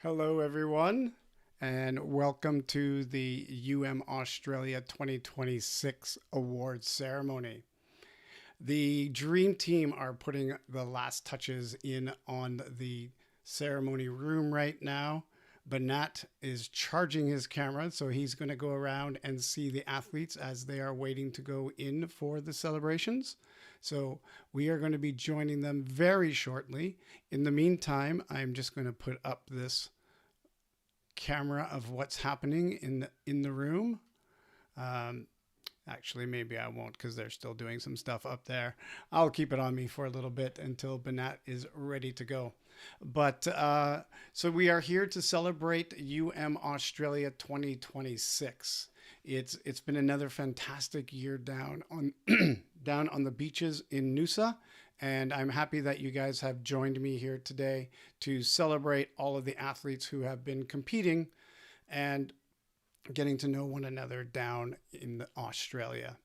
Hello, everyone, and welcome to the Australia 2026 Awards ceremony. The Dream Team are putting the last touches in on the ceremony room right now. Banat is charging his camera, so he's going to go around and see the athletes as they are waiting to go in for the celebrations. So we are going to be joining them very shortly. In the meantime, I'm just going to put up this camera of what's happening in the room. Actually, maybe I won't because they're still doing some stuff up there. I'll keep it on me for a little bit until Banat is ready to go. But so we are here to celebrate Australia 2026. It's been another fantastic year down on down on the beaches in Noosa, and I'm happy that you guys have joined me here today to celebrate all of the athletes who have been competing and getting to know one another down in Australia.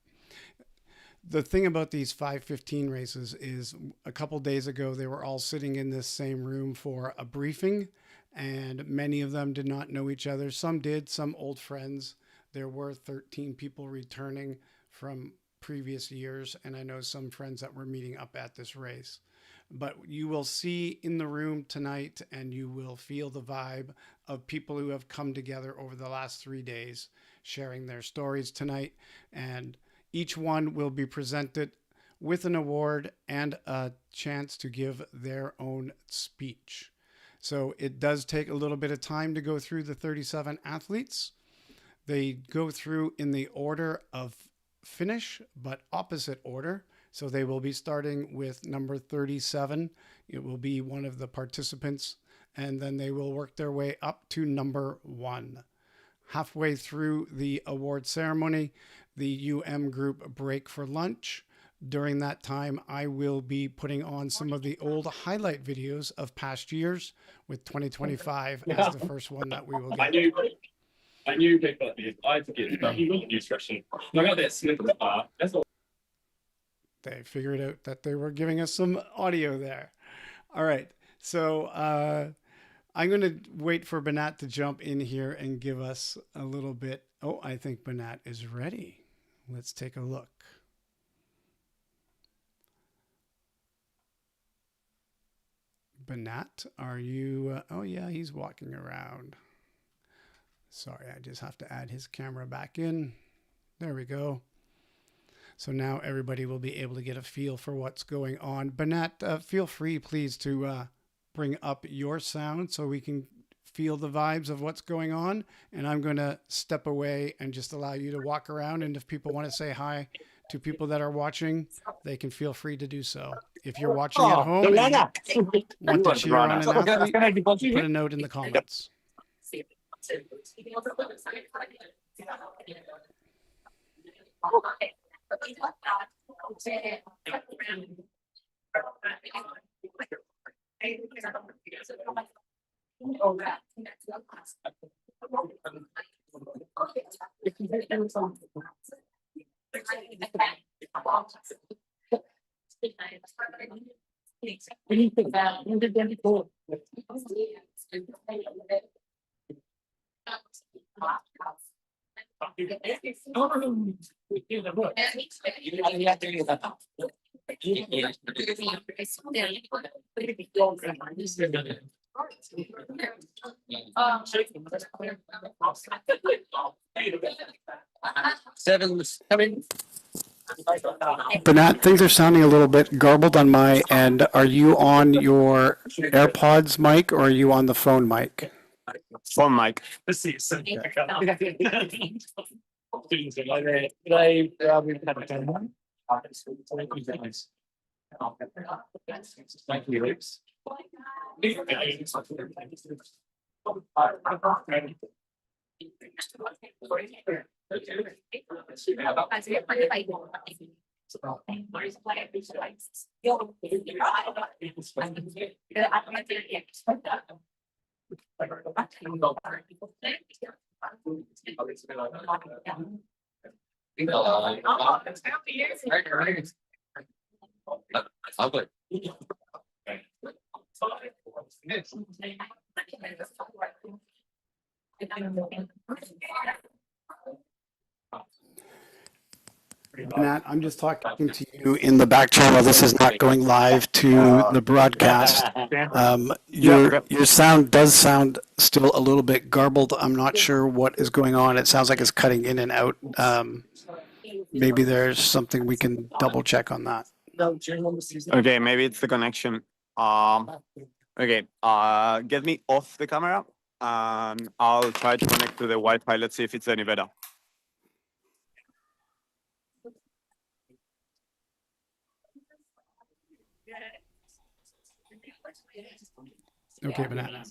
The thing about these 5:15 races is a couple days ago they were all sitting in this same room for a briefing, and many of them did not know each other. Some did, some old friends. There were 13 people returning from previous years, and I know some friends that were meeting up at this race. But you will see in the room tonight, and you will feel the vibe of people who have come together over the last 3 days, sharing their stories tonight. And each one will be presented with an award and a chance to give their own speech. So it does take a little bit of time to go through the 37 athletes. They go through in the order of finish, but opposite order. So they will be starting with number 37. It will be one of the participants, and then they will work their way up to number 1. Halfway through the award ceremony, the group break for lunch. During that time, I will be putting on some of the old highlight videos of past years, with 2025 as the first one that we will get. I knew people like this. I forget that you got news question. I got that snip of the bar. That's all. They figured out that they were giving us some audio there. All right. So I'm going to wait for Banat to jump in here and give us a little bit. Oh, I think Banat is ready. Let's take a look. Banat, are you? Oh, yeah, he's walking around. Sorry, I just have to add his camera back in. There we go. So now everybody will be able to get a feel for what's going on. Banat, feel free, please, to bring up your sound so we can feel the vibes of what's going on. And I'm going to step away and just allow you to walk around. And if people want to say hi to people that are watching, they can feel free to do so. If you're watching at home and want to cheer on an athlete, put a note in the comments. Banat, things are sounding a little bit garbled on my end. Are you on your AirPods mic or are you on the phone mic? Phone mic. Let's see. Thank you. Nat, I'm just talking to you in the back channel. This is not going live to the broadcast. Your sound does sound still a little bit garbled. I'm not sure what is going on. It sounds like it's cutting in and out. Maybe there's something we can double check on that. Okay, maybe it's the connection. Okay, get me off the camera and I'll try to connect to the Wi-Fi. Let's see if it's any better. Okay, Banana.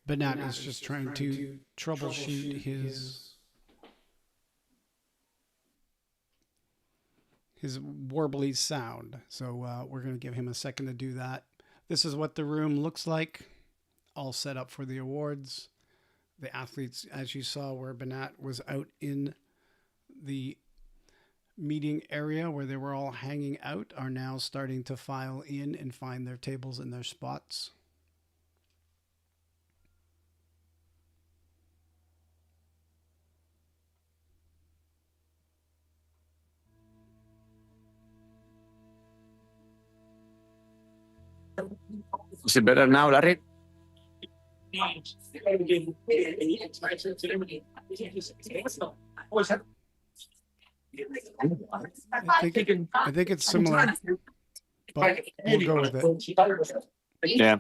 Banat is just trying to troubleshoot his warbly sound. So we're going to give him a second to do that. This is what the room looks like, all set up for the awards. The athletes, as you saw, where Banat was out in the meeting area where they were all hanging out, are now starting to file in and find their tables and their spots. Is it better now, Larry? I think it's similar, but we'll go with it. Yeah.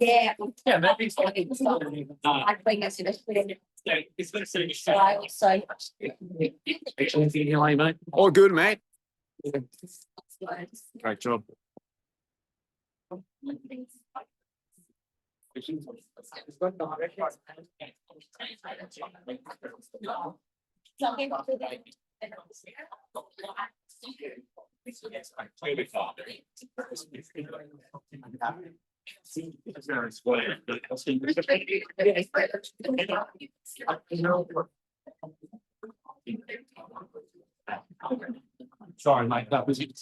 Yeah, maybe it's I think that's it. All good, mate. Great job. Sorry, Mike, that was it.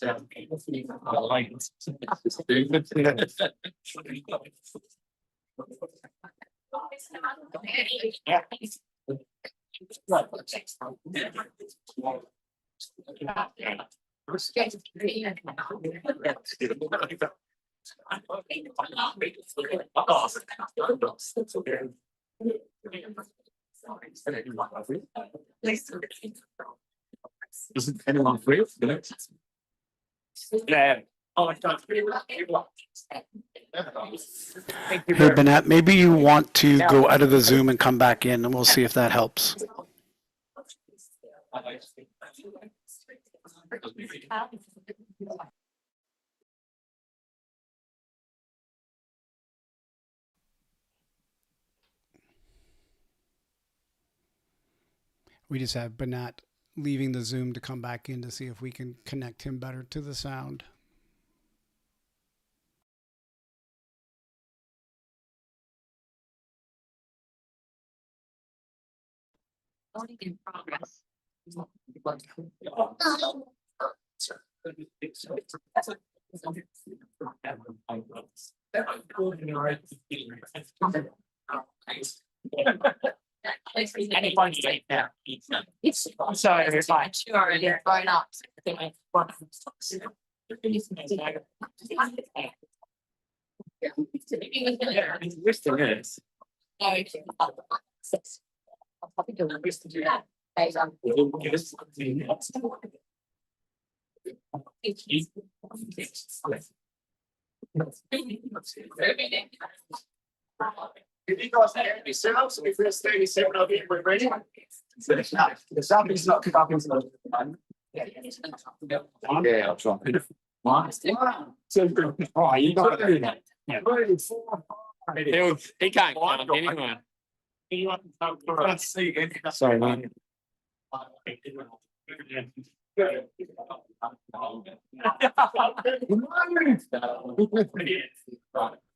Isn't anyone free? Yeah. Oh, Hey, Banat, maybe you want to go out of the Zoom and come back in, and we'll see if that helps. We just have Banat leaving the Zoom to come back in to see if we can connect him better to the sound. in progress. Any fun state now? It's sorry, you're fine. Sure, you're fine up. If you guys have any sounds, so if there's 37 of you, we're ready. The something's not cooking. Yeah, I'll try. One, two, oh, you got it. Yeah. He can't count anywhere. Sorry, man.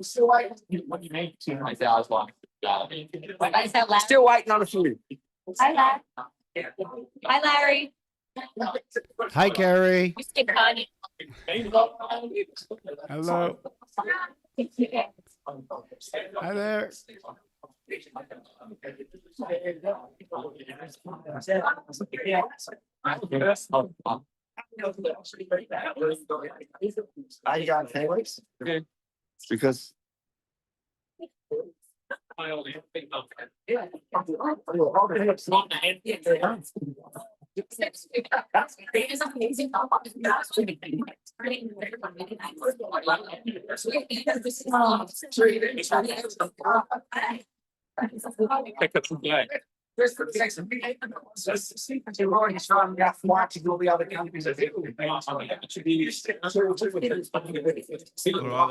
Still waiting. What do you mean? 200,000. Still waiting on a few. Hi, Larry. Hi, Larry. Hi, Carrie. You skip Kanye. Hello. Hi there. Are you going Felix? Because All right,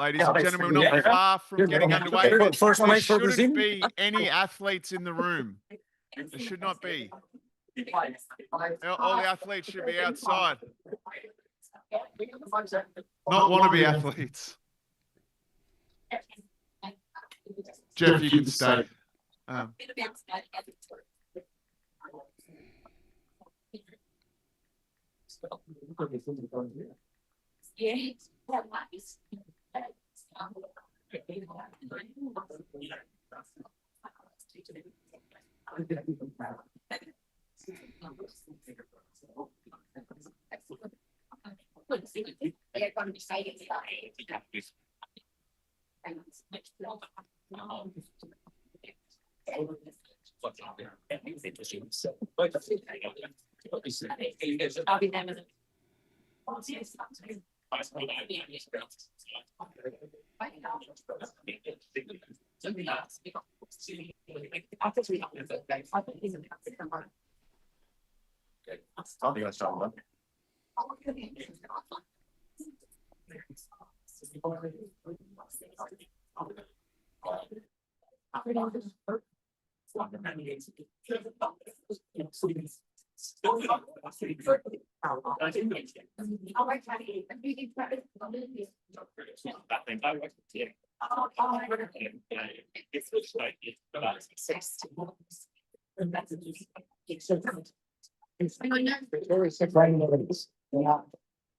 ladies and gentlemen, we're not far from getting underway. First There make for the shouldn't Zim. be any athletes in the room. There should not be. All the athletes should be outside. Not wannabe athletes. Jeff, you can stay. I'll be them as a. I think I started one.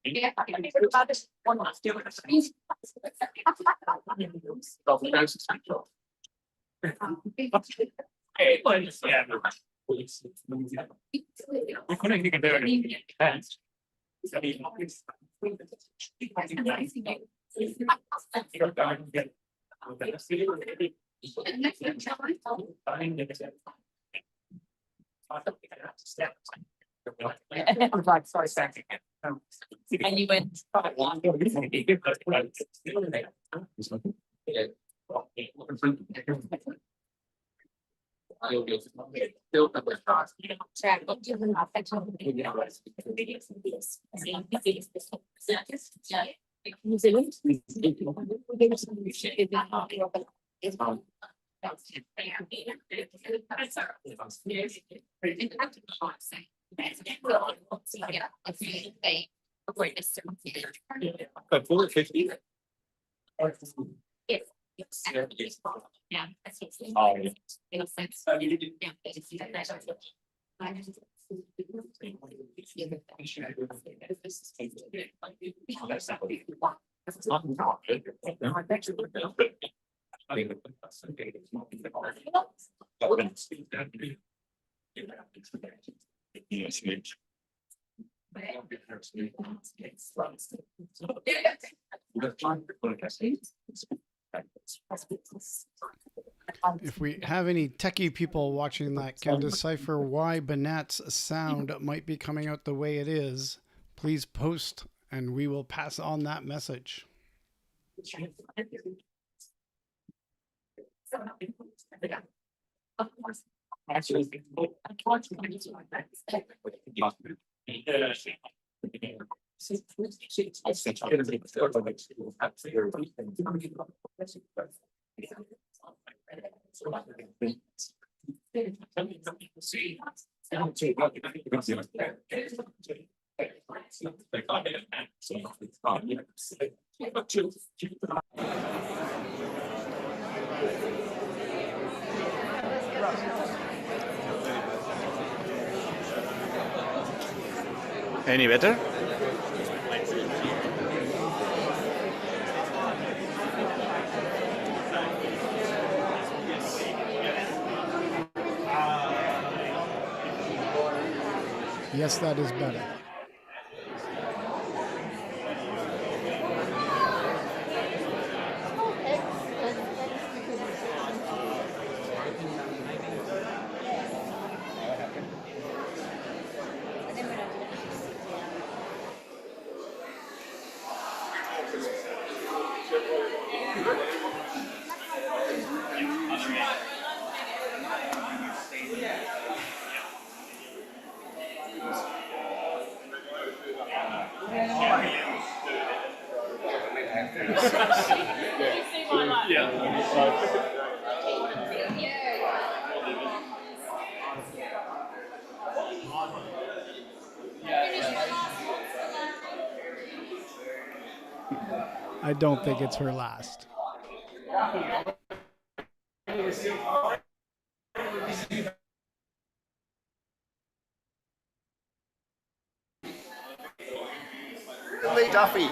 Yeah, I can hear about this one last year. Hey, yeah. You couldn't even do it. And you went. New Zealand. Yeah. Oh, yeah. Makes sense. If we have any techie people watching that can decipher why Banat's sound might be coming out the way it is, please post and we will pass on that message. Any better? Yes, that is better. I don't think it's her last. Lee Duffy.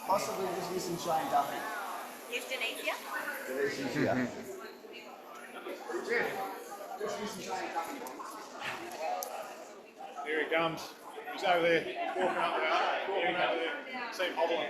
Possibly just missing Shane Duffy. Is Denisia? Here he comes. He's over there. Walking up there. Walking over there. See him hobbling.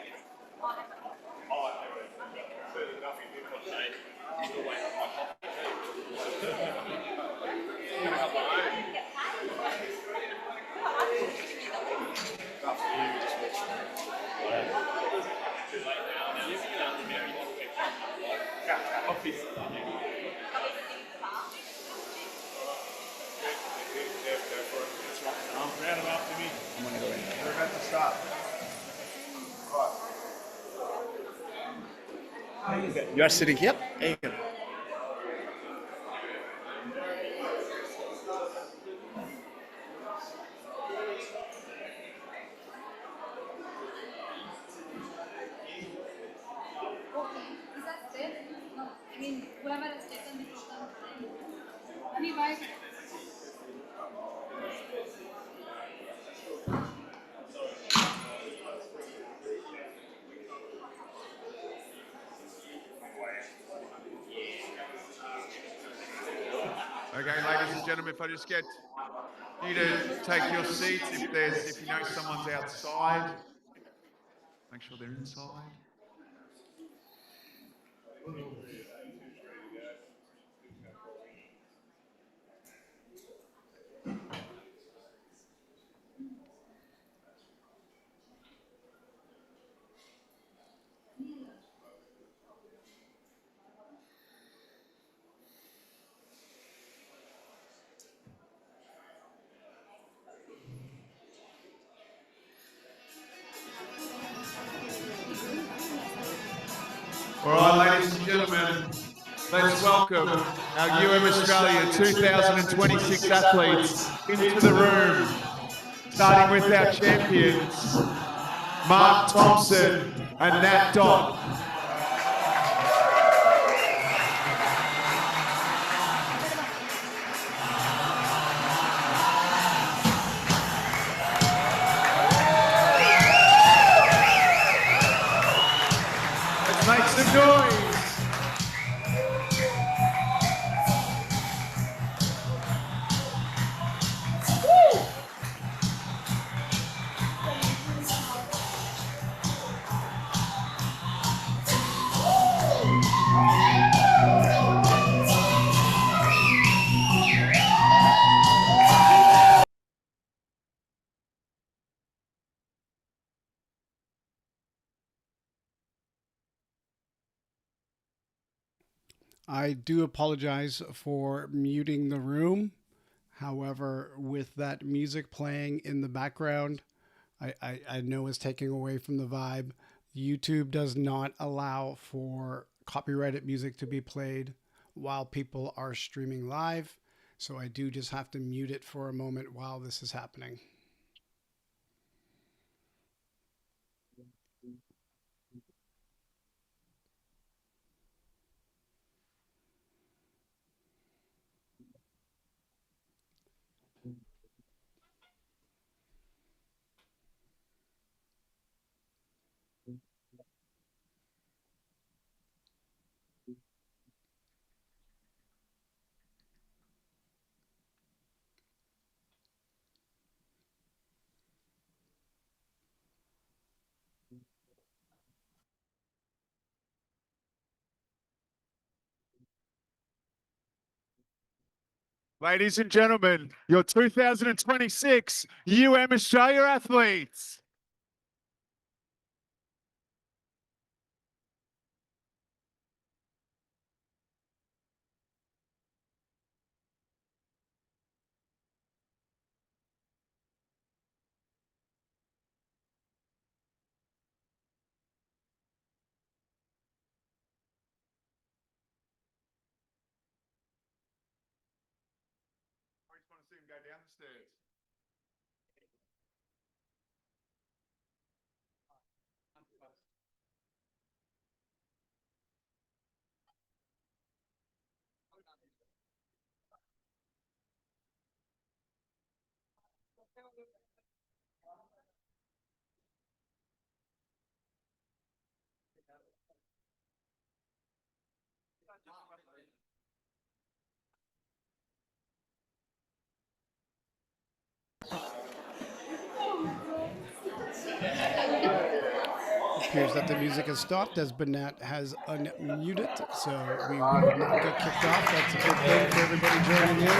Round him up to me. We're about to start. You are sitting here? Hey. Is that Steph? No, I mean, whoever is taken the total. I mean, why? Okay, ladies and gentlemen, if I just get you to take your seats, if you know someone's outside, make sure they're inside. All right, ladies and gentlemen, let's welcome our UM Australia 2026 athletes into the room, starting with our champions, Mark Thompson and Nat Dodd. Let's make some noise. I do apologize for muting the room. However, with that music playing in the background, I know is taking away from the vibe. YouTube does not allow for copyrighted music to be played while people are streaming live. So I do just have to mute it for a moment while this is happening. Ladies and gentlemen, your 2026 Australia athletes. I just want to see him go down the stairs. Appears that the music has stopped as Banat has unmuted, so we will not get kicked off. That's a good thing for everybody joining in.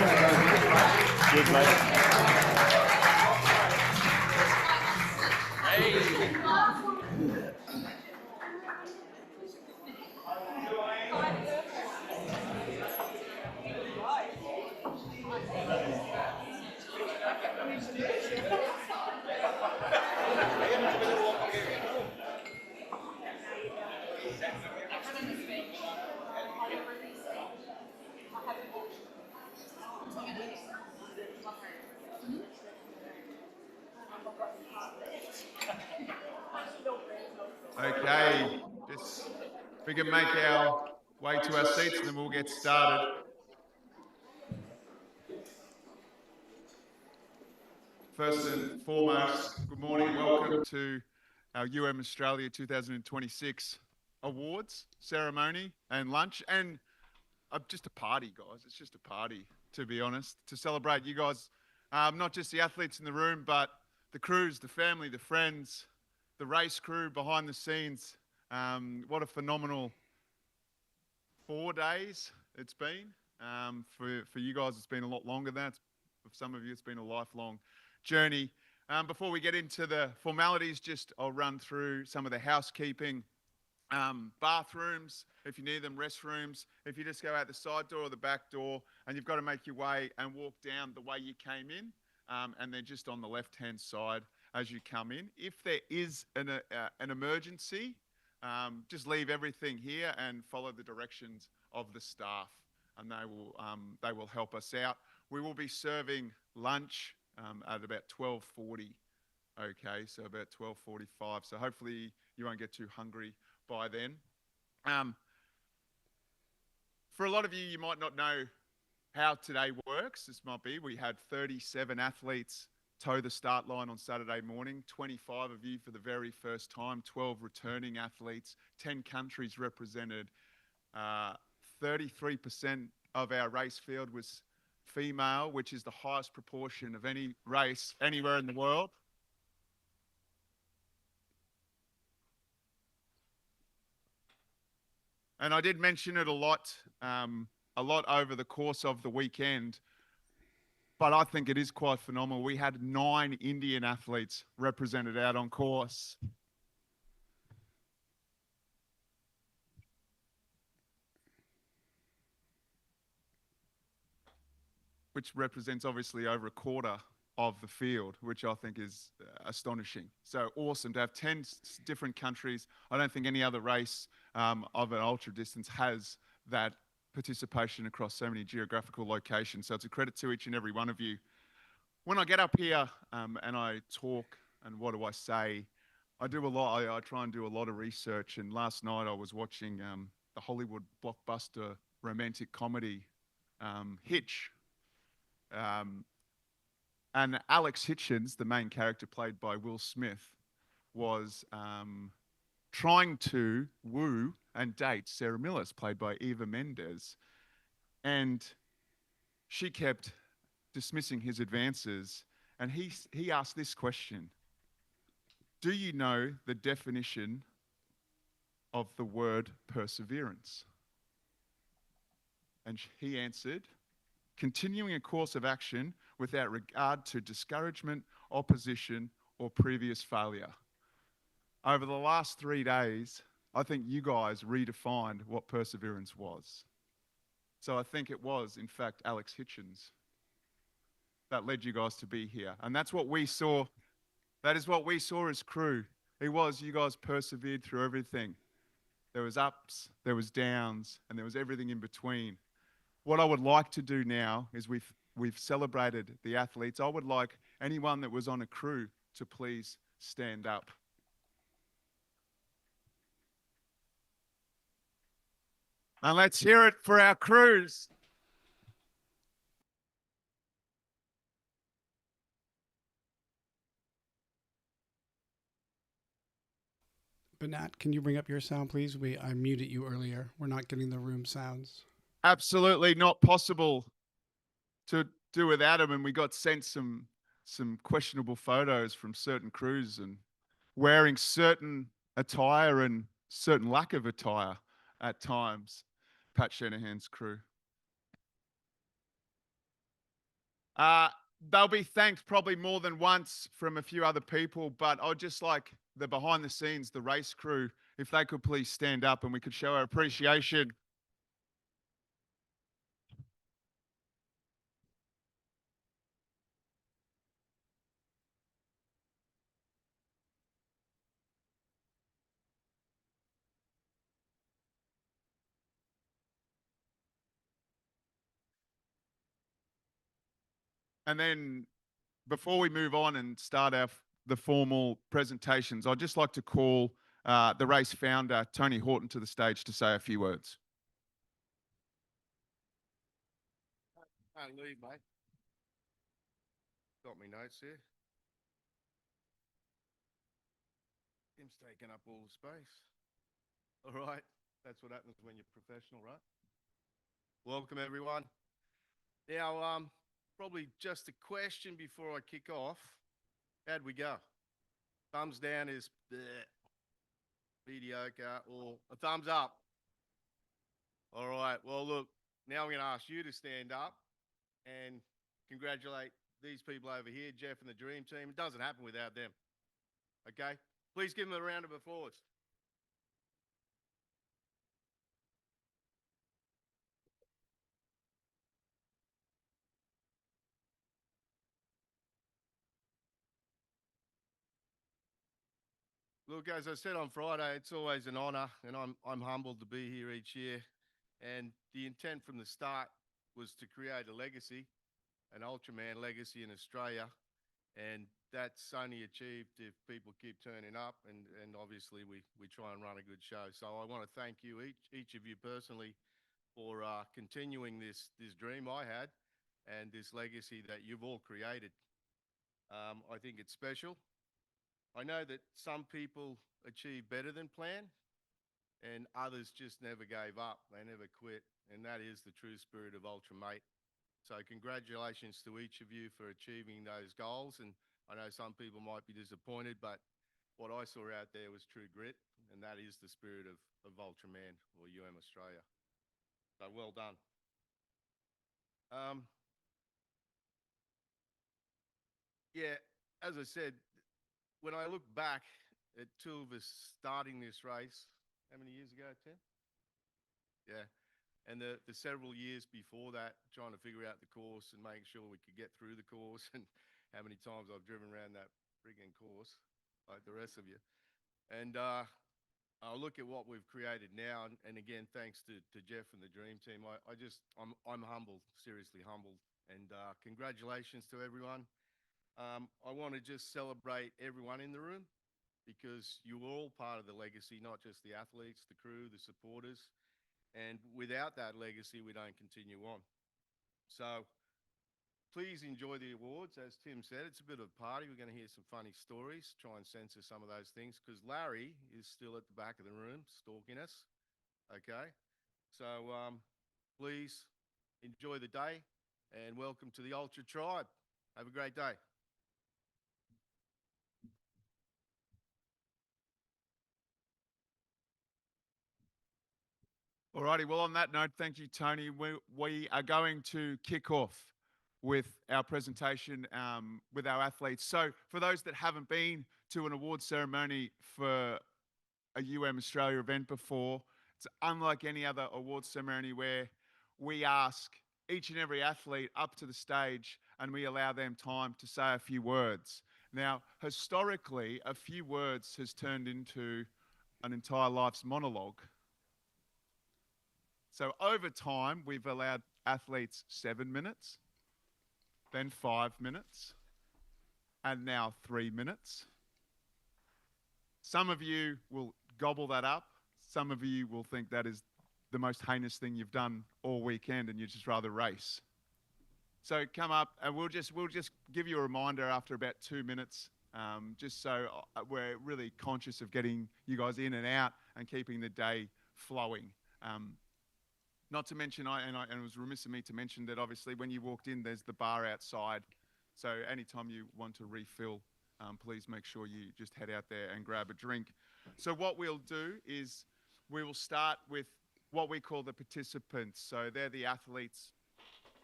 Okay, just we can make our way to our seats and then we'll get started. First and foremost, good morning and welcome to our Australia 2026 awards ceremony and lunch and just a party, guys. It's just a party, to be honest, to celebrate you guys, not just the athletes in the room, but the crews, the family, the friends, the race crew behind the scenes. What a phenomenal 4 days it's been. For you guys, it's been a lot longer than that. For some of you, it's been a lifelong journey. Before we get into the formalities, I'll run through some of the housekeeping. Bathrooms, if you need them, restrooms. If you just go out the side door or the back door, and you've got to make your way and walk down the way you came in, and then just on the left-hand side as you come in. If there is an emergency, just leave everything here and follow the directions of the staff, and they will help us out. We will be serving lunch at about 12:40. Okay, so about 12:45. So hopefully you won't get too hungry by then. For a lot of you, you might not know how today works. This might be, we had 37 athletes toe the start line on Saturday morning, 25 of you for the very first time, 12 returning athletes, 10 countries represented. 33% of our race field was female, which is the highest proportion of any race anywhere in the world. And I did mention it a lot over the course of the weekend, but I think it is quite phenomenal. We had 9 Indian athletes represented out on course. which represents obviously over a quarter of the field, which I think is astonishing. So awesome to have 10 different countries. I don't think any other race of an ultra distance has that participation across so many geographical locations. So it's a credit to each and every one of you. When I get up here and I talk, and what do I say? I do a lot. I try and do a lot of research. And last night I was watching the Hollywood blockbuster romantic comedy Hitch. And Alex Hitchens, the main character played by Will Smith, was trying to woo and date Sarah Millis, played by Eva Mendes. And she kept dismissing his advances. And he asked this question: do you know the definition of the word perseverance? And he answered, continuing a course of action without regard to discouragement, opposition, or previous failure. Over the last 3 days, I think you guys redefined what perseverance was. So I think it was, in fact, Alex Hitchens that led you guys to be here. And that's what we saw. That is what we saw as crew. It was, you guys persevered through everything. There was ups, there was downs, and there was everything in between. What I would like to do now is we've celebrated the athletes. I would like anyone that was on a crew to please stand up. And let's hear it for our crews. Banat, can you bring up your sound, please? I muted you earlier. We're not getting the room sounds. Absolutely not possible to do without him. And we got sent some questionable photos from certain crews and wearing certain attire and certain lack of attire at times. Pat Shanahan's crew. They'll be thanked probably more than once from a few other people, but I'd just like the behind the scenes, the race crew, if they could please stand up and we could show our appreciation. And then before we move on and start the formal presentations, I'd just like to call the race founder, Tony Horton, to the stage to say a few words. Can't leave, mate. Got me notes here. Tim's taking up all the space. All right. That's what happens when you're professional, right? Welcome, everyone. Now, probably just a question before I kick off. How'd we go? Thumbs down is bleh, mediocre, or a thumbs up? All right. Well, look, now I'm going to ask you to stand up and congratulate these people over here, Jeff and the Dream Team. It doesn't happen without them. Okay? Please give them a round of applause. Look, as I said on Friday, it's always an honour, and I'm humbled to be here each year. And the intent from the start was to create a legacy, an Ultraman legacy in Australia, and that's only achieved if people keep turning up, and obviously we try and run a good show. So I want to thank you, each of you personally, for continuing this dream I had and this legacy that you've all created. I think it's special. I know that some people achieve better than planned, and others just never gave up. They never quit, and that is the true spirit of Ultramate. So congratulations to each of you for achieving those goals. And I know some people might be disappointed, but what I saw out there was true grit, and that is the spirit of Ultraman or Australia. So well done. Yeah, as I said, when I look back at two of us starting this race, how many years ago, Tim? Yeah. And the several years before that, trying to figure out the course and making sure we could get through the course, and how many times I've driven around that frigging course, like the rest of you. And I look at what we've created now, and again, thanks to Jeff and the Dream Team. I'm humbled, seriously humbled, and congratulations to everyone. I want to just celebrate everyone in the room, because you were all part of the legacy, not just the athletes, the crew, the supporters. And without that legacy, we don't continue on. So please enjoy the awards. As Tim said, it's a bit of a party. We're going to hear some funny stories, try and censor some of those things, because Larry is still at the back of the room stalking us. Okay. So please enjoy the day, and welcome to the Ultra Tribe. Have a great day. Alrighty, well, on that note, thank you, Tony. We are going to kick off with our presentation with our athletes. So for those that haven't been to an award ceremony for a Australia event before, it's unlike any other award ceremony where we ask each and every athlete up to the stage and we allow them time to say a few words. Now, historically, a few words has turned into an entire life's monologue. So over time, we've allowed athletes 7 minutes, then 5 minutes, and now 3 minutes. Some of you will gobble that up. Some of you will think that is the most heinous thing you've done all weekend and you'd just rather race. So come up and we'll just give you a reminder after about 2 minutes, just so we're really conscious of getting you guys in and out and keeping the day flowing. Not to mention, and it was remiss of me to mention that obviously when you walked in, there's the bar outside. So anytime you want to refill, please make sure you just head out there and grab a drink. So what we'll do is we will start with what we call the participants. So they're the athletes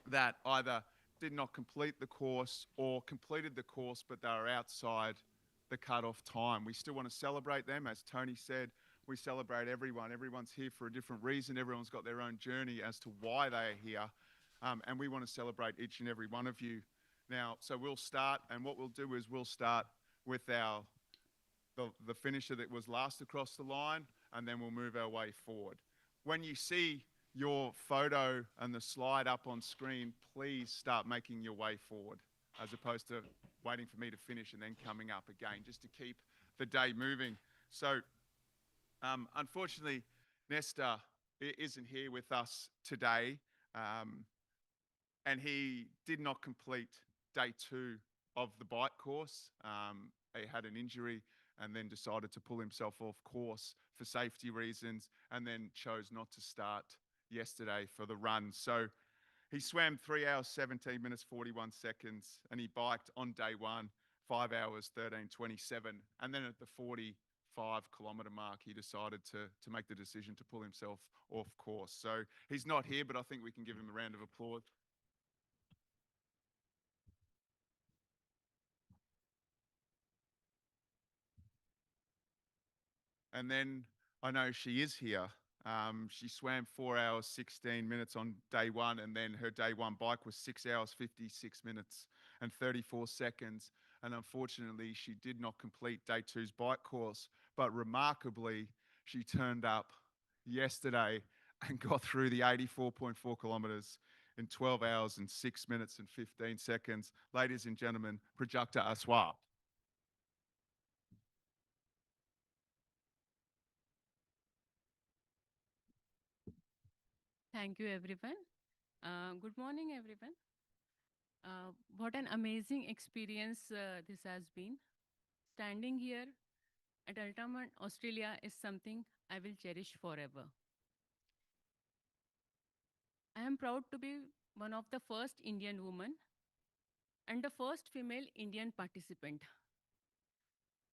that either did not complete the course or completed the course, but they are outside the cut-off time. We still want to celebrate them. As Tony said, we celebrate everyone. Everyone's here for a different reason. Everyone's got their own journey as to why they are here. And we want to celebrate each and every one of you. Now, so we'll start, and what we'll do is we'll start with the finisher that was last across the line, and then we'll move our way forward. When you see your photo and the slide up on screen, please start making your way forward, as opposed to waiting for me to finish and then coming up again, just to keep the day moving. So unfortunately, Nesta isn't here with us today, and he did not complete day 2 of the bike course. He had an injury and then decided to pull himself off course for safety reasons, and then chose not to start yesterday for the run. So he swam 3 hours, 17 minutes, 41 seconds, and he biked on day 1, 5 hours, 13:27. And then at the 45-kilometre mark, he decided to make the decision to pull himself off course. So he's not here, but I think we can give him a round of applause. And then I know she is here. She swam 4 hours, 16 minutes on day 1, and then her day 1 bike was 6 hours, 56 minutes and 34 seconds. And unfortunately, she did not complete day 2's bike course. But remarkably, she turned up yesterday and got through the 84.4 kilometres in 12 hours and 6 minutes and 15 seconds. Ladies and gentlemen, Prajakta Aswar. Thank you, everyone. Good morning, everyone. What an amazing experience this has been. Standing here at Ultraman, Australia is something I will cherish forever. I am proud to be one of the first Indian women and the first female Indian participant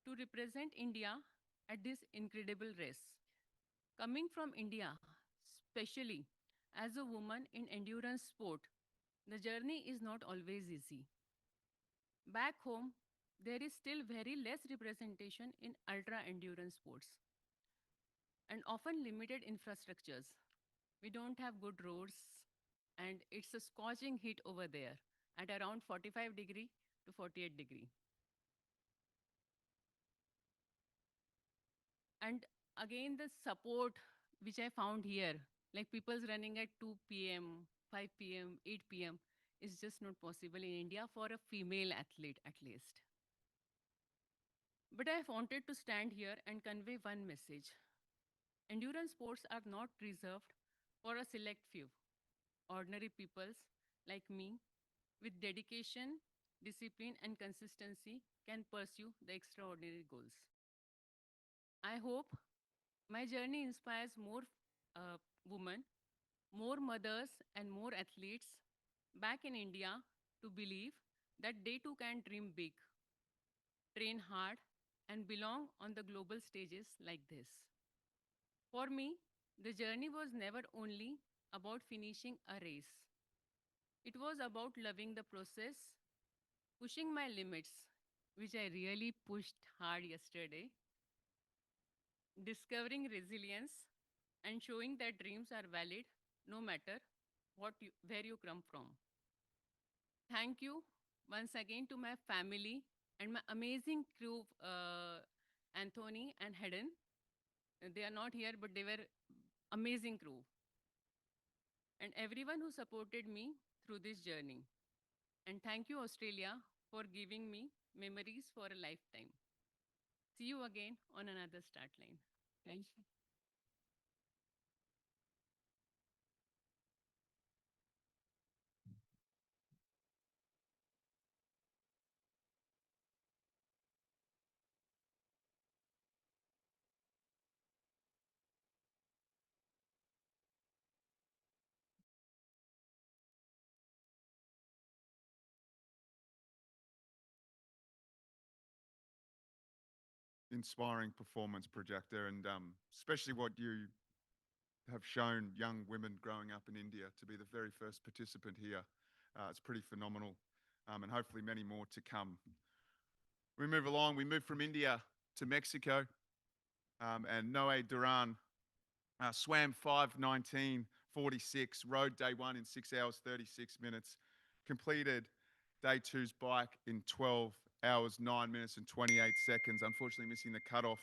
to represent India at this incredible race. Coming from India, especially as a woman in endurance sport, the journey is not always easy. Back home, there is still very less representation in ultra endurance sports and often limited infrastructures. We don't have good roads, and it's a scorching heat over there at around 45 to 48 degree. And again, the support which I found here, like people's running at 2 p.m., 5 p.m., 8 p.m., is just not possible in India for a female athlete at least. But I wanted to stand here and convey one message. Endurance sports are not reserved for a select few. Ordinary peoples like me, with dedication, discipline, and consistency, can pursue the extraordinary goals. I hope my journey inspires more women, more mothers, and more athletes back in India to believe that they too can dream big, train hard, and belong on the global stages like this. For me, the journey was never only about finishing a race. It was about loving the process, pushing my limits, which I really pushed hard yesterday, discovering resilience, and showing that dreams are valid no matter where you come from. Thank you once again to my family and my amazing crew, Anthony and Hedden. They are not here, but they were amazing crew. And everyone who supported me through this journey. And thank you, Australia, for giving me memories for a lifetime. See you again on another start line. Thank you. Inspiring performance projector, and especially what you have shown young women growing up in India to be the very first participant here. It's pretty phenomenal, and hopefully many more to come. We move along. We move from India to Mexico, and Noe Duran swam 5:19:46, rode day one in 6 hours 36 minutes, completed day two's bike in 12 hours 9 minutes and 28 seconds, unfortunately missing the cutoff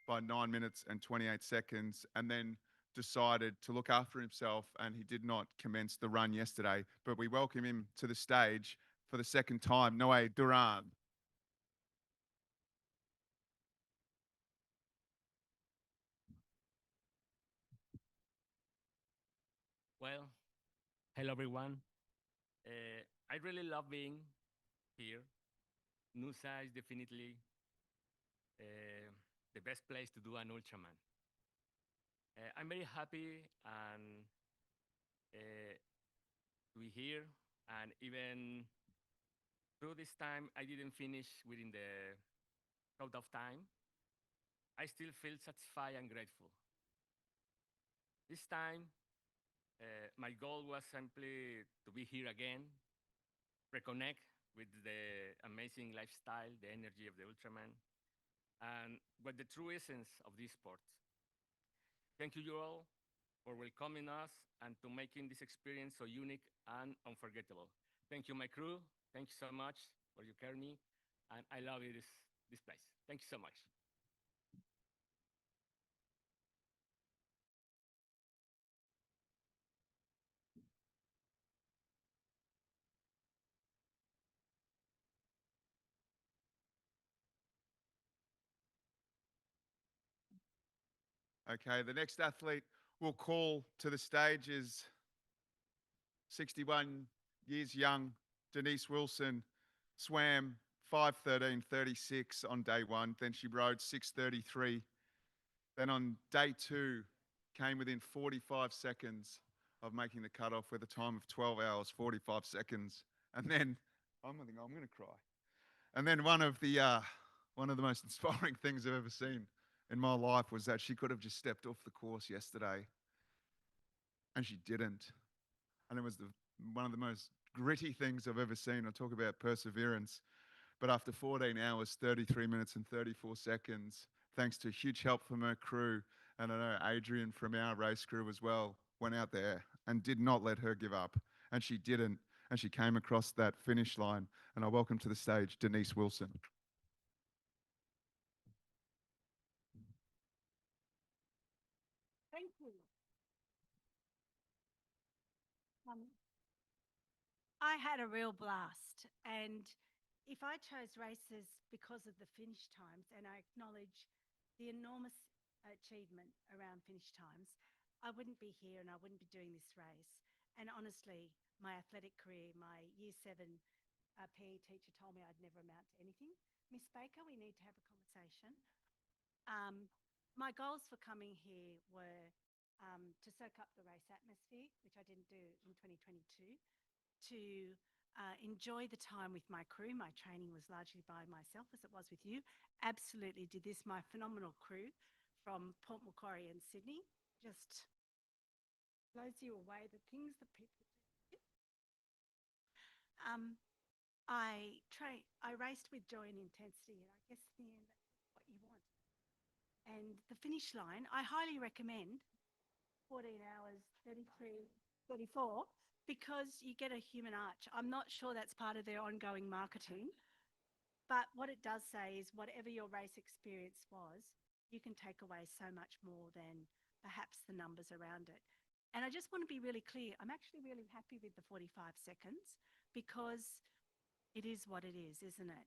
by 9 minutes and 28 seconds, and then decided to look after himself, and he did not commence the run yesterday. But we welcome him to the stage for the second time, Noe Duran. Well, hello everyone. I really love being here. Noosa is definitely the best place to do an Ultraman. I'm very happy and to be here. And even through this time, I didn't finish within the cut of time. I still feel satisfied and grateful. This time, my goal was simply to be here again, reconnect with the amazing lifestyle, the energy of the Ultraman, and with the true essence of this sport. Thank you all for welcoming us and to making this experience so unique and unforgettable. Thank you, my crew. Thank you so much for your care me, and I love you this place. Thank you so much. Okay, the next athlete we'll call to the stage is 61 years young, Denise Wilson, swam 5:13:36 on day one. Then she rode 6:33. Then on day two, came within 45 seconds of making the cutoff with a time of 12 hours, 45 seconds. And then I'm going to cry. And then one of the most inspiring things I've ever seen in my life was that she could have just stepped off the course yesterday, and she didn't. And it was one of the most gritty things I've ever seen. I talk about perseverance. But after 14 hours, 33 minutes and 34 seconds, thanks to huge help from her crew, and I know Adrian from our race crew as well, went out there and did not let her give up. And she didn't. And she came across that finish line. And I welcome to the stage Denise Wilson. Thank you. I had a real blast, and if I chose races because of the finish times, and I acknowledge the enormous achievement around finish times, I wouldn't be here and I wouldn't be doing this race. And honestly, my athletic career, my year 7 PE teacher told me I'd never amount to anything. Miss Baker, we need to have a conversation. My goals for coming here were to soak up the race atmosphere, which I didn't do in 2022, to enjoy the time with my crew. My training was largely by myself, as it was with you. Absolutely did this. My phenomenal crew from Port Macquarie and Sydney just blows you away, the things that people do. I raced with joy and intensity, and I guess in the end, that's what you want. And the finish line, I highly recommend 14 hours, 33, 34, because you get a human arch. I'm not sure that's part of their ongoing marketing, but what it does say is whatever your race experience was, you can take away so much more than perhaps the numbers around it. And I just want to be really clear, I'm actually really happy with the 45 seconds because it is what it is, isn't it?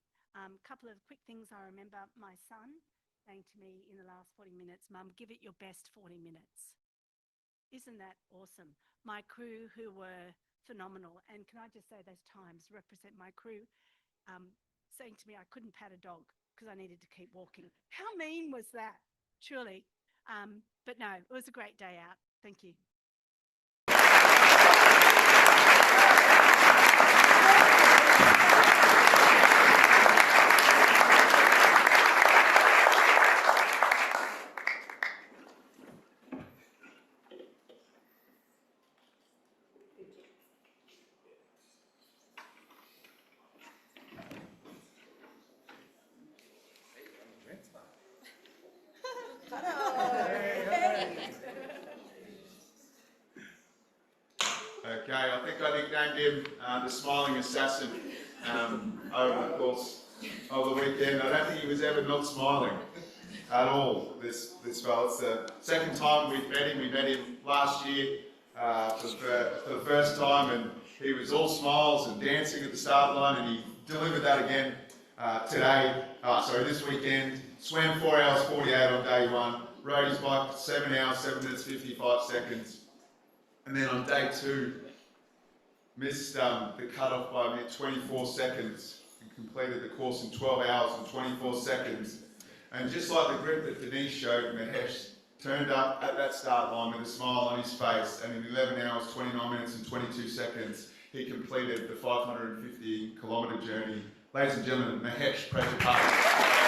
Couple of quick things I remember my son saying to me in the last 40 minutes, Mum, give it your best 40 minutes. Isn't that awesome? My crew who were phenomenal, and can I just say those times represent my crew, saying to me I couldn't pat a dog because I needed to keep walking. How mean was that? Truly. But no, it was a great day out. Thank you. Okay, I think I nicknamed him the Smiling Assassin over the course of the weekend. I don't think he was ever not smiling at all, this fella. It's the second time we've met him. We met him last year for the first time, and he was all smiles and dancing at the start line, and he delivered that again this weekend. Swam 4 hours 48 on day 1, rode his bike 7 hours 7 minutes 55 seconds. And then on day 2, missed the cutoff by a mere 24 seconds and completed the course in 12 hours and 24 seconds. And just like the grip that Denise showed, Mahesh turned up at that start line with a smile on his face, and in 11 hours, 29 minutes and 22 seconds, he completed the 550-kilometre journey. Ladies and gentlemen, Mahesh Prajapati.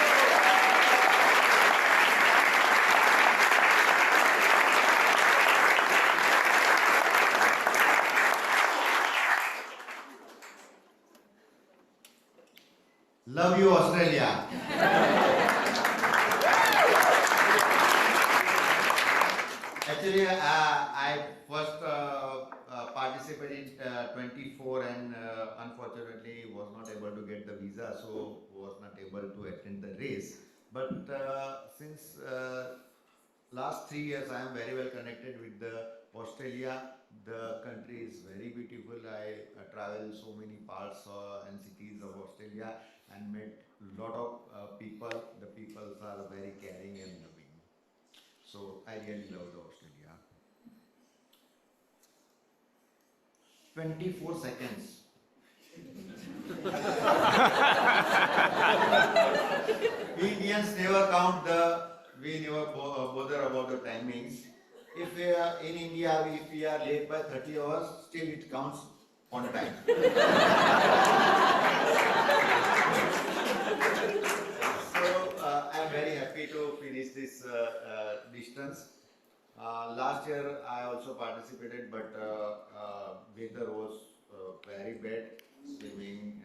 Love you, Australia. Actually, I first participated in 24 and unfortunately was not able to get the visa, so was not able to attend the race. But since last 3 years, I am very well connected with Australia. The country is very beautiful. I travel so many parts and cities of Australia and met a lot of people. The people are very caring and loving. So I really love Australia. 24 seconds. We Indians never count we never bother about the timings. If we are in India, if we are late by 30 hours, still it counts on time. So I'm very happy to finish this distance. Last year I also participated, but weather was very bad, swimming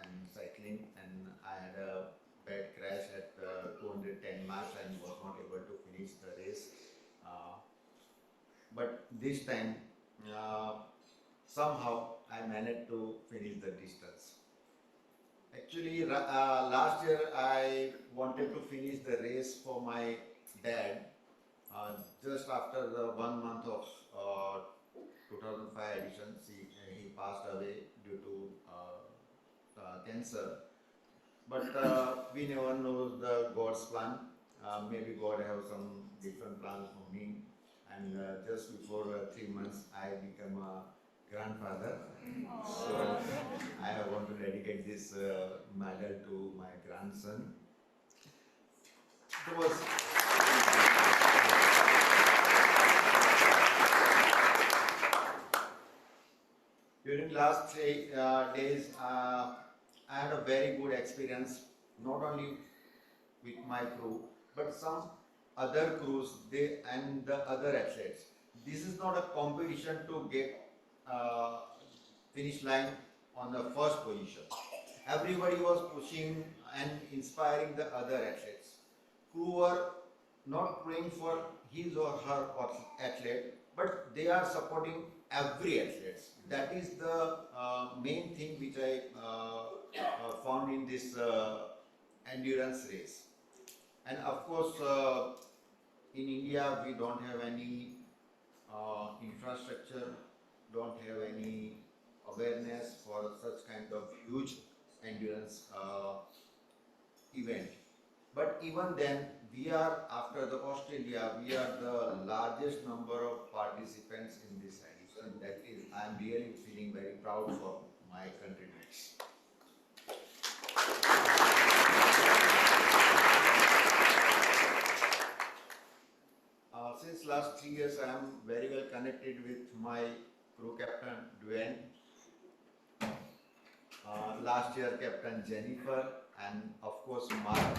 and cycling, and I had a bad crash at 210 miles and was not able to finish the race. But this time, uh, somehow I managed to finish the distance. Actually, last year I wanted to finish the race for my dad. Just after the 1 month of 2005 edition, he passed away due to cancer. But we never know the God's plan. Maybe God have some different plans for me. And just before 3 months, I become a grandfather. So I want to dedicate this medal to my grandson. It was during last 3 days. I had a very good experience, not only with my crew, but some other crews and the other athletes. This is not a competition to get finish line on the first position. Everybody was pushing and inspiring the other athletes who were not praying for his or her athlete, but they are supporting every athlete. That is the main thing which I found in this endurance race. And of course, in India, we don't have any infrastructure, don't have any awareness for such kind of huge endurance event. But even then, we are, after the Australia, we are the largest number of participants in this edition. That is, I am really feeling very proud for my countrymates. Since last 3 years, I am very well connected with my crew captain, Dwayne. Last year, Captain Jennifer, and of course, Mark.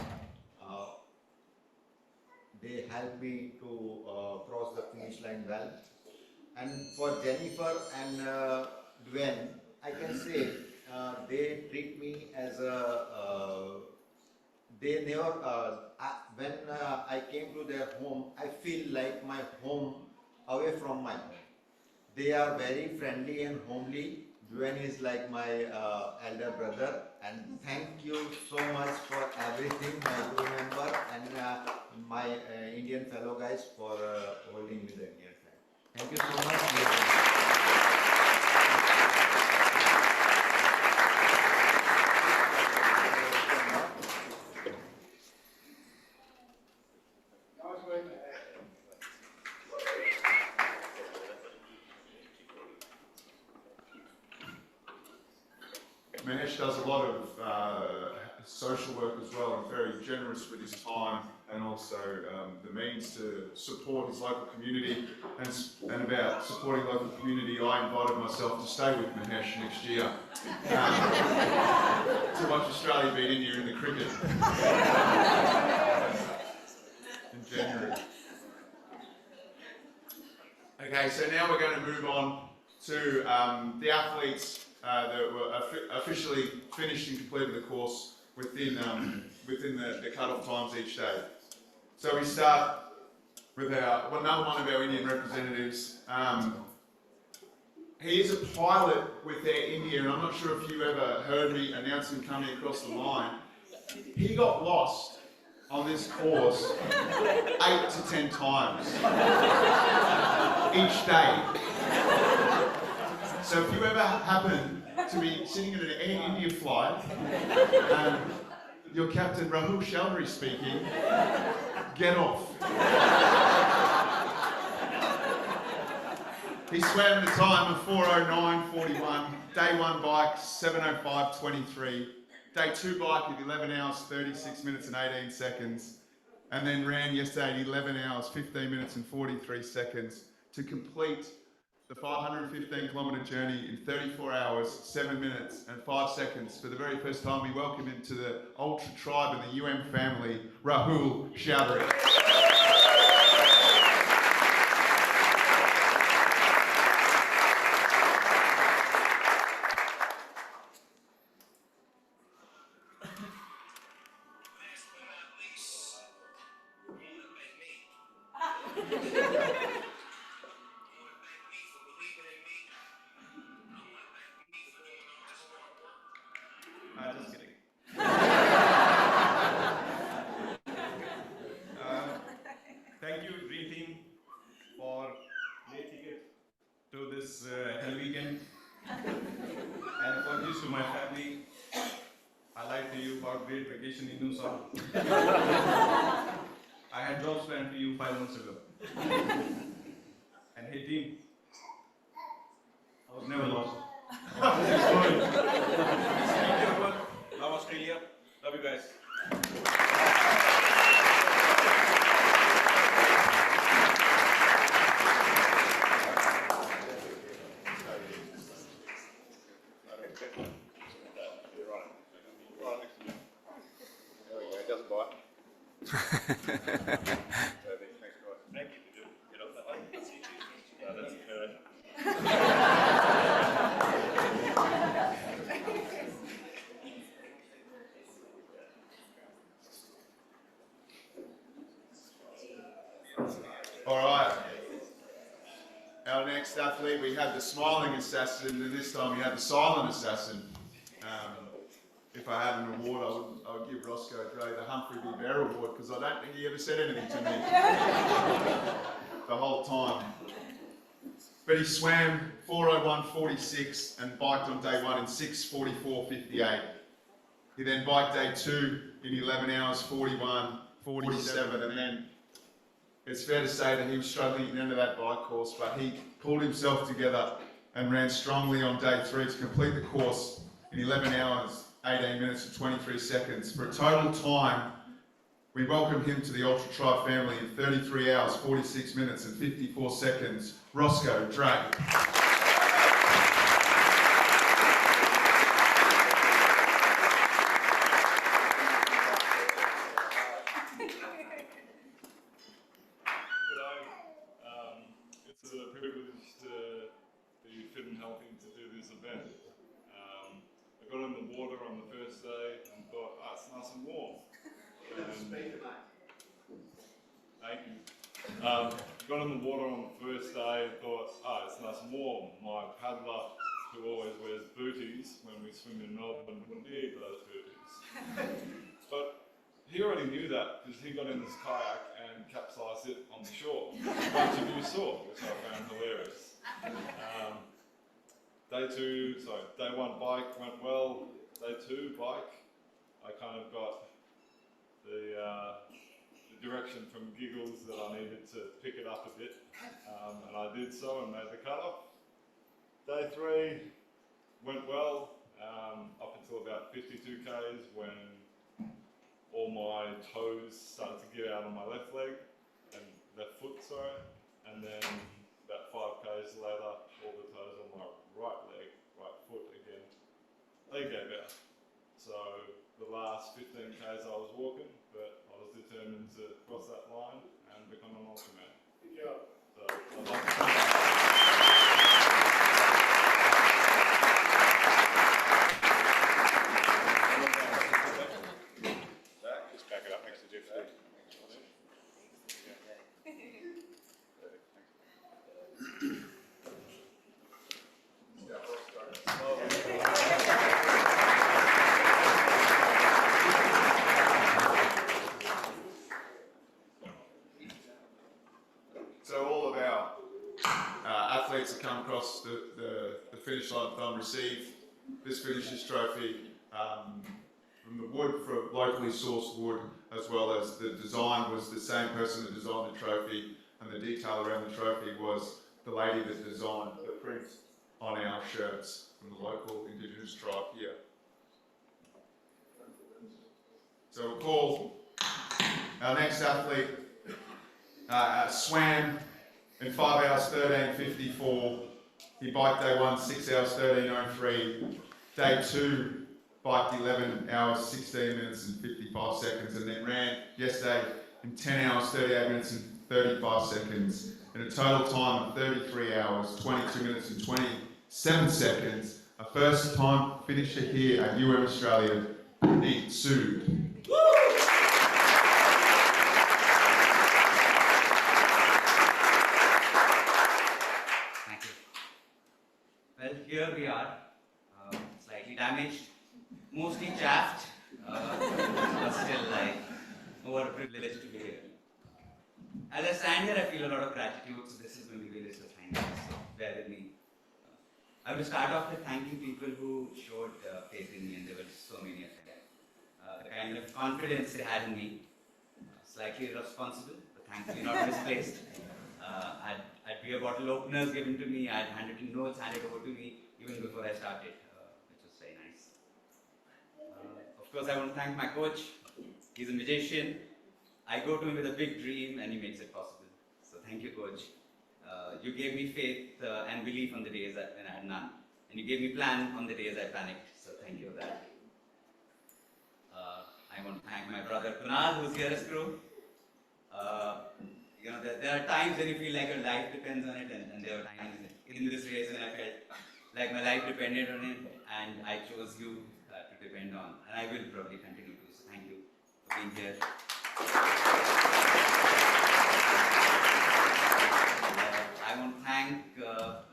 They helped me to cross the finish line well. And for Jennifer and Dwayne, I can say they treat me as a they never, when I came to their home, I feel like my home away from my home. They are very friendly and homely. Dwayne is like my elder brother, and thank you so much for everything, my crew member and my Indian fellow guys for holding me the Indian flag. Thank you so much. Mahesh does a lot of social work as well. He's very generous with his time and also the means to support his local community. And about supporting local community, I invited myself to stay with Mahesh next year to watch Australia beat India in the cricket in January. Okay, so now we're going to move on to the athletes that were officially finished and completed the course within the cut-off times each day. So we start with another one of our Indian representatives. He is a pilot with Air India, and I'm not sure if you ever heard me announce him coming across the line. He got lost on this course 8 to 10 times each day. So if you ever happen to be sitting in an Air India flight, your captain Rahul Chowdhury speaking, get off. He swam the time of 4:09:41. Day 1 bike 7:05:23. Day 2 bike at 11 hours 36 minutes and 18 seconds. And then ran yesterday at 11 hours 15 minutes and 43 seconds to complete the 515 kilometre journey in 34 hours, 7 minutes and 5 seconds. For the very first time, we welcome him to the Ultra Tribe and the UM family, Rahul Chowdhury. great vacation in Noosa. I had jobs planned for you 5 months ago. And hey team, I was never lost. Love Australia. Love you guys. All right. Our next athlete, we have the smiling assassin, and this time we have the silent assassin. If I had an award, I would give Roscoe Gray the Humphrey B. Bear Award, because I don't think he ever said anything to me the whole time. But he swam 4:01:46 and biked on day 1 in 6:44:58. He then biked day 2 in 11 hours 41:47, and then it's fair to say that he was struggling at the end of that bike course, but he pulled himself together and ran strongly on day 3 to complete the course in 11 hours, 18 minutes and 23 seconds. For a total time, we welcome him to the Ultra Tri family in 33 hours, 46 minutes and 54 seconds. Roscoe Gray. It's a privilege to be fit and healthy to do this event. I got in the water on the first day and thought, it's nice and warm. Thank you. Got in the water on the first day and thought, it's nice and warm. My paddler, who always wears booties when we swim in Melbourne, wouldn't need those booties. But he already knew that because he got in his kayak and capsized it on the shore. A bunch of you saw, which I found hilarious. Day 1 bike went well. Day 2 bike, I kind of got the direction from Giggles that I needed to pick it up a bit, and I did so and made the cut-off. Day 3 went well up until about 52 k's when all my toes started to get out on my left leg and left foot, and then about 5 k's later, all the toes on my right leg, right foot again, they gave out. So the last 15 k's I was walking, but I was determined to cross that line and become an Ultraman. Good job. So I'd like to Just back it up next to Jeff. So all of our athletes that come across the finish line they'll receive this finisher's trophy from the wood, from locally sourced wood, as well as the design was the same person that designed the trophy, and the detail around the trophy was the lady that designed the print on our shirts from the local Indigenous tribe here. So we'll call our next athlete, swam in 5 hours 13:54. He biked day 1 6 hours 13:03. Day 2 biked 11 hours 16 minutes and 55 seconds, and then ran yesterday in 10 hours 38 minutes and 35 seconds. In a total time of 33 hours 22 minutes and 27 seconds. A first time finisher here at Australia, Nick Sood. Well, here we are, slightly damaged, mostly chaffed, but still overprivileged to be here. As I stand here, I feel a lot of gratitude, so this is going to be a list of thank yous, so bear with me. I will start off with thanking people who showed faith in me, and there were so many of them. the kind of confidence they had in me. Slightly irresponsible, but thankfully not misplaced. I'd beer bottle openers given to me, I'd handed notes handed over to me even before I started, which was very nice. Of course, I want to thank my coach. He's a magician. I go to him with a big dream and he makes it possible. So thank you, coach. You gave me faith and belief on the days when I had none. And you gave me plan on the days I panicked. So thank you for that. I want to thank my brother Kunal, who's here as crew. There are times when you feel like your life depends on it, and there were times in this race when I felt like my life depended on it, and I chose you to depend on, and I will probably continue to. So thank you for being here. I want to thank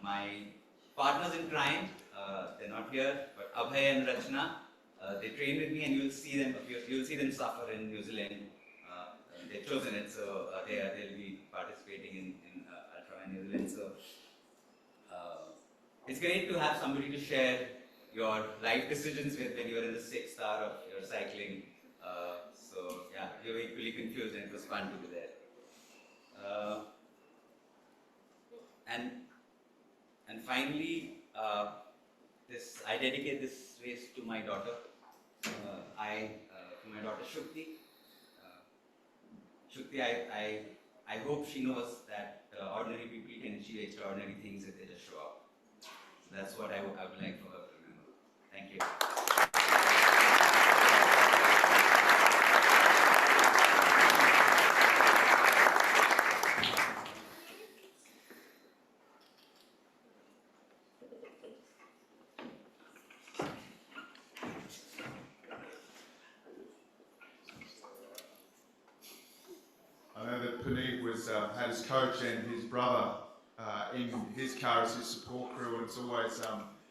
my partners in crime. They're not here, but Abhay and Rachna. They train with me, and you'll see them suffer in New Zealand. They've chosen it, so they'll be participating in Ultraman New Zealand. So it's great to have somebody to share your life decisions with when you're in the 6th hour of your cycling. So yeah, you were equally confused, and it was fun to be there. And finally, I dedicate this race to my daughter. To my daughter Shukti. Shukti, I hope she knows that ordinary people can achieve extraordinary things if they just show up. So that's what I would like for her to remember. Thank you. I know that Puneet had his coach and his brother in his car as his support crew, and it's always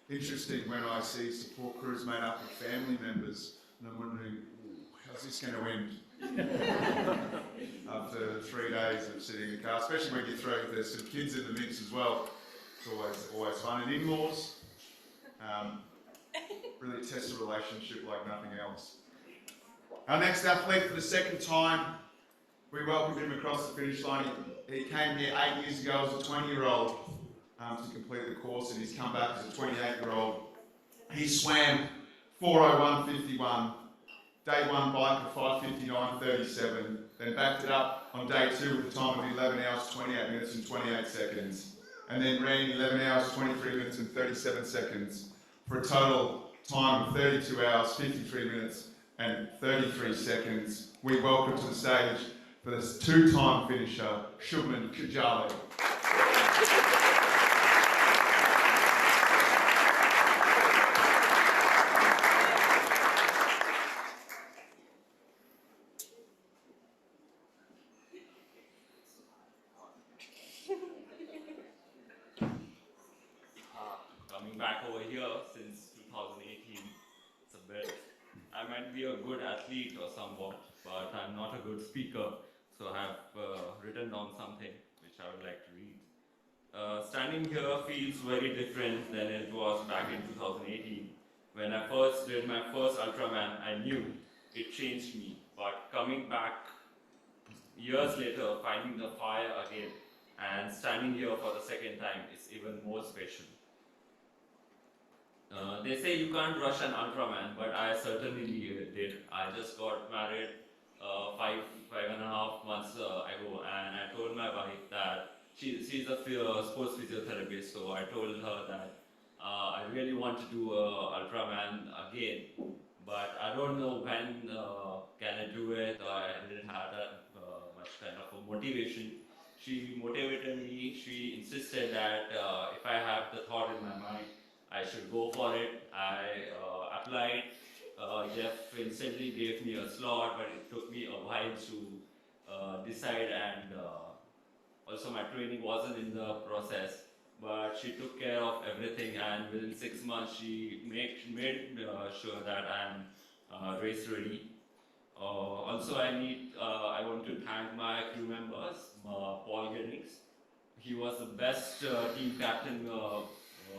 interesting when I see support crews made up of family members, and I'm wondering, how's this going to end after 3 days of sitting in the car, especially when you throw there's some kids in the mix as well. It's always fun. And in-laws really test a relationship like nothing else. Our next athlete for the second time, we welcomed him across the finish line. He came here 8 years ago as a 20-year-old to complete the course, and he's come back as a 28-year-old. He swam 4:01.51, day one bike of 5:59.37, then backed it up on day two with a time of 11 hours, 28 minutes and 28 seconds, and then ran 11 hours, 23 minutes and 37 seconds for a total time of 32 hours, 53 minutes and 33 seconds. We welcome to the stage for this two-time finisher, Shubman Kajali. Coming back over here since 2018, it's a bit, I might be a good athlete or somewhat, but I'm not a good speaker. So I have written down something which I would like to read. Standing here feels very different than it was back in 2018. When I first did my first Ultraman, I knew it changed me. But coming back years later, finding the fire again and standing here for the second time is even more special. They say you can't rush an Ultraman, but I certainly did. I just got married 5.5 months ago, and I told my wife that she's a sports physiotherapist, so I told her that I really want to do Ultraman again, but I don't know when can I do it. I didn't have that much kind of a motivation. She motivated me. She insisted that if I have the thought in my mind, I should go for it. I applied. Jeff instantly gave me a slot, but it took me a while to decide, and also my training wasn't in the process. But she took care of everything, and within 6 months she made sure that I'm race ready. Also, I want to thank my crew members, Paul Giddings. He was the best team captain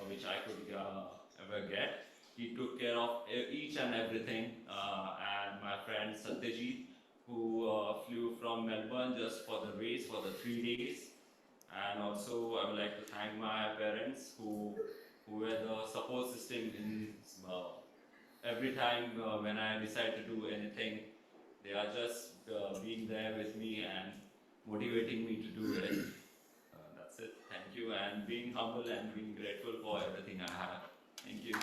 which I could ever get. He took care of each and everything. And my friend Satyajit, who flew from Melbourne just for the race for the 3 days. And also, I would like to thank my parents who were the support system in every time when I decide to do anything. They are just being there with me and motivating me to do it. That's it. Thank you, and being humble and being grateful for everything I have. Thank you.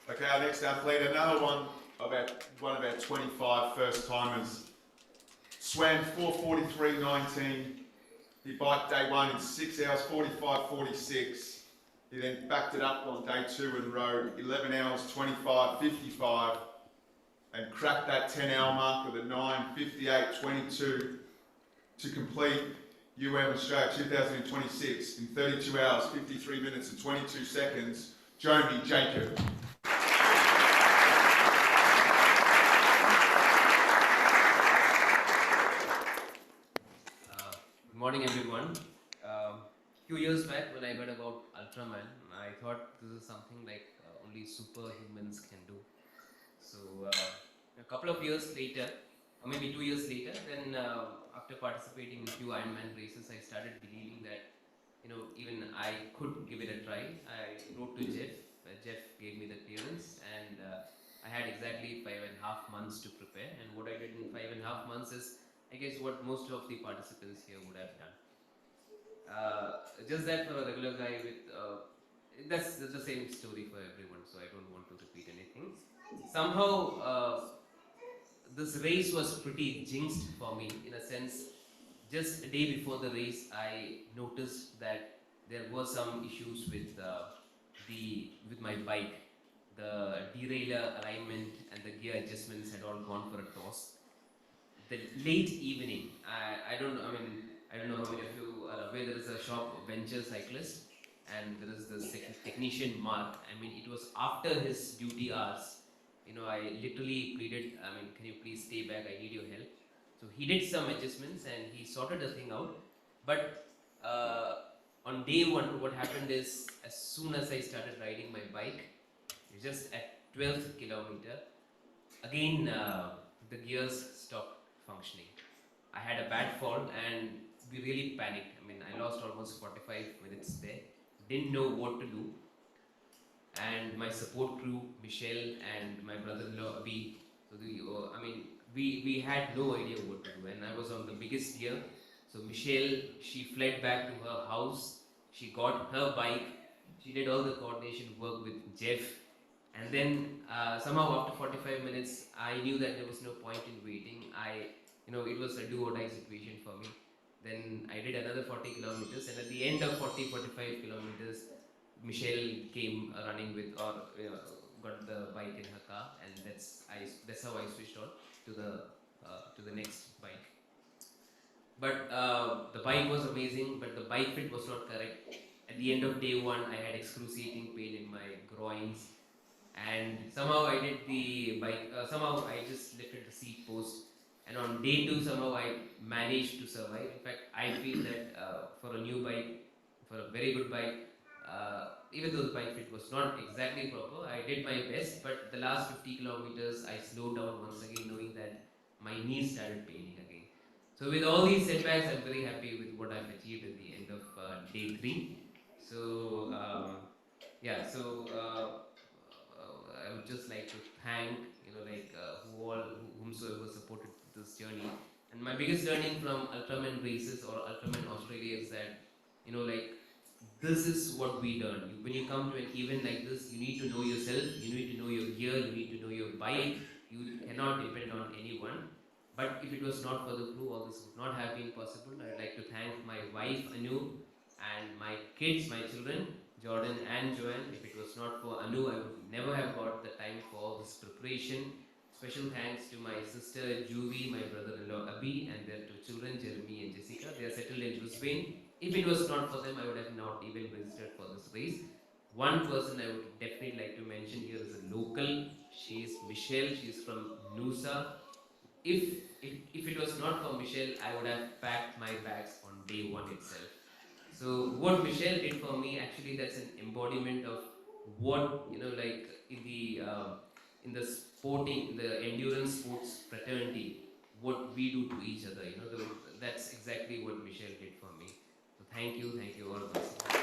Okay, our next athlete, another one of our 25 first timers. Swam 4:43.19. He biked day one in 6 hours 45.46. He then backed it up on day two and rode 11 hours 25.55 and cracked that 10-hour mark with a 9:58.22 to complete Australia 2026 in 32 hours 53 minutes and 22 seconds. Jomi Jacob. Good morning, everyone. Few years back, when I heard about Ultraman, I thought this is something like only superhumans can do. So, a couple of years later, or maybe 2 years later, then after participating in few Ironman races, I started believing that even I could give it a try. I wrote to Jeff. Jeff gave me the clearance, and I had exactly 5.5 months to prepare. And what I did in 5.5 months is, I guess, what most of the participants here would have done. Just that for a regular guy that's the same story for everyone, so I don't want to repeat anything. Somehow, this race was pretty jinxed for me, in a sense. Just a day before the race, I noticed that there were some issues with my bike. The derailleur alignment and the gear adjustments had all gone for a toss. The late evening, I don't know how many of you are aware, there is a shop, Venture Cyclist, and there is the technician Mark. It was after his duty hours. I literally pleaded, can you please stay back? I need your help. So he did some adjustments and he sorted the thing out. But on day one, what happened is, as soon as I started riding my bike, just at 12th kilometer, again the gears stopped functioning. I had a bad fall and we really panicked. I lost almost 45 minutes there. Didn't know what to do. And my support crew, Michelle and my brother-in-law Abhi, so we had no idea what to do. And I was on the biggest gear. So Michelle, she fled back to her house. She got her bike. She did all the coordination work with Jeff. And then somehow after 45 minutes, I knew that there was no point in waiting. It was a do or die situation for me. Then I did another 40 kilometers, and at the end of 45 kilometers, Michelle came running got the bike in her car, and that's how I switched on to the next bike. But the bike was amazing, but the bike fit was not correct. At the end of day one, I had excruciating pain in my groins. And somehow I did the bike, somehow I just lifted the seat post. And on day two, somehow I managed to survive. In fact, I feel that for a new bike, for a very good bike, even though the bike fit was not exactly proper, I did my best. But the last 50 kilometers, I slowed down once again, knowing that my knees started paining again. So with all these setbacks, I'm very happy with what I've achieved at the end of day 3. So I would just like to thank whomsoever supported this journey. And my biggest learning from Ultraman races or Ultraman Australia is that this is what we learn. When you come to an event like this, you need to know yourself, you need to know your gear, you need to know your bike. You cannot depend on anyone. But if it was not for the crew, all this would not have been possible. I'd like to thank my wife Anu and my kids, my children, Jordan and Joanne. If it was not for Anu, I would never have got the time for all this preparation. Special thanks to my sister Juvi, my brother-in-law Abhi, and their 2 children, Jeremy and Jessica. They are settled in Brisbane. If it was not for them, I would have not even registered for this race. One person I would definitely like to mention here is a local. She is Michelle. She's from Noosa. If it was not for Michelle, I would have packed my bags on day one itself. So what Michelle did for me, actually, that's an embodiment of what, like in the sporting, in the endurance sports fraternity, what we do to each other. That's exactly what Michelle did for me. So thank you all once again.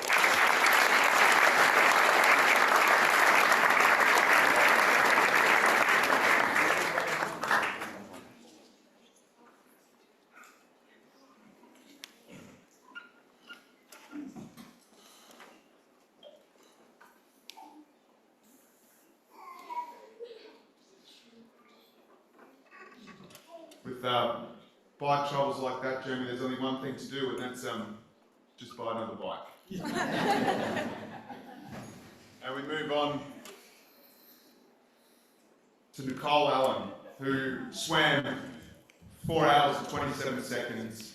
With bike troubles like that, Jeremy, there's only one thing to do, and that's just buy another bike. And we move on to Nicole Allen, who swam 4 hours and 27 seconds.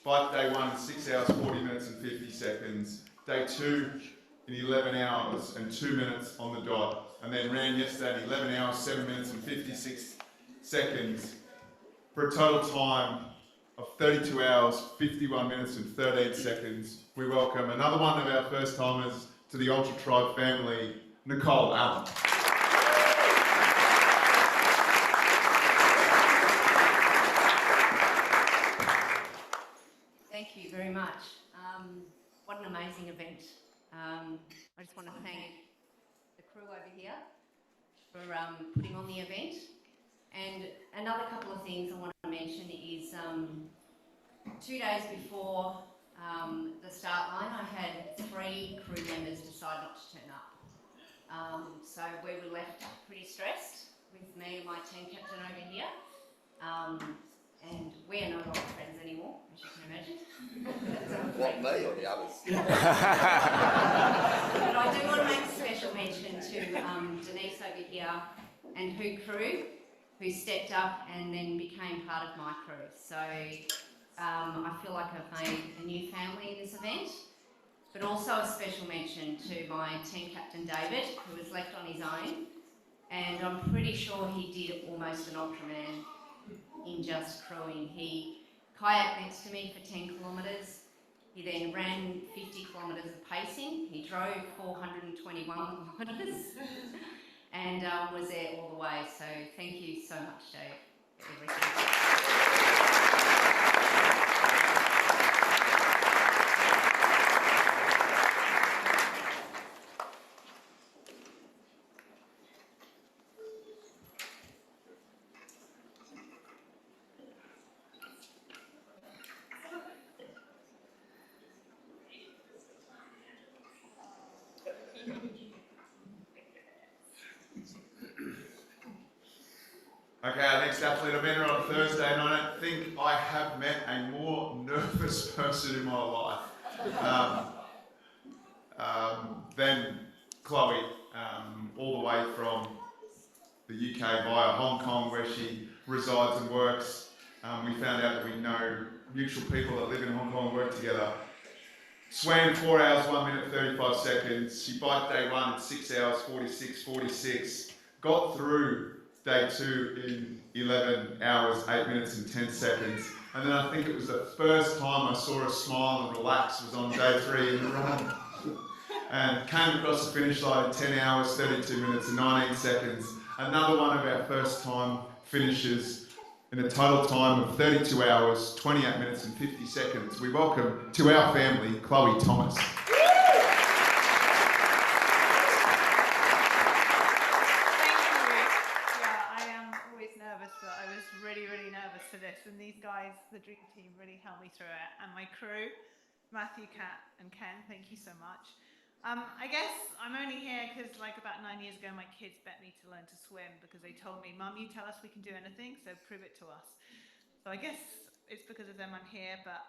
Bike day 1 in 6 hours, 40 minutes and 50 seconds. Day 2 in 11 hours and 2 minutes on the dot. And then ran yesterday in 11 hours, 7 minutes and 56 seconds. For a total time of 32 hours, 51 minutes and 13 seconds. We welcome another one of our first timers to the Ultra Tribe family, Nicole Allen. Thank you very much. What an amazing event. I just want to thank the crew over here for putting on the event. And another couple of things I want to mention is 2 days before the start line, I had 3 crew members decide not to turn up. So we were left pretty stressed with me and my team captain over here. And we are no longer friends anymore, as you can imagine. What, me or the others? But I do want to make a special mention to Denise over here and her crew, who stepped up and then became part of my crew. So I feel like I've made a new family in this event, but also a special mention to my team captain David, who was left on his own, and I'm pretty sure he did almost an Ultraman in just crewing. He kayaked next to me for 10 kilometres, he then ran 50 kilometres of pacing, he drove 421 kilometres, and was there all the way. So thank you so much, Dave, for everything. Okay, our next athlete I've entered on Thursday, and I don't think I have met a more nervous person in my life than Chloe, all the way from the UK via Hong Kong, where she resides and works. We found out that we know mutual people that live in Hong Kong and work together. Swam 4 hours, 1 minute, 35 seconds. She biked day 1 in 6 hours, 46. Got through day 2 in 11 hours, 8 minutes and 10 seconds. And then I think it was the first time I saw her smile and relax was on day 3 in the run. And came across the finish line in 10 hours, 32 minutes and 19 seconds. Another one of our first time finishers in a total time of 32 hours, 28 minutes and 50 seconds. We welcome to our family, Chloe Thomas. But I was really nervous for this, and these guys, the dream team, really helped me through it. And my crew, Matthew, Kat, and Ken, thank you so much. I guess I'm only here because like about 9 years ago, my kids bet me to learn to swim because they told me, Mum, you tell us we can do anything, so prove it to us. So I guess it's because of them I'm here, but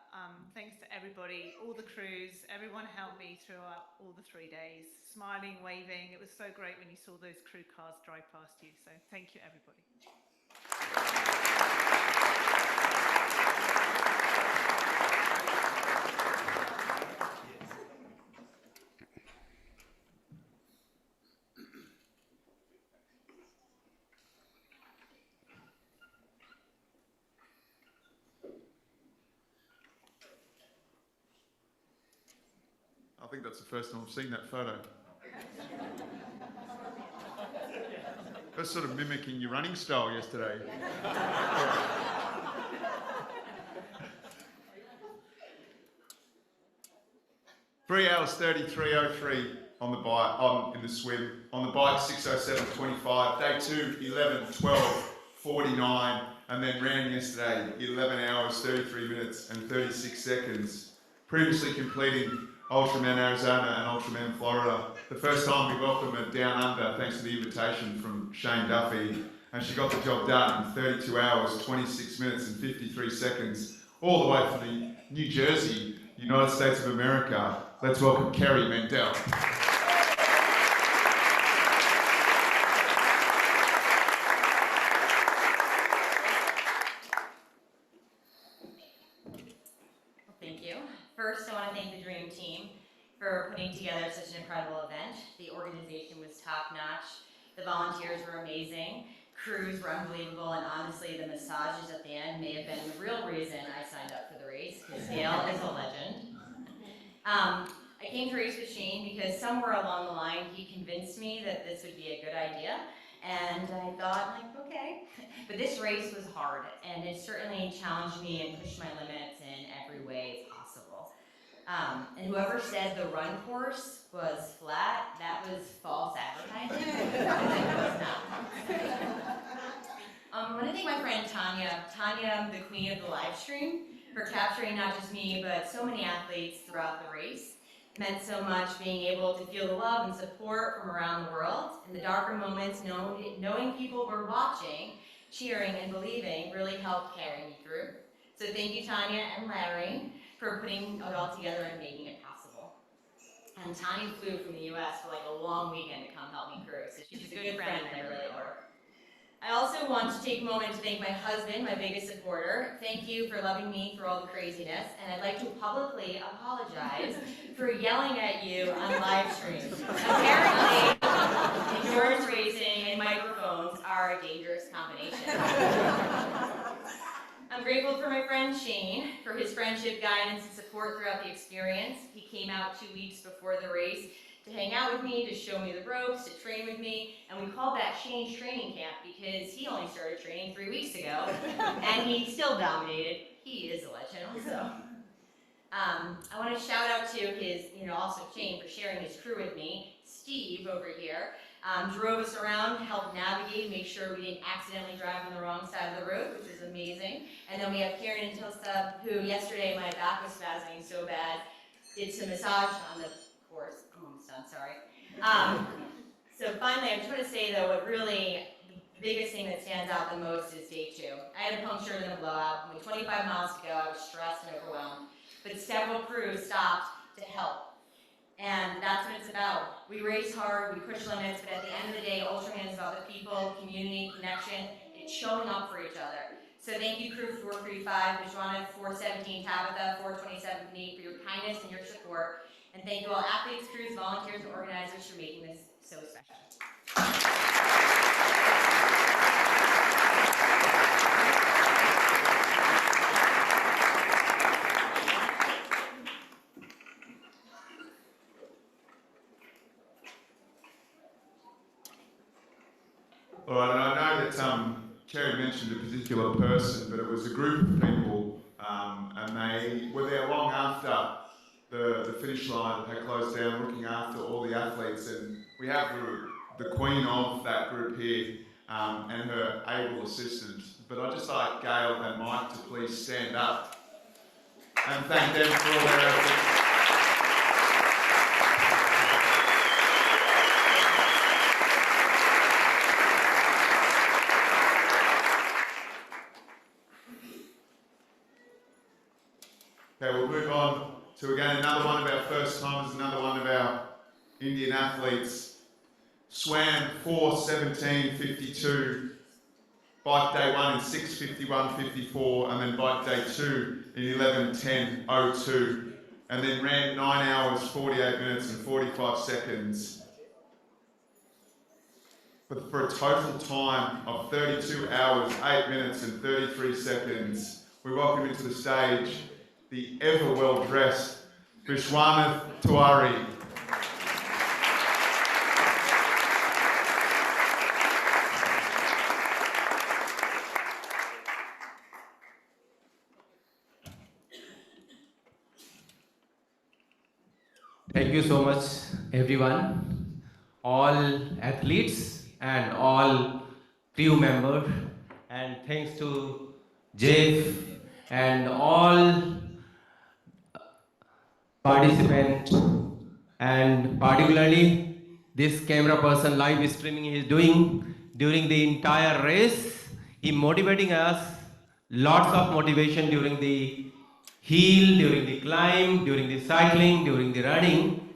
thanks to everybody, all the crews, everyone helped me throughout all the 3 days, smiling, waving. It was so great when you saw those crew cars drive past you, so thank you, everybody. I think that's the first time I've seen that photo. That's sort of mimicking your running style yesterday. 3 hours 33:03 on the bike, in the swim. On the bike 6:07:25. Day 2 11:12:49, and then ran yesterday 11 hours 33 minutes and 36 seconds. Previously completing Ultraman Arizona and Ultraman Florida. The first time we welcomed her down under thanks to the invitation from Shane Duffy, and she got the job done in 32 hours 26 minutes and 53 seconds, all the way from the New Jersey, United States of America. Let's welcome Kerry Mendel. Thank you. First, I want to thank the Dream Team for putting together such an incredible event. The organization was top-notch. The volunteers were amazing. Crews were unbelievable, and honestly, the massages at the end may have been the real reason I signed up for the race, because Dale is a legend. I came to race with Shane because somewhere along the line, he convinced me that this would be a good idea. And I thought, like, okay. But this race was hard, and it certainly challenged me and pushed my limits in every way possible. And whoever said the run course was flat, that was false advertising. It was not. I want to thank my friend Tanya, the queen of the live stream, for capturing not just me, but so many athletes throughout the race. It meant so much being able to feel the love and support from around the world. In the darker moments, knowing people were watching, cheering, and believing really helped carry me through. So thank you, Tanya and Larry, for putting it all together and making it possible. And Tanya flew from the US for like a long weekend to come help me crew, so she's a good friend and I really owe her. I also want to take a moment to thank my husband, my biggest supporter. Thank you for loving me through all the craziness, and I'd like to publicly apologize for yelling at you on live stream. Apparently, endurance racing and microphones are a dangerous combination. I'm grateful for my friend Shane for his friendship, guidance, and support throughout the experience. He came out 2 weeks before the race to hang out with me, to show me the ropes, to train with me, and we called that Shane's training camp because he only started training 3 weeks ago, and he still dominated. He is a legend also. I want to shout out to his, also Shane for sharing his crew with me. Steve over here drove us around, helped navigate, make sure we didn't accidentally drive on the wrong side of the road, which is amazing. And then we have Karen and Tosa, who yesterday my back was spasming so bad, did some massage on the course. I'm almost done, sorry. So finally, I just want to say though, what really, the biggest thing that stands out the most is day 2. I had a puncture and a blowout. Only 25 miles to go, I was stressed and overwhelmed. But several crews stopped to help. And that's what it's about. We race hard, we push limits, but at the end of the day, Ultraman is about the people, community, connection, it's showing up for each other. So thank you, crew 435, Vishwana 417, Tabitha 427, Nate, for your kindness and your support. And thank you all athletes, crews, volunteers, and organizers for making this so special. All right, and I know that Kerry mentioned a particular person, but it was a group of people, and they were there long after the finish line had closed down, looking after all the athletes. And we have the queen of that group here and her able assistant. But I'd just like Gail and Mike to please stand up and thank them for all their efforts. Okay, we'll move on to again another one of our first timers, another one of our Indian athletes. Swam 4:17:52, bike day 1 in 6:51:54, and then bike day 2 in 11:10:02, and then ran 9 hours 48 minutes and 45 seconds. But for a total time of 32 hours 8 minutes and 33 seconds, we welcome into the stage the ever well-dressed Vishwanath Tiwari. Thank you so much, everyone, all athletes and all crew members, and thanks to Jeff and all participants, and particularly this camera person live streaming is doing during the entire race. He motivating us, lots of motivation during the hill, during the climb, during the cycling, during the running.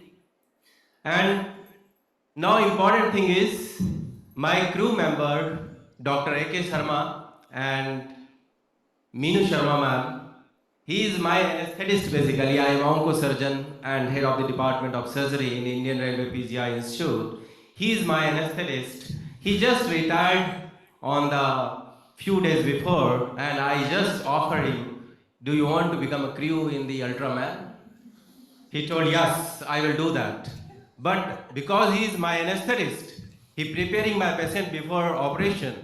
And now important thing is my crew member Dr. A.K. Sharma and Meenu Sharma ma'am. He is my anesthetist basically. I am oncosurgeon and head of the Department of Surgery in Indian Railway PGI Institute. He is my anesthetist. He just retired on the few days before, and I just offered him, do you want to become a crew in the Ultraman? He told, yes, I will do that. But because he is my anesthetist, he preparing my patient before operation.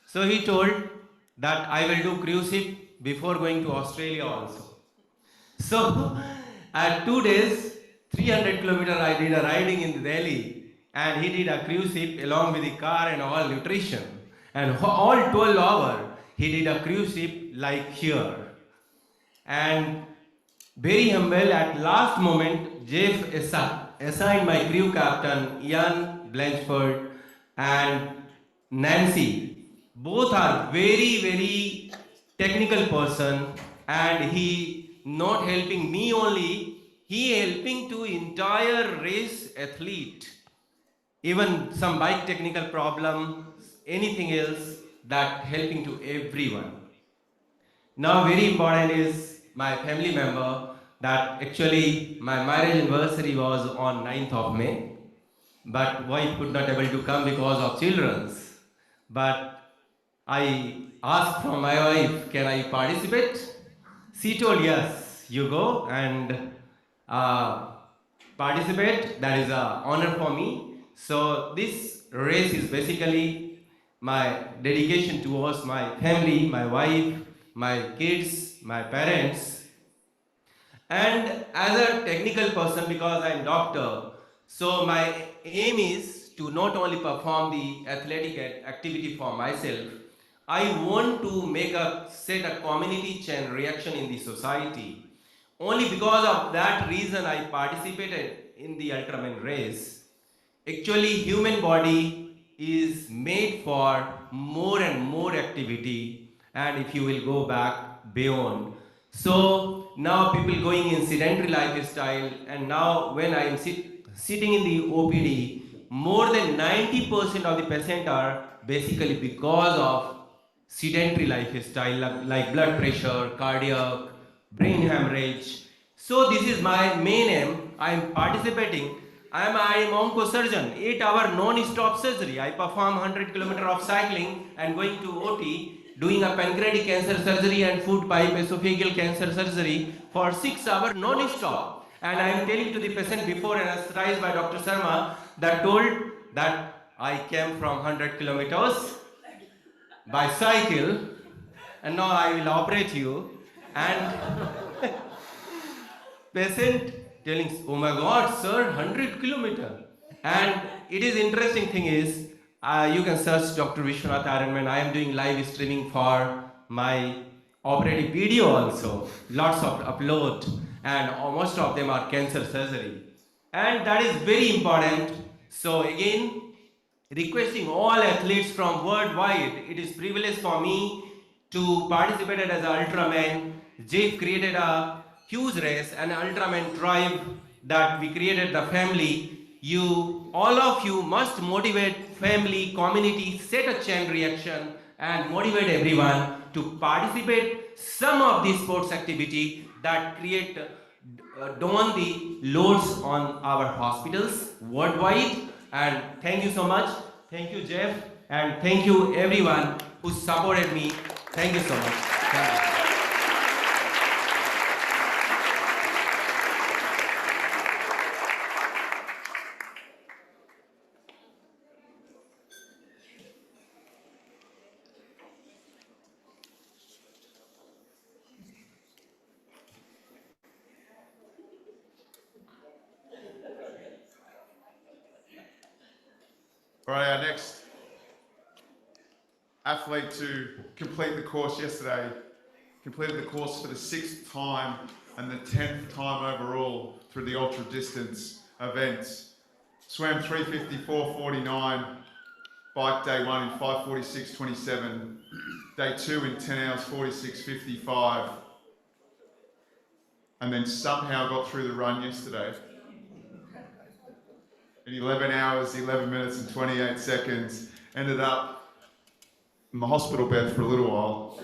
So he told that I will do cruise ship before going to Australia also. So at 2 days, 300 kilometers I did a riding in Delhi, and he did a cruise ship along with the car and all nutrition. And all 12 hours, he did a cruise ship like here. And very humble, at last moment, Jeff assigned my crew captain, Ian Blanchford and Nancy. Both are very, very technical person, and he not helping me only, he helping to entire race athlete. Even some bike technical problems, anything else, that helping to everyone. Now very important is my family member, that actually my marriage anniversary was on 9th of May, but wife could not able to come because of children's. But I asked from my wife, can I participate? She told yes, you go and participate, that is an honor for me. So this race is basically my dedication towards my family, my wife, my kids, my parents. And as a technical person, because I'm doctor, so my aim is to not only perform the athletic activity for myself, I want to set a community chain reaction in the society. Only because of that reason I participated in the Ultraman race. Actually, human body is made for more and more activity, and if you will go back beyond. So now people going in sedentary lifestyle, and now when I am sitting in the OPD, more than 90% of the patients are basically because of sedentary lifestyle like blood pressure, cardiac, brain hemorrhage. So this is my main aim. I am participating. I am oncosurgeon, 8-hour non-stop surgery. I perform 100 kilometers of cycling and going to OT, doing a pancreatic cancer surgery and food pipe esophageal cancer surgery for 6 hours non-stop. And I am telling to the patient before anesthetized by Dr. Sharma that told that I came from 100 kilometers by cycle, and now I will operate you. And patient telling, oh my God, sir, 100 kilometers. And it is interesting thing is, you can search Dr. Vishwanath Ironman. I am doing live streaming for my operative video also. Lots of upload, and most of them are cancer surgery. And that is very important. So again, requesting all athletes from worldwide, it is privilege for me to participate as an Ultraman. Jeff created a huge race, an Ultraman tribe that we created the family. You, all of you must motivate family, community, set a chain reaction and motivate everyone to participate some of these sports activity that create don the loads on our hospitals worldwide. And thank you so much. Thank you, Jeff, and thank you everyone who supported me. Thank you so much. Thank you. All right, our next athlete to complete the course yesterday completed the course for the 6th time and the 10th time overall through the ultra distance events. Swam 3:54.49, bike day 1 in 5:46.27, day 2 in 10 hours 46.55, and then somehow got through the run yesterday in 11 hours, 11 minutes and 28 seconds. Ended up in the hospital bed for a little while.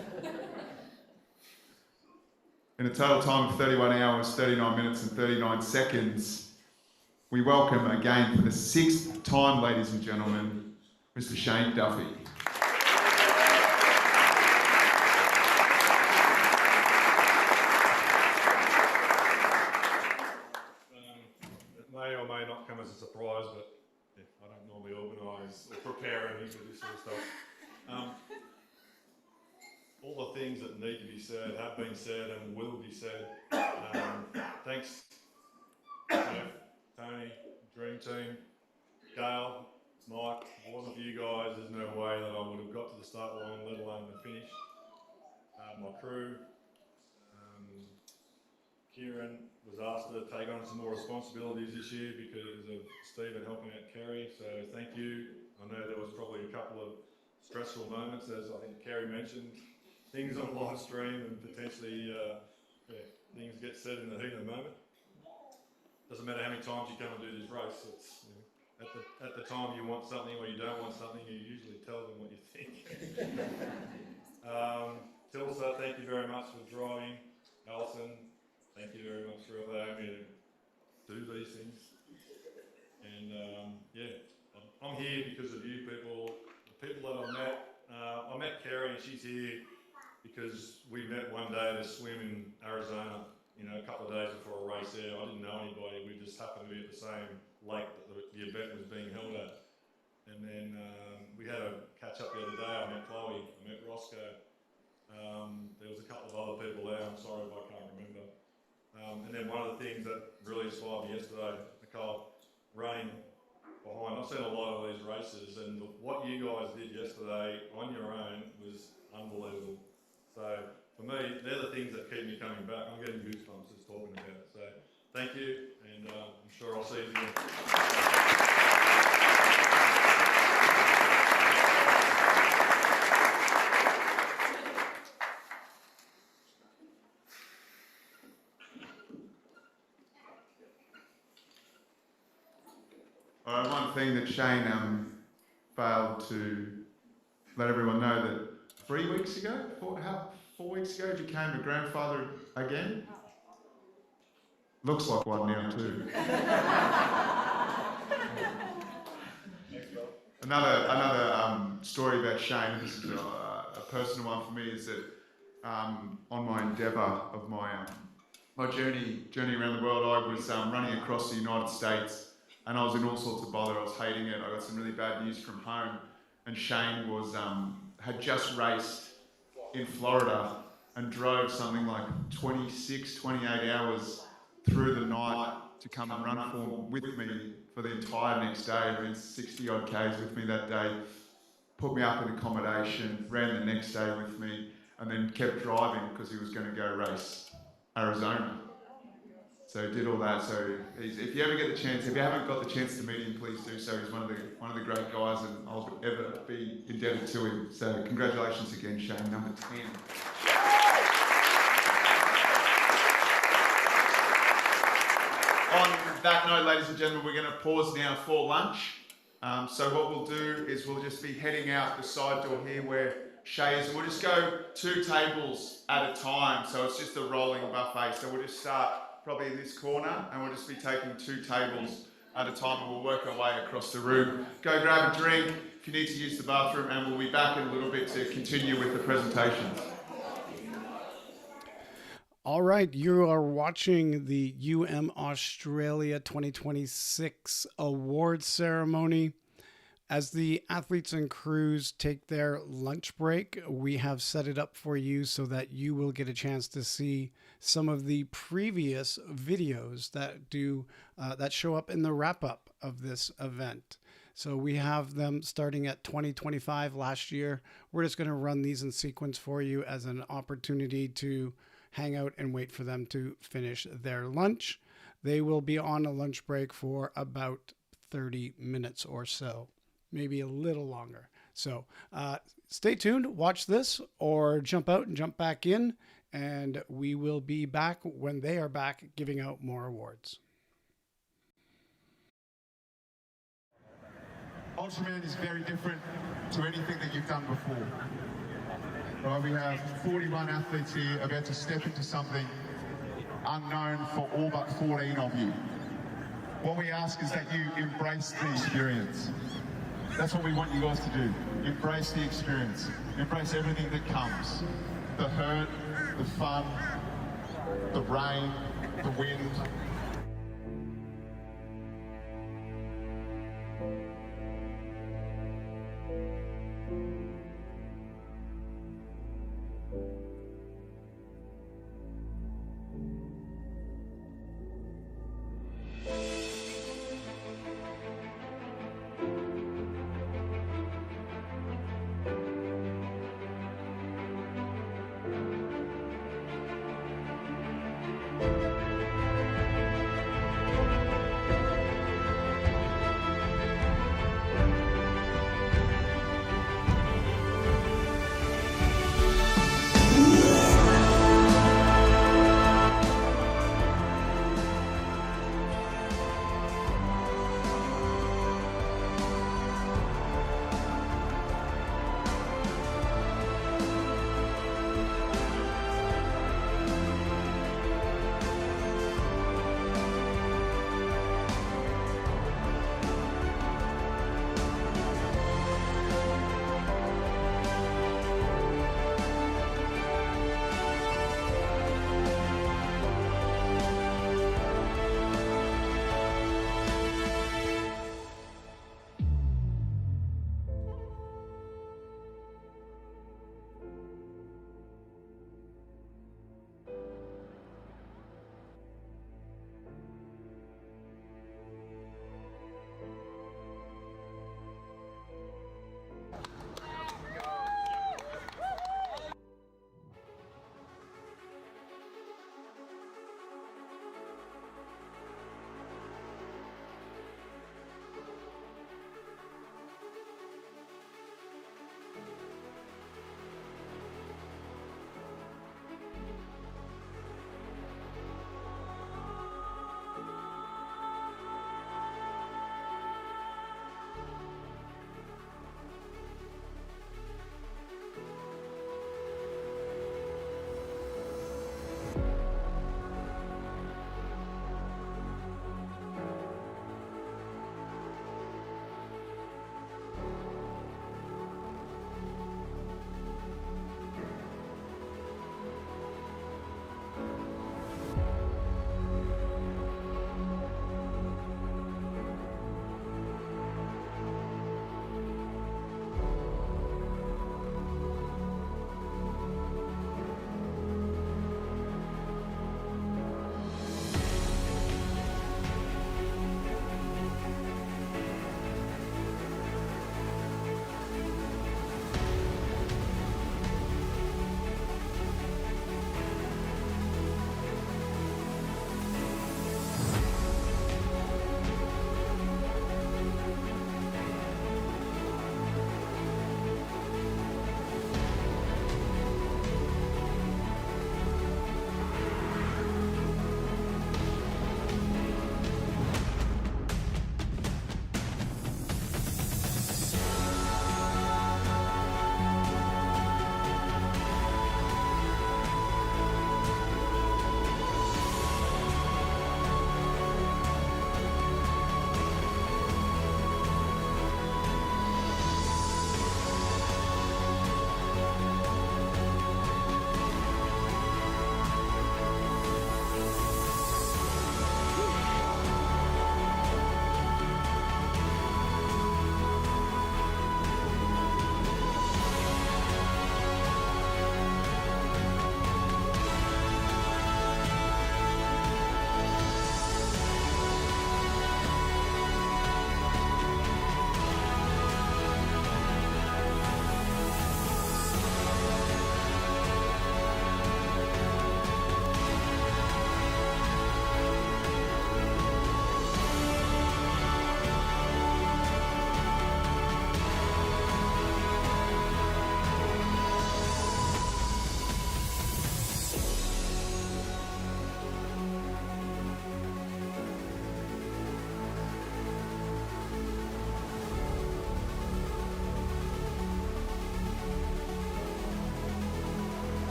In a total time of 31 hours, 39 minutes and 39 seconds, we welcome again for the 6th time, ladies and gentlemen, Mr. Shane Duffy. It may or may not come as a surprise, but yeah, I don't normally organise or prepare anything for this sort of stuff. All the things that need to be said have been said and will be said. Thanks, Jeff, Tony, Dream Team, Dale, Mike. If it wasn't for you guys, there's no way that I would have got to the start line, let alone the finish. My crew, Kieran was asked to take on some more responsibilities this year because of Stephen helping out Kerry, so thank you. I know there was probably a couple of stressful moments, as I think Kerry mentioned, things on live stream and potentially things get said in the heat of the moment. Doesn't matter how many times you come and do this race, it's, you know, at the time you want something or you don't want something, you usually tell them what you think. Tilsa, thank you very much for driving. Alison, thank you very much for allowing me to do these things. And yeah, I'm here because of you people, the people that I met Kerry and she's here because we met one day to swim in Arizona, you know, a couple of days before a race there. I didn't know anybody, we just happened to be at the same lake that the event was being held at. And then we had a catch up the other day. I met Chloe, I met Roscoe. There was a couple of other people there, I'm sorry if I can't remember. And then one of the things that really inspired me yesterday, Nicole, running behind. I've seen a lot of these races and what you guys did yesterday on your own was unbelievable. So for me, they're the things that keep me coming back. I'm getting goosebumps just talking about it. So thank you, and I'm sure I'll see you again. All right, one thing that Shane failed to let everyone know that 3 weeks ago, 4 weeks ago, he became a grandfather again. Looks like one now too. Another story about Shane, this is a personal one for me, is that on my endeavour of my journey around the world, I was running across the United States and I was in all sorts of bother. I was hating it. I got some really bad news from home, and Shane was had just raced in Florida and drove something like 26, 28 hours through the night to come and run with me for the entire next day. I mean, 60 odd Ks with me that day, put me up in accommodation, ran the next day with me, and then kept driving because he was going to go race Arizona. So did all that. So if you ever get the chance, if you haven't got the chance to meet him, please do so. He's one of the great guys, and I'll ever be indebted to him. So congratulations again, Shane, number 10. On that note, ladies and gentlemen, we're going to pause now for lunch. So what we'll do is we'll just be heading out the side door here where Shay is, and we'll just go 2 tables at a time. So it's just a rolling buffet. So we'll just start probably in this corner, and we'll just be taking 2 tables at a time, and we'll work our way across the room. Go grab a drink if you need to use the bathroom, and we'll be back in a little bit to continue with the presentations. All right, you are watching the Australia 2026 award ceremony. As the athletes and crews take their lunch break, we have set it up for you so that you will get a chance to see some of the previous videos that show up in the wrap-up of this event. So we have them starting at 2025 last year. We're just going to run these in sequence for you as an opportunity to hang out and wait for them to finish their lunch. They will be on a lunch break for about 30 minutes or so, maybe a little longer. So stay tuned, watch this, or jump out and jump back in, and we will be back when they are back giving out more awards. Ultraman is very different to anything that you've done before. Right, we have 41 athletes here about to step into something unknown for all but 14 of you. What we ask is that you embrace the experience. That's what we want you guys to do. Embrace the experience. Embrace everything that comes. The hurt, the fun, the rain, the wind.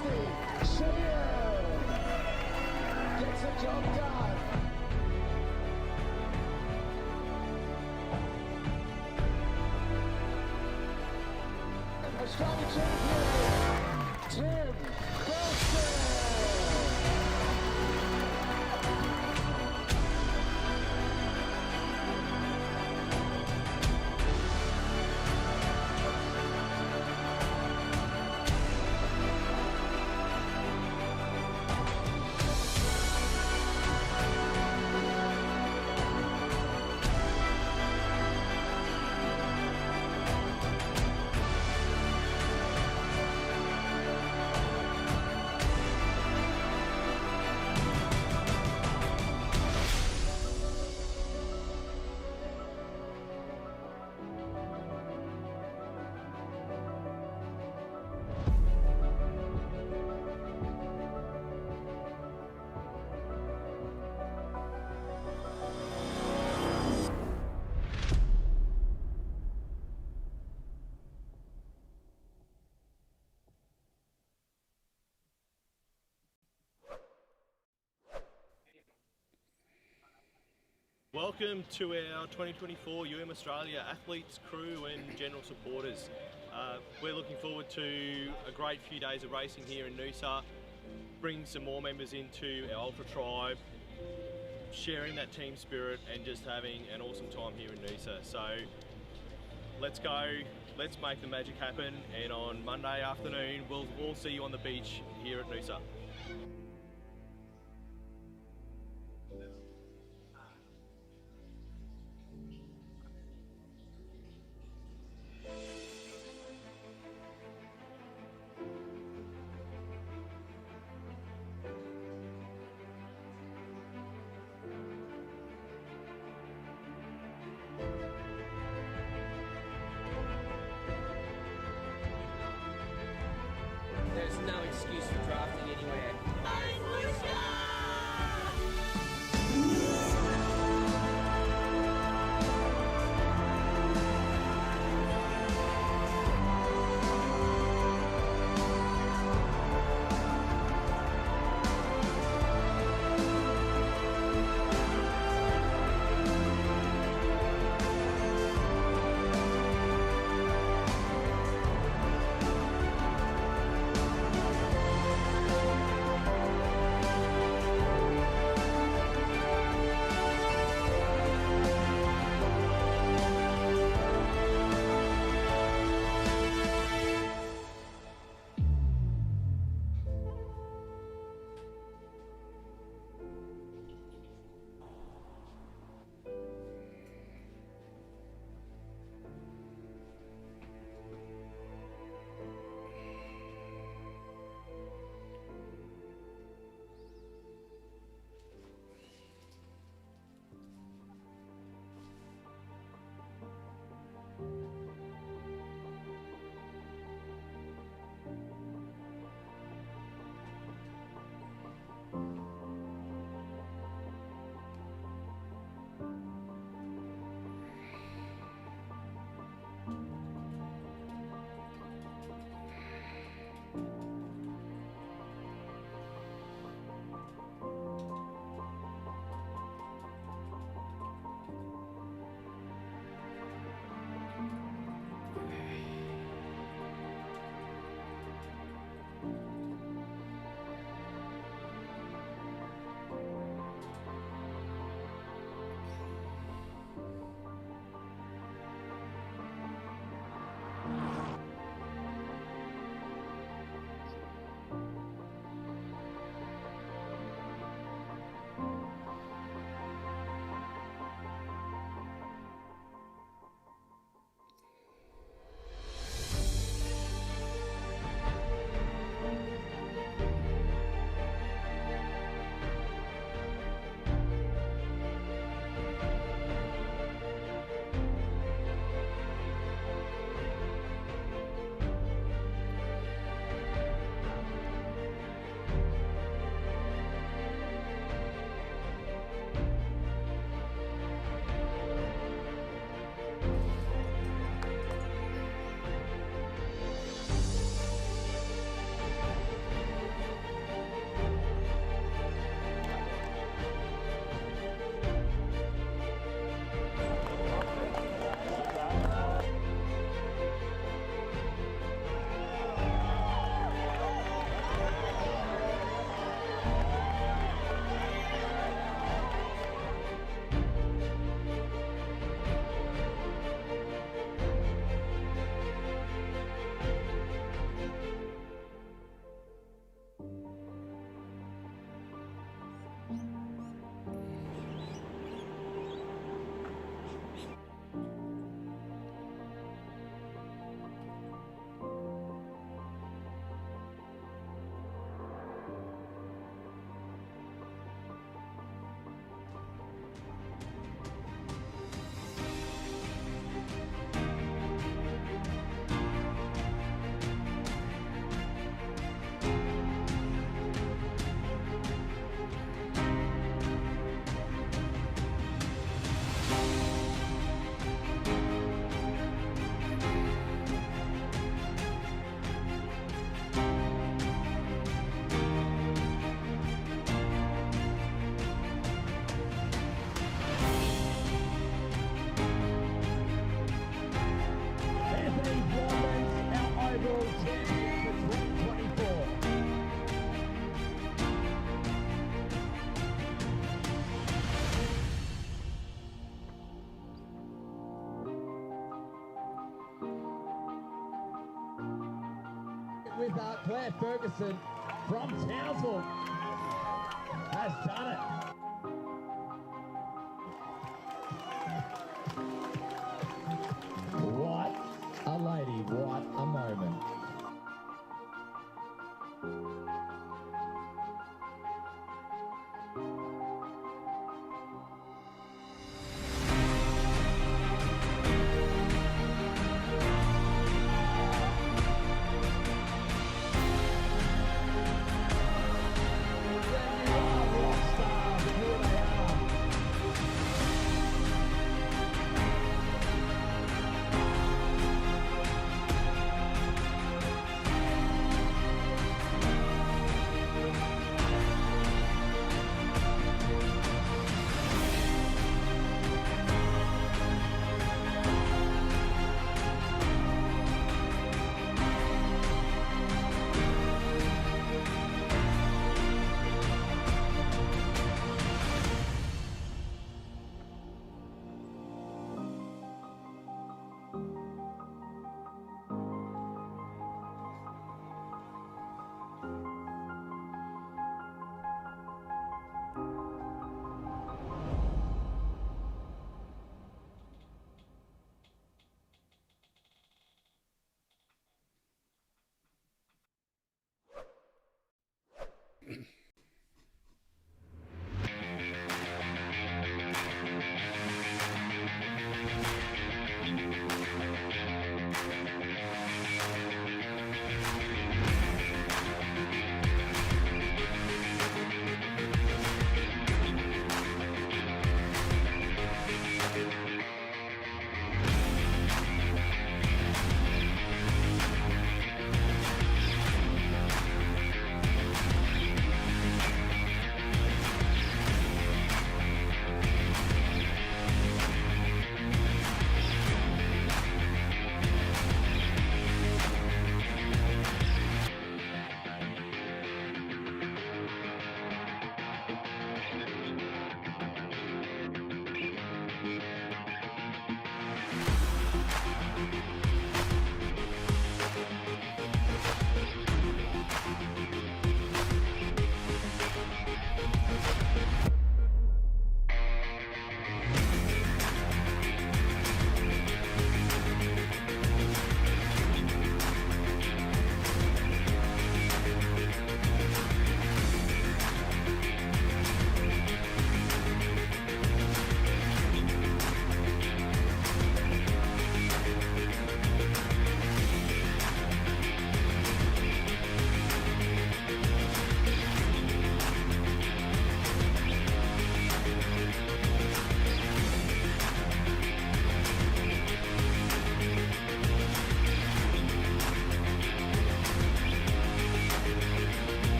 60. Cheyenne gets the job done. Australia champion, Tim Crosby. Welcome to our 2024 Australia athletes, crew and general supporters. We're looking forward to a great few days of racing here in Noosa, bringing some more members into our Ultra Tribe, sharing that team spirit and just having an awesome time here in Noosa. So let's go, let's make the magic happen, and on Monday afternoon we'll all see you on the beach here at Noosa. There's no excuse for drafting anywhere. with Claire Ferguson from Townsville has done it. What a lady, what a moment.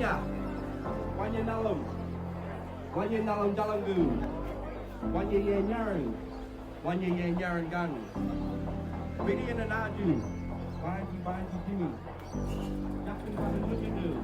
Wanya. Wanya Nalum. Wanya Nalum Dalangu. Wanya Yen Yaran. Wanya Yen Yaran Gang. Bini and Anaju. Banji Jimmy. Yakin Badan Lukinu.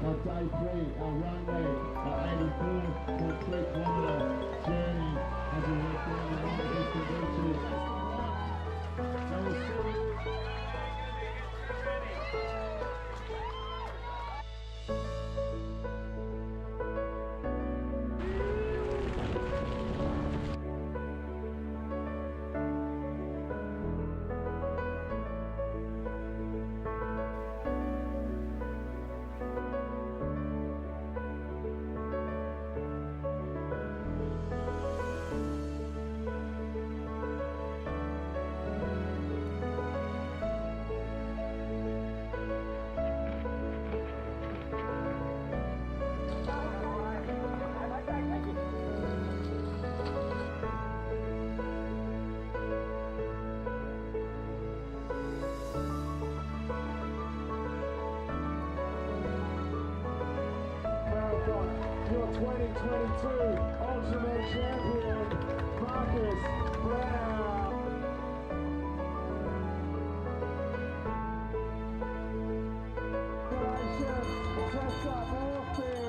On day 3, our runway, our 84.3-kilometre journey as we head down the long eastern beaches. So we'll see you. got your 2022 Ultraman champion, Marcus Brown. Congratulations, Tessa Moorfield.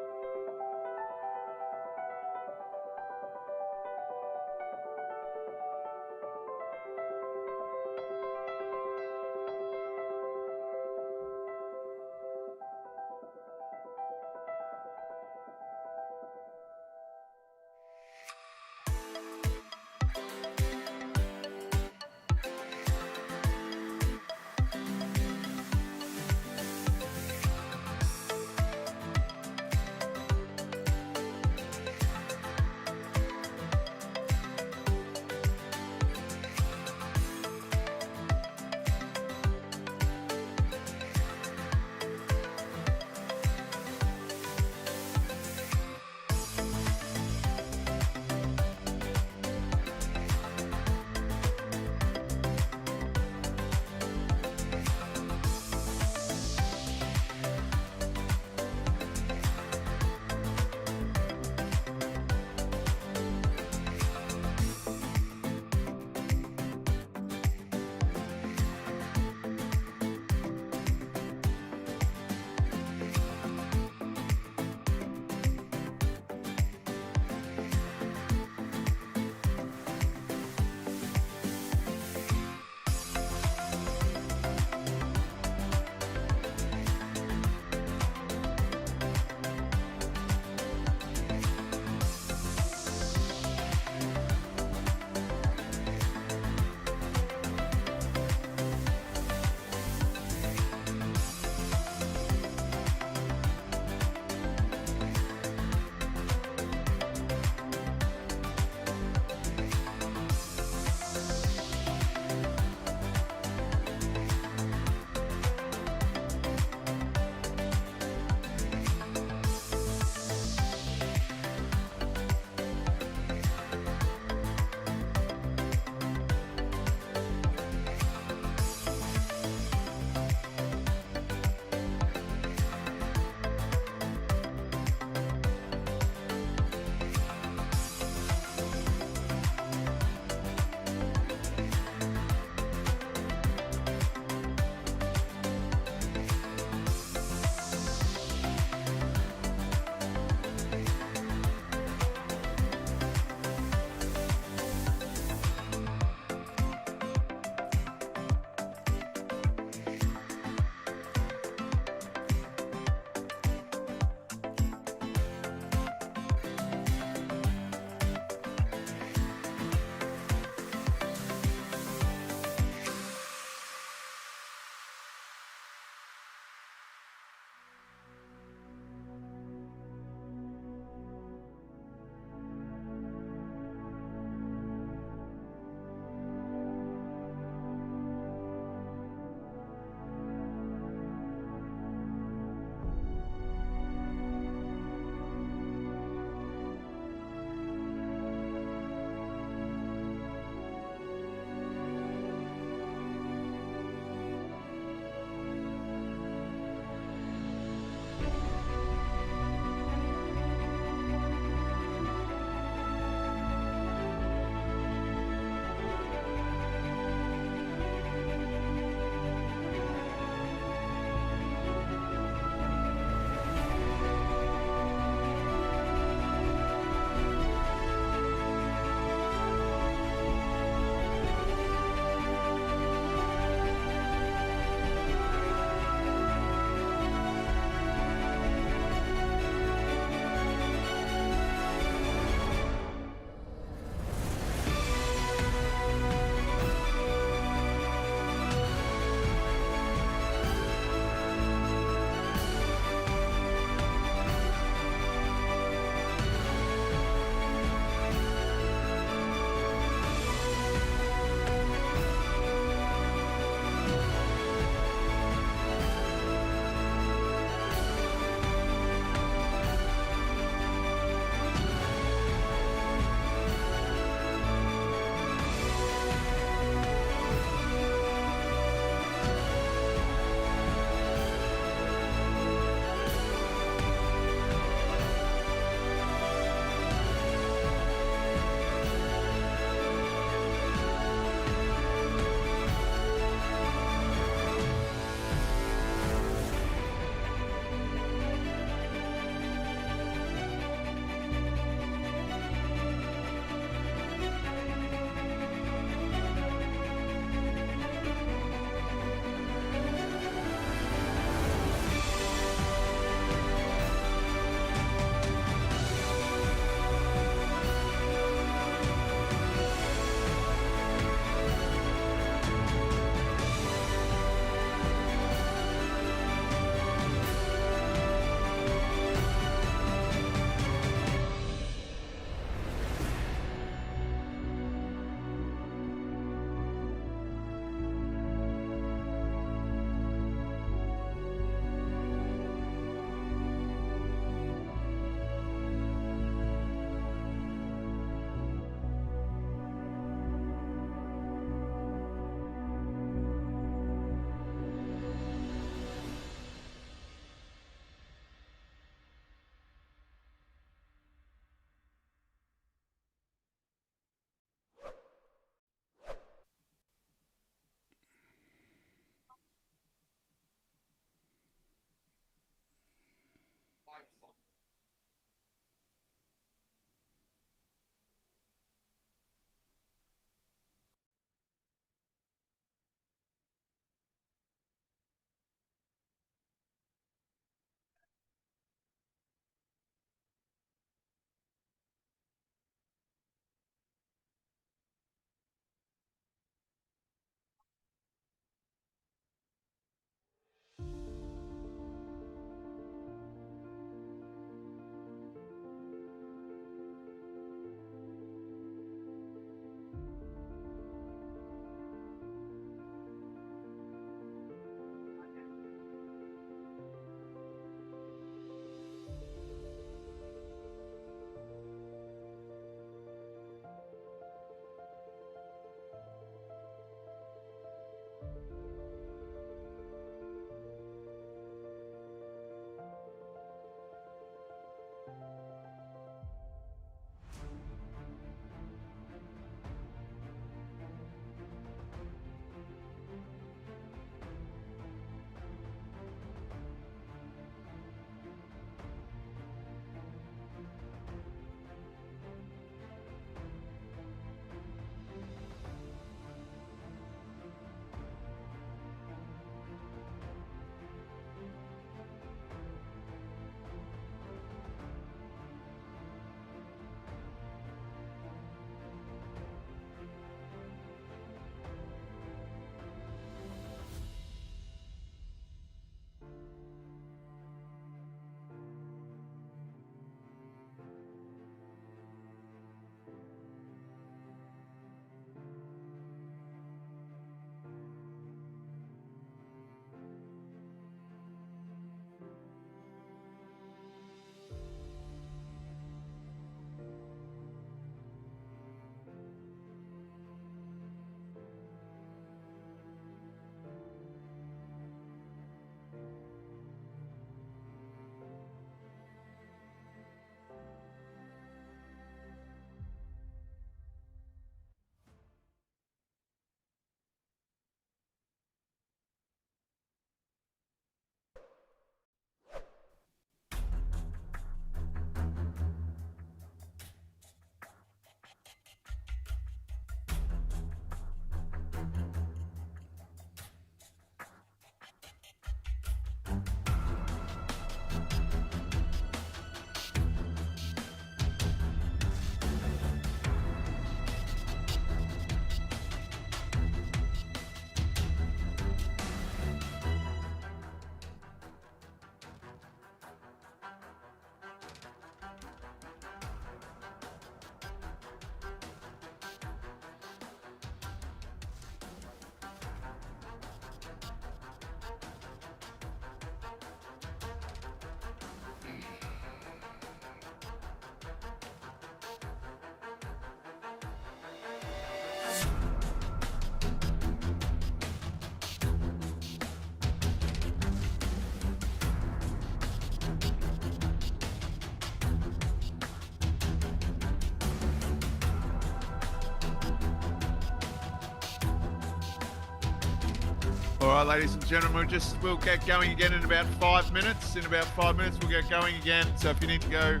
right, ladies and gentlemen, we'll get going again in about 5 minutes. In about 5 minutes, we'll get going again. So if you need to go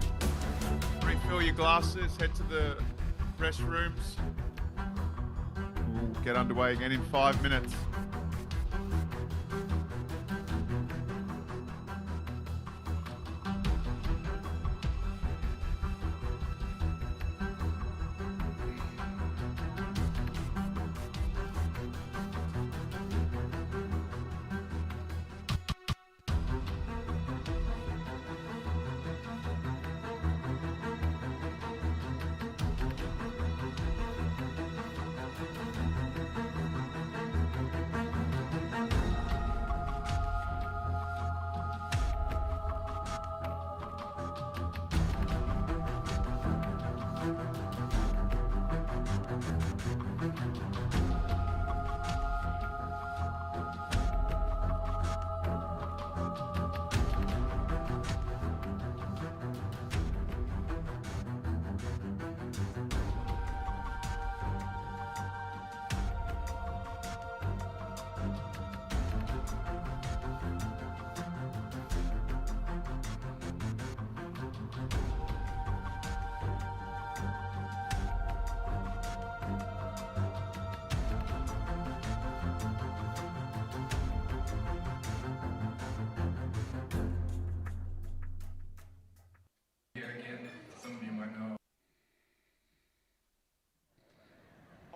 refill your glasses, head to the restrooms. We'll get underway again in 5 minutes.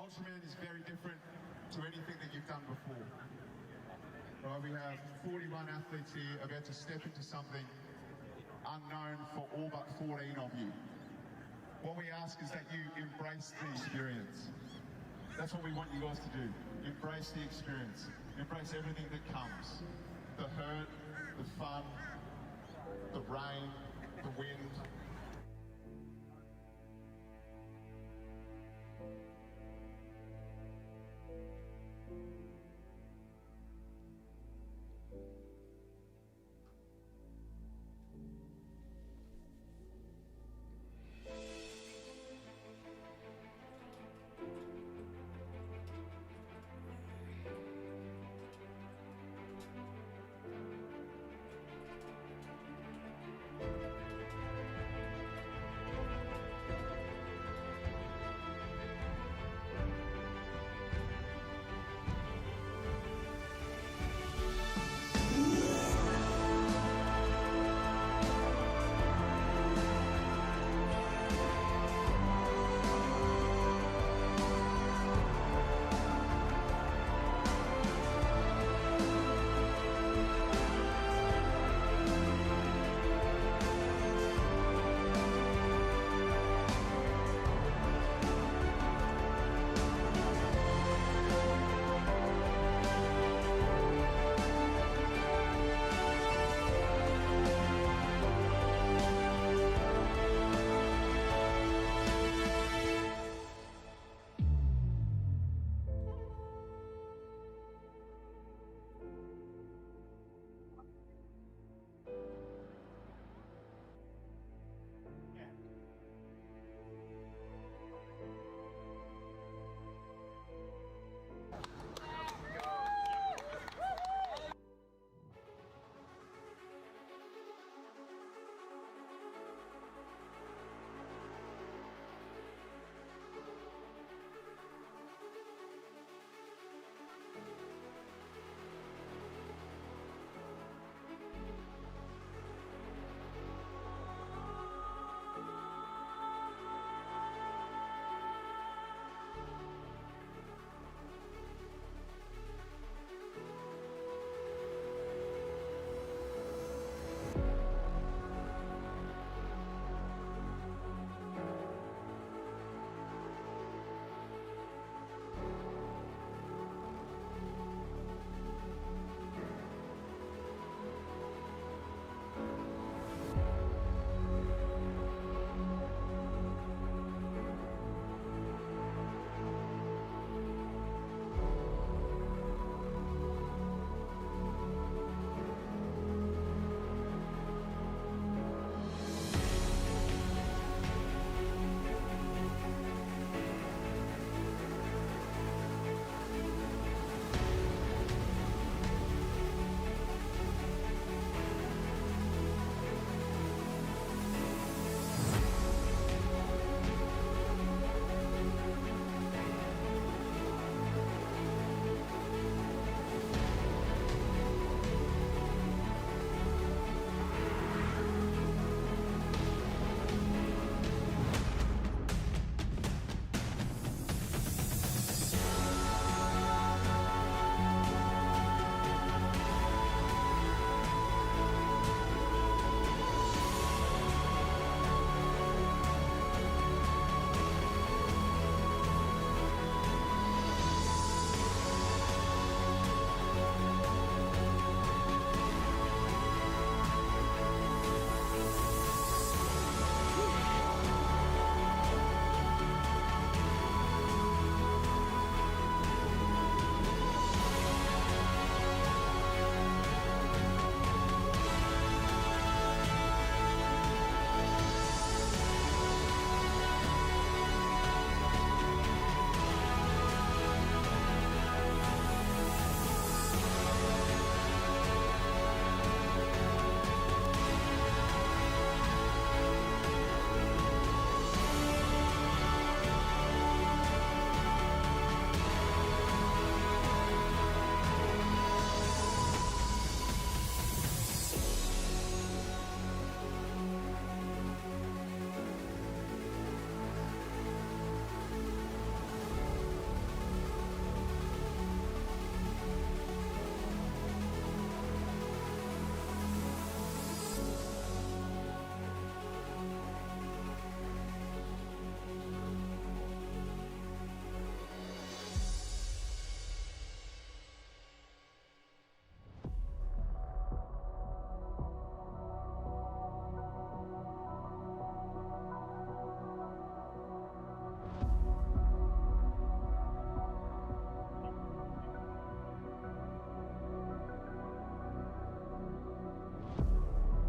Ultraman is very different to anything that you've done before. Right, we have 41 athletes here about to step into something unknown for all but 14 of you. What we ask is that you embrace the experience. That's what we want you guys to do. Embrace the experience. Embrace everything that comes. The hurt, the fun, the rain, the wind.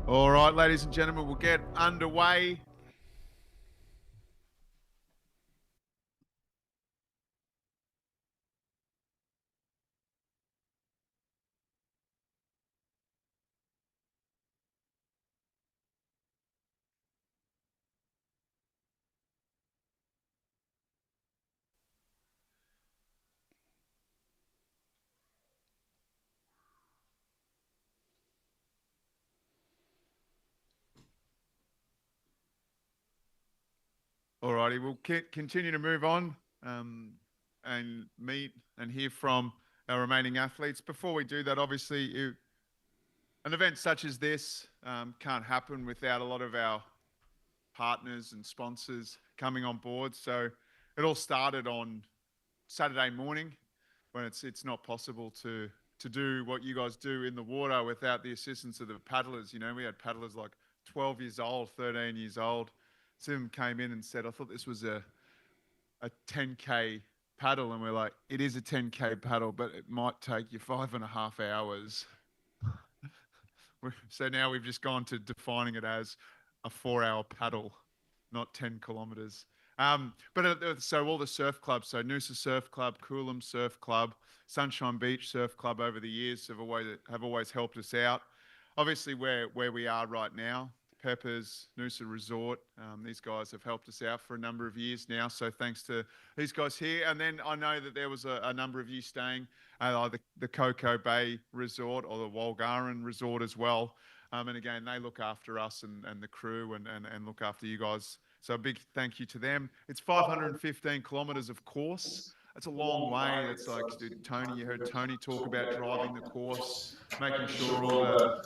All right, ladies and gentlemen, we'll get underway. All righty, we'll continue to move on and meet and hear from our remaining athletes. Before we do that, obviously, an event such as this can't happen without a lot of our partners and sponsors coming on board. So it all started on Saturday morning when it's not possible to do what you guys do in the water without the assistance of the paddlers. You know, we had paddlers like 12 years old, 13 years old. Some of them came in and said, I thought this was a 10K paddle. And we're like, it is a 10K paddle, but it might take you 5.5 hours. So now we've just gone to defining it as a 4-hour paddle, not 10 kilometers. So all the surf clubs, so Noosa Surf Club, Coolum Surf Club, Sunshine Beach Surf Club over the years have always helped us out. Obviously, where we are right now, Peppers, Noosa Resort, these guys have helped us out for a number of years now. So thanks to these guys here. And then I know that there was a number of you staying at either the Cocoa Bay Resort or the Walgaran Resort as well. And again, they look after us and the crew and look after you guys. So a big thank you to them. It's 515 kilometers of course. That's a long way. That's like, Tony, you heard Tony talk about driving the course, making sure all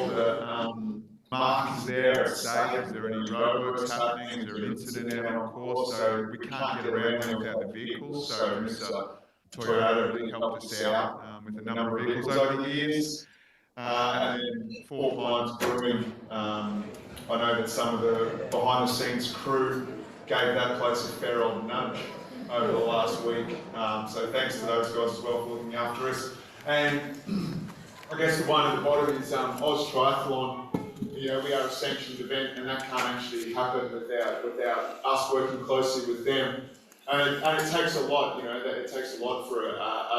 the markings there, it's safe. Is there any roadworks happening? Is there an incident out on course? So we can't get around there without the vehicles. So Noosa Toyota really helped us out with a number of vehicles over the years. And then Four Pines Brewing. I know that some of the behind the scenes crew gave that place a fair old nudge over the last week. So thanks to those guys as well for looking after us. And I guess the one at the bottom is Oz Triathlon. You know, we are a sanctioned event, and that can't actually happen without us working closely with them. And it takes a lot, you know, it takes a lot for an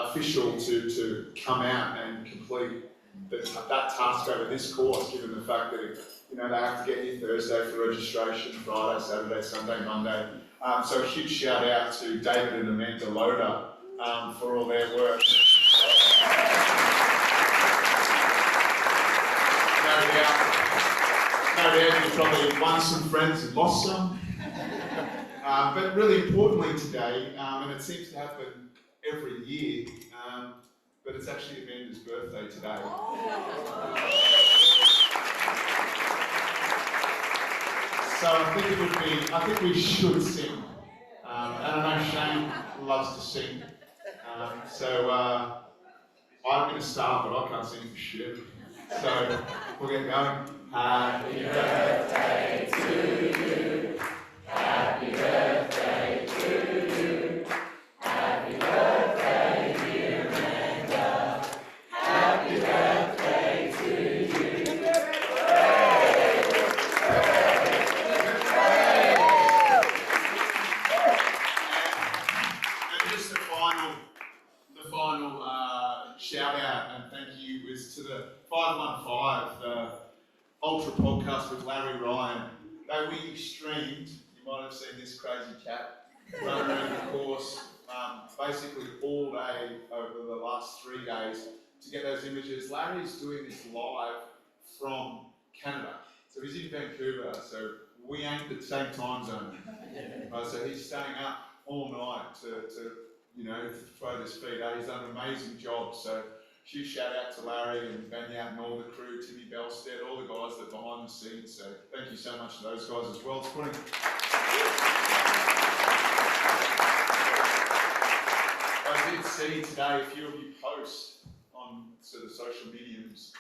official to come out and complete that task over this course, given the fact that you know they have to get here Thursday for registration, Friday, Saturday, Sunday, Monday. So a huge shout out to David and Amanda Loader for all their work. No doubt you probably won some friends and lost some. But really importantly today, and it seems to happen every year, but it's actually Amanda's birthday today. So I think we should sing. And I know Shane loves to sing. So I'm going to start, but I can't sing for shit. So we'll get going. Happy birthday to you. Happy birthday to you. Happy birthday, dear Amanda. Happy birthday to you. And just the final shout out and thank you is to the 515, the Ultra podcast with Larry Ryan. We streamed, you might have seen this crazy cat run around the course basically all day over the last 3 days to get those images. Larry's doing this live from Canada. So he's in Vancouver, so we ain't the same time zone. So he's staying up all night to throw this feed out. He's done an amazing job. So huge shout out to Larry and Banyat and all the crew, Timmy Belstead, all the guys that are behind the scenes. So thank you so much to those guys as well. It's putting... I did see today a few of you post on sort of social mediums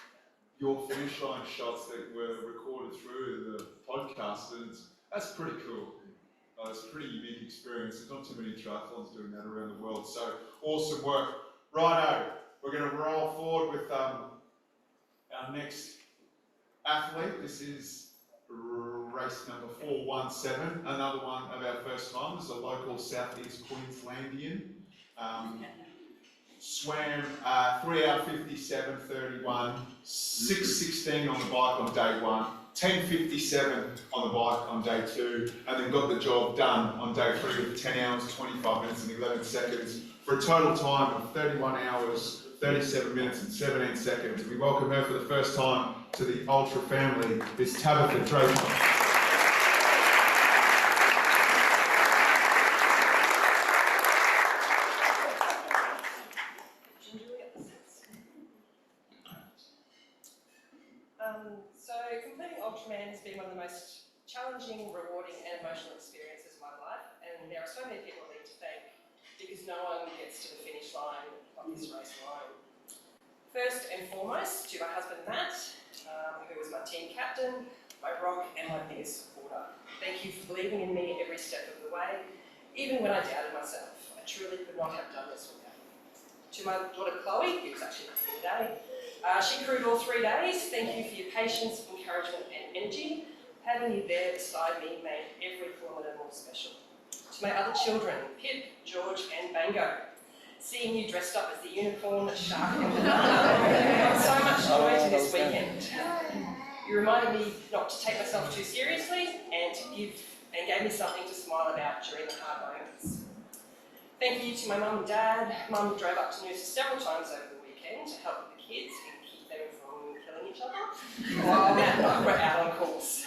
your finish line shots that were recorded through the podcast, and that's pretty cool. It's a pretty unique experience. There's not too many triathlons doing that around the world. So awesome work. Righto, we're going to roll forward with our next athlete. This is race number 417, another one of our first timers, a local Southeast Queenslandian. Swam 3 hour 57:31, 6:16 on the bike on day one, 10:57 on the bike on day two, and then got the job done on day three with 10 hours, 25 minutes and 11 seconds for a total time of 31 hours, 37 minutes and 17 seconds. We welcome her for the first time to the Ultra family. It's Tabitha Draper. So completing Ultraman has been one of the most challenging, rewarding and emotional experiences of my life, and there are so many people I need to thank because no one gets to the finish line of this race alone. First and foremost, to my husband Matt, who was my team captain, my rock and my biggest supporter. Thank you for believing in me every step of the way, even when I doubted myself. I truly could not have done this without you. To my daughter Chloe, who's actually not here today, she crewed all 3 days. Thank you for your patience, encouragement and energy. Having you there beside me made every kilometre more special. To my other children, Pip, George and Bango, seeing you dressed up as the unicorn, the shark and the banana brought so much joy to this weekend. You reminded me not to take myself too seriously and gave me something to smile about during the hard moments. Thank you to my mum and dad. Mum drove up to Noosa several times over the weekend to help with the kids and keep them from killing each other, while Matt and I were out on course.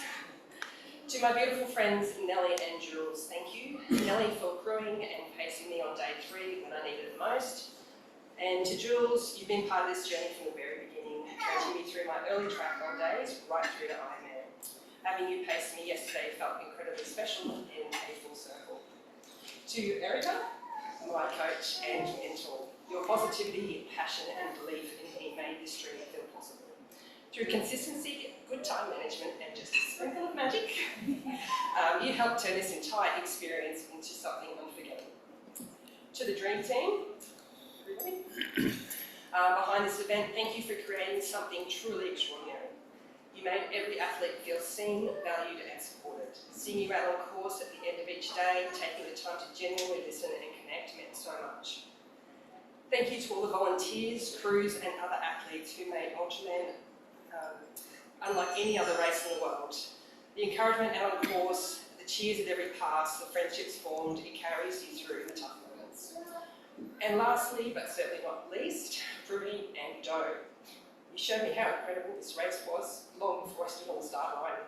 To my beautiful friends Nellie and Jules, thank you. Nellie for crewing and pacing me on day 3 when I needed it most. And to Jules, you've been part of this journey from the very beginning, coaching me through my early triathlon days right through to Ironman. Having you pace me yesterday felt incredibly special in a full circle. To Erica, my coach and mentor, your positivity, passion and belief in me made this journey feel possible. Through consistency, good time management and just a sprinkle of magic, you helped turn this entire experience into something unforgettable. To the dream team, behind this event, thank you for creating something truly extraordinary. You made every athlete feel seen, valued and supported. Seeing you out on course at the end of each day, taking the time to genuinely listen and connect meant so much. Thank you to all the volunteers, crews and other athletes who made Ultraman unlike any other race in the world. The encouragement out on course, the cheers at every pass, the friendships formed, it carries you through the tough moments. And lastly, but certainly not least, Rudy and Joe. You showed me how incredible this race was long before I stood on the start line.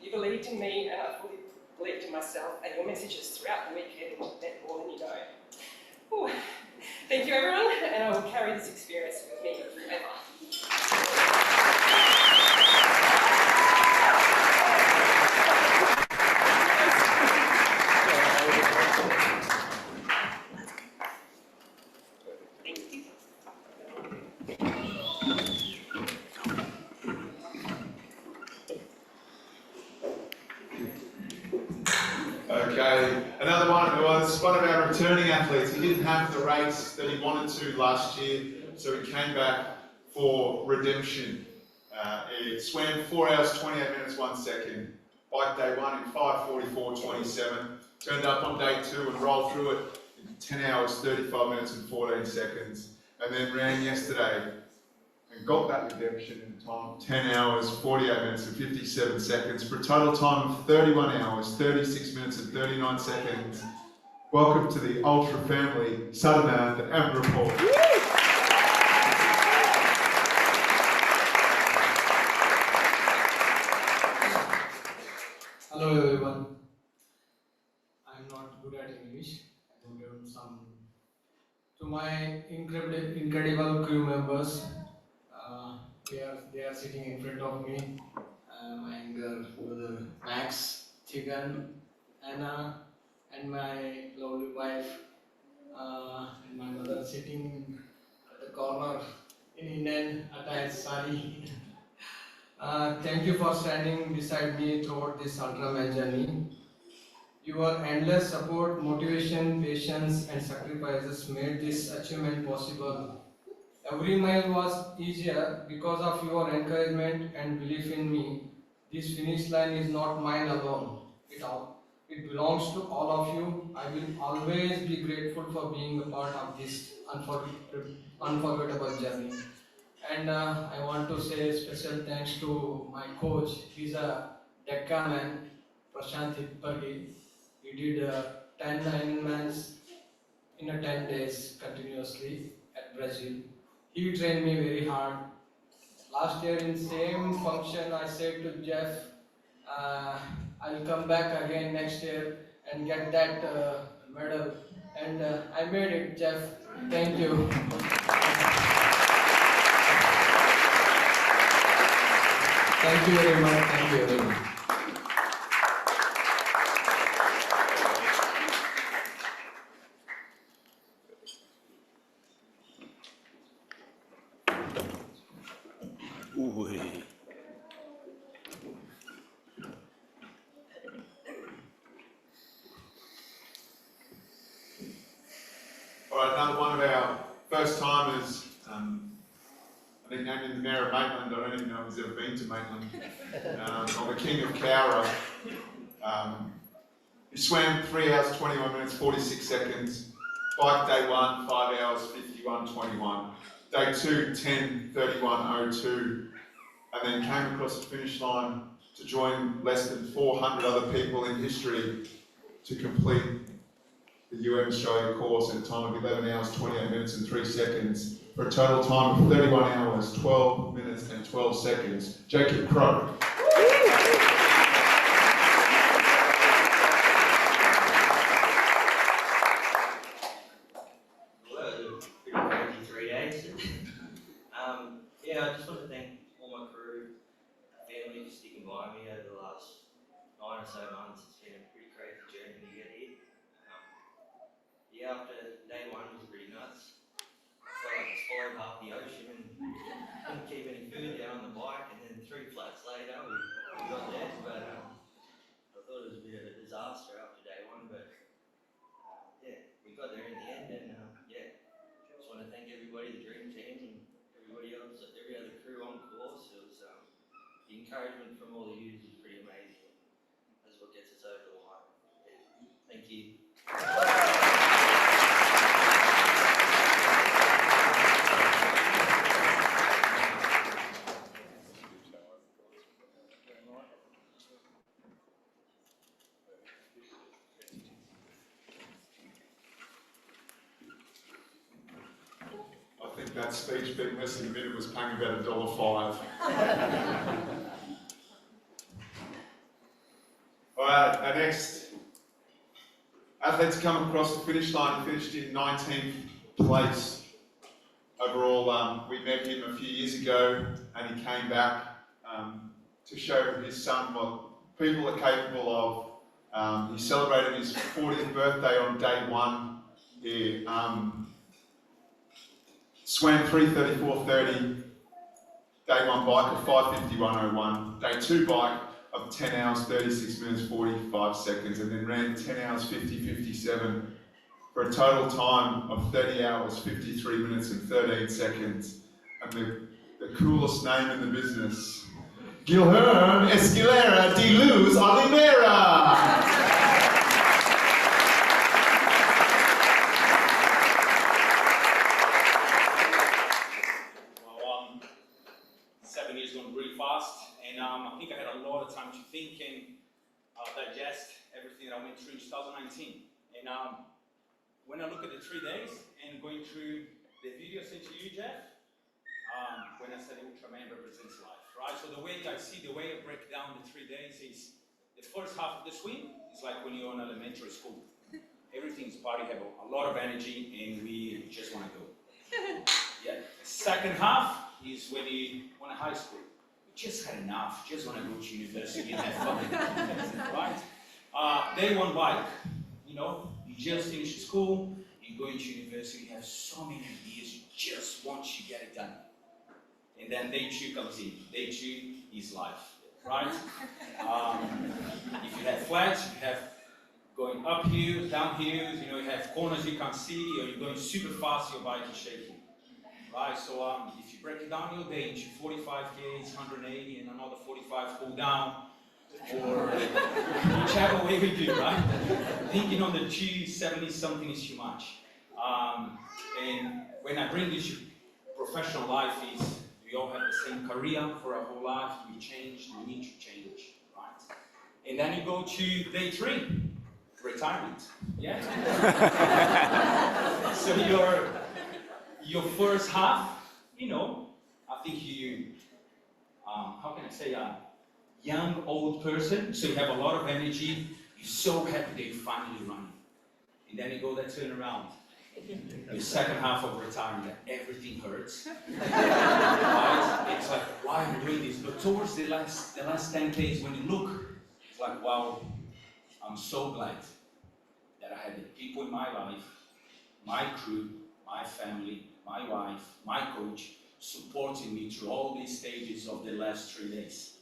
You believed in me and I fully believed in myself, and your messages throughout the weekend meant more than you know. Ooh. Thank you everyone, and I will carry this experience with me forever. Okay, another one was one of our returning athletes. He didn't have the race that he wanted to last year, so he came back for redemption. He swam 4 hours, 28 minutes, 1 second. Bike day 1 in 5:44:27. Turned up on day 2 and rolled through it in 10 hours, 35 minutes and 14 seconds. And then ran yesterday and got that redemption in time, 10 hours, 48 minutes and 57 seconds for a total time of 31 hours, 36 minutes and 39 seconds. Welcome to the Ultra family, Sadanand and Rapol. Hello everyone. I'm not good at English. I will learn some. To my incredible crew members, they are sitting in front of me. My younger brother Max, Chigan, Anna, and my lovely wife, and my mother sitting at the corner in Indian attire sari. Thank you for standing beside me throughout this Ultraman journey. Your endless support, motivation, patience, and sacrifices made this achievement possible. Every mile was easier because of your encouragement and belief in me. This finish line is not mine alone. It belongs to all of you. I will always be grateful for being a part of this unforgettable journey. And I want to say special thanks to my coach. He's a Deccan man, Prashant Hippargi. He did 10 Ironmans in a 10 days continuously at Brazil. He trained me very hard. Last year in same function, I said to Jeff, uh, I'll come back again next year and get that medal. And I made it, Jeff. Thank you. Thank you very much. Thank you very much. All right, another one of our first timers. I think named in the Mayor of Maitland. I don't even know if he's ever been to Maitland. Or the King of Cowra. He swam 3 hours, 21 minutes, 46 seconds. Bike day 1, 5 hours, 51:21. Day 2, 10:31:02. And then came across the finish line to join less than 400 other people in history to complete the Australia course in a time of 11 hours, 28 minutes and 3 seconds for a total time of 31 hours, 12 minutes and 12 seconds. Jacob Crow. Well, pretty crazy 3 days. Yeah, I just want to thank all my crew, family for sticking by me over the last 9 or so months. It's been a pretty crazy journey to get here. Yeah, after day 1 was pretty nuts. I felt like I swallowed half the ocean and couldn't keep any food down on the bike, and then 3 flats later we got there. But I thought it was a bit of a disaster after day 1, but yeah, we got there in the end, and yeah, just want to thank everybody, the dream team, and everybody else, every other crew on course. It was the encouragement from all the users is pretty amazing. That's what gets us over the line. Yeah. Thank you. I think that speech being less than a minute was paying about $1.05. All right, our next athlete's come across the finish line. He finished in 19th place. Overall, we met him a few years ago and he came back to show his son what people are capable of. He celebrated his 40th birthday on day 1 here. Swam 3:34:30, day 1 bike of 5:51:01, day 2 bike of 10 hours, 36 minutes, 45 seconds, and then ran 10 hours, 50:57 for a total time of 30 hours, 53 minutes and 13 seconds. And the coolest name in the business, Guilherme Esquilera de Luz Oliveira. 7 years gone really fast, and I think I had a lot of time to think and digest everything that I went through in 2019. And when I look at the 3 days and going through the video sent to you, Jeff, when I said Ultraman represents life, right? So the way I see, the way I break down the 3 days is the first half of the swim is like when you're in elementary school. Everything's party, have a lot of energy, and we just want to go. Yeah. The second half is when you want to high school. We just had enough, just want to go to university and have fun, right? Day 1 bike, you know, you just finish school, you go into university, you have so many ideas, you just want to get it done. And then day 2 comes in. Day 2 is life, right? If you have flats, you have going up hills, down hills, you know, you have corners you can't see, or you're going super fast, your bike is shaking. right? So if you break it down your day into 45 Ks, 180, and another 45 cool down, or whichever way we do, right? Thinking on the 270 something is too much. And when I bring this to professional life is, we all have the same career for our whole life, we change, we need to change, right? And then you go to day 3, retirement, yeah? So your first half, you know, I think you, how can I say, young, old person, so you have a lot of energy, you're so happy that you finally run. And then you go that turn around. The second half of retirement, everything hurts. Right? It's like, why am I doing this? But towards the last 10 days, when you look, it's like, wow, I'm so glad that I had the people in my life, my crew, my family, my wife, my coach, supporting me through all these stages of the last 3 days.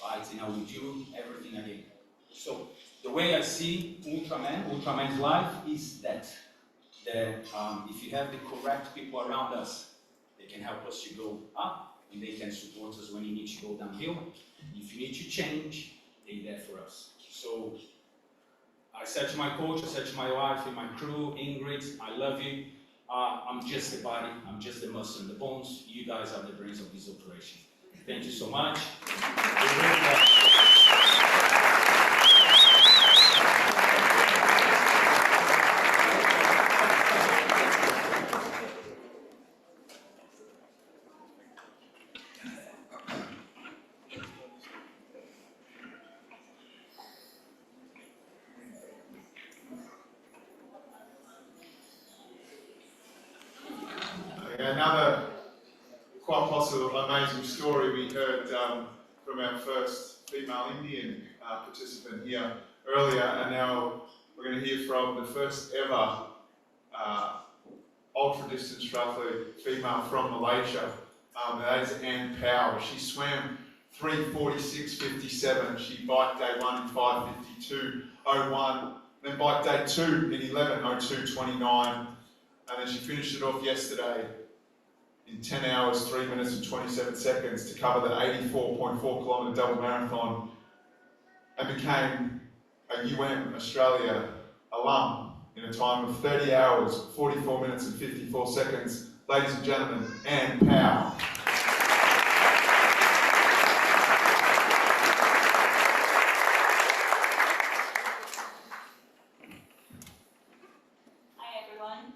Right? And I will do everything again. So the way I see Ultraman's life is that if you have the correct people around us, they can help us to go up, and they can support us when you need to go downhill. If you need to change, they're there for us. So I said to my coach, I said to my wife and my crew, Ingrid, I love you. I'm just the body, I'm just the muscle and the bones. You guys are the brains of this operation. Thank you so much. Another quite possible amazing story we heard from our first female Indian participant here earlier, and now we're going to hear from the first ever ultra distance triathlete female from Malaysia. That is Ann Power. She swam 3:46.57. She biked day 1 in 5:52.01. Then biked day 2 in 11:02.29. And then she finished it off yesterday in 10 hours, 3 minutes and 27 seconds to cover the 84.4 kilometre double marathon, and became a Australia alum in a time of 30 hours, 44 minutes and 54 seconds. Ladies and gentlemen, Ann Power. Hi everyone.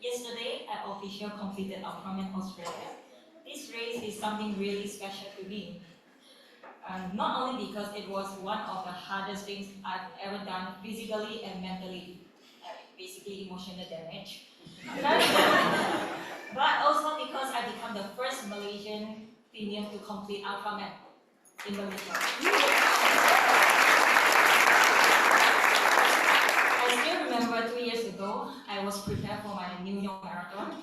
Yesterday, I officially completed Ultraman Australia. This race is something really special to me. Not only because it was one of the hardest things I've ever done physically and mentally, basically emotional damage, but also because I became the first Malaysian female to complete Ultraman in Malaysia. I still remember 2 years ago, I was prepared for my New York Marathon,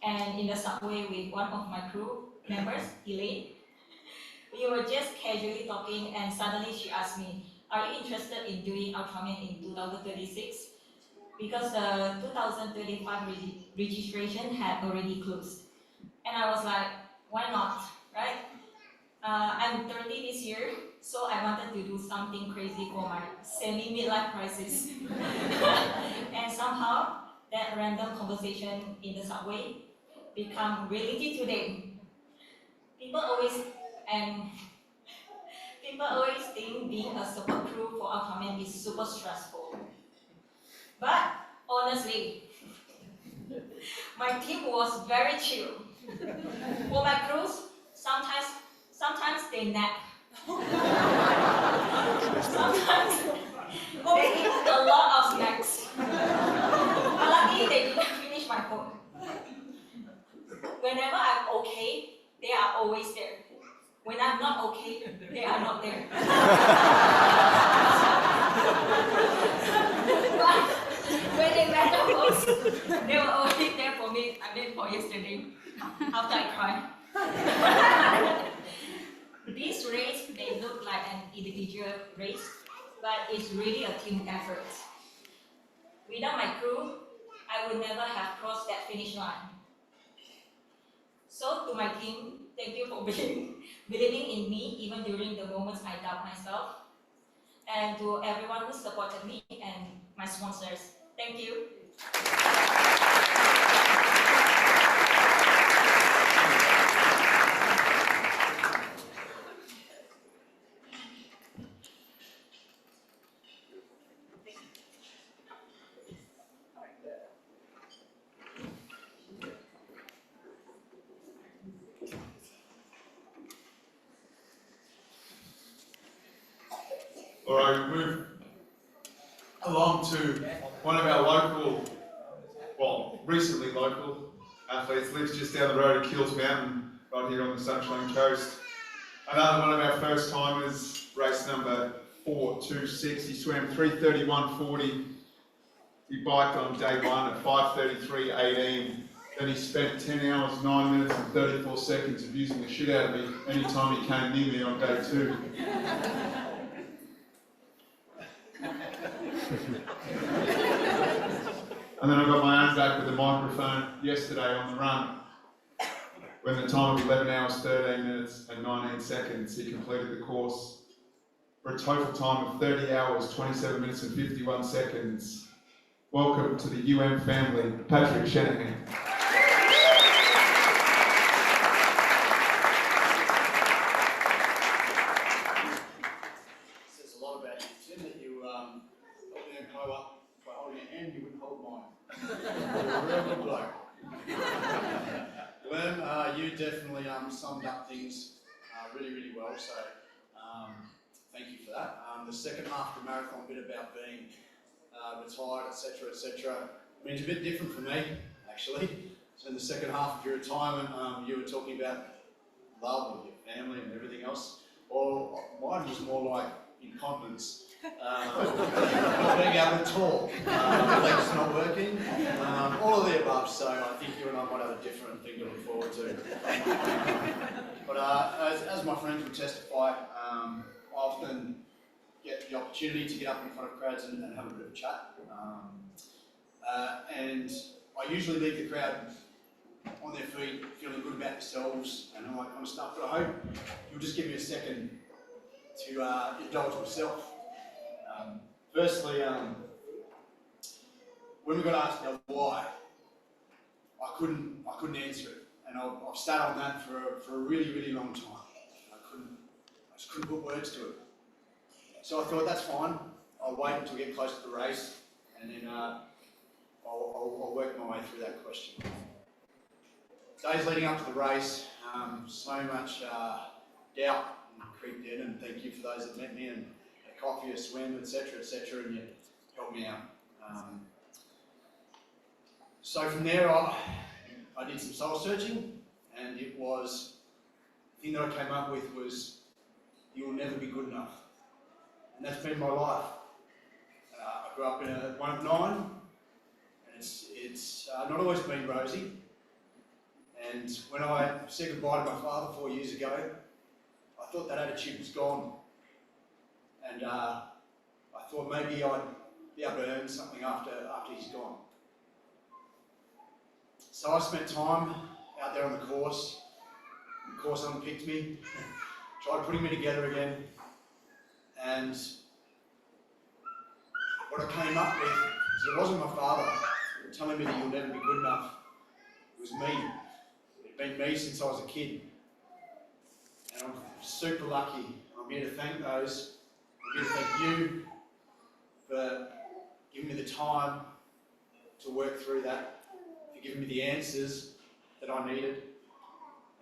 and in the subway with one of my crew members, Elaine, we were just casually talking, and suddenly she asked me, "Are you interested in doing Ultraman in 2036? Because the 2035 registration had already closed." And I was like, why not, right? I'm 30 this year, so I wanted to do something crazy for my semi-midlife crisis. And somehow, that random conversation in the subway became reality today. People always think being a support crew for Ultraman is super stressful. But honestly, my team was very chill. For my crews, sometimes they nap. Sometimes they eat a lot of snacks. But luckily they didn't finish my food. Whenever I'm okay, they are always there. When I'm not okay, they are not there. But when they matter most, they were always there for me. I mean, for yesterday, after I cried. This race may look like an individual race, but it's really a team effort. Without my crew, I would never have crossed that finish line. So to my team, thank you for believing in me even during the moments I doubt myself. And to everyone who supported me and my sponsors, thank you. All right, we move along to one of our local, well, recently local athletes, lives just down the road at Kills Mountain, right here on the Sunshine Coast. Another one of our first timers, race number 426. He swam 3:31.40. He biked on day one at 5:33.18. Then he spent 10 hours, 9 minutes and 34 seconds abusing the shit out of me anytime he came near me on day two. And then I got my own back with the microphone yesterday on the run. When the time of 11 hours, 13 minutes and 19 seconds, he completed the course for a total time of 30 hours, 27 minutes and 51 seconds. Welcome to the UM family, Patrick Shanahan. Says a lot about you, Tim, that you helped me and Chloe up by holding your hand, you wouldn't hold mine. You're a real good bloke. Worm, you definitely summed up things really, really well, so thank you for that. The second half of the marathon bit about being retired, etc., I mean, it's a bit different for me, actually. So in the second half of your retirement, you were talking about love with your family and everything else. Or mine was more like incontinence. Not being able to talk, legs not working, all of the above. So I think you and I might have a different thing to look forward to. But as my friends will testify, I often get the opportunity to get up in front of crowds and have a bit of a chat. And I usually leave the crowd on their feet, feeling good about themselves and all that kind of stuff. But I hope you'll just give me a second to indulge myself. Firstly, when we got asked why, I couldn't answer it, and I've sat on that for a really, really long time. I just couldn't put words to it. So I thought, that's fine. I'll wait until we get close to the race, and then I'll work my way through that question. Days leading up to the race, so much doubt creeped in, and thank you for those that met me and a coffee, a swim, etc., and you helped me out. So from there, I did some soul searching, and it was, the thing that I came up with was, you will never be good enough. And that's been my life. I grew up in a one of 9, and it's not always been rosy. And when I said goodbye to my father 4 years ago, I thought that attitude was gone. And I thought maybe I'd be able to earn something after he's gone. So I spent time out there on the course. The course unpicked me, tried putting me together again. And what I came up with is it wasn't my father telling me that you'll never be good enough. It was me. It had been me since I was a kid. And I'm super lucky. I'm here to thank those. I'm here to thank you for giving me the time to work through that, for giving me the answers that I needed.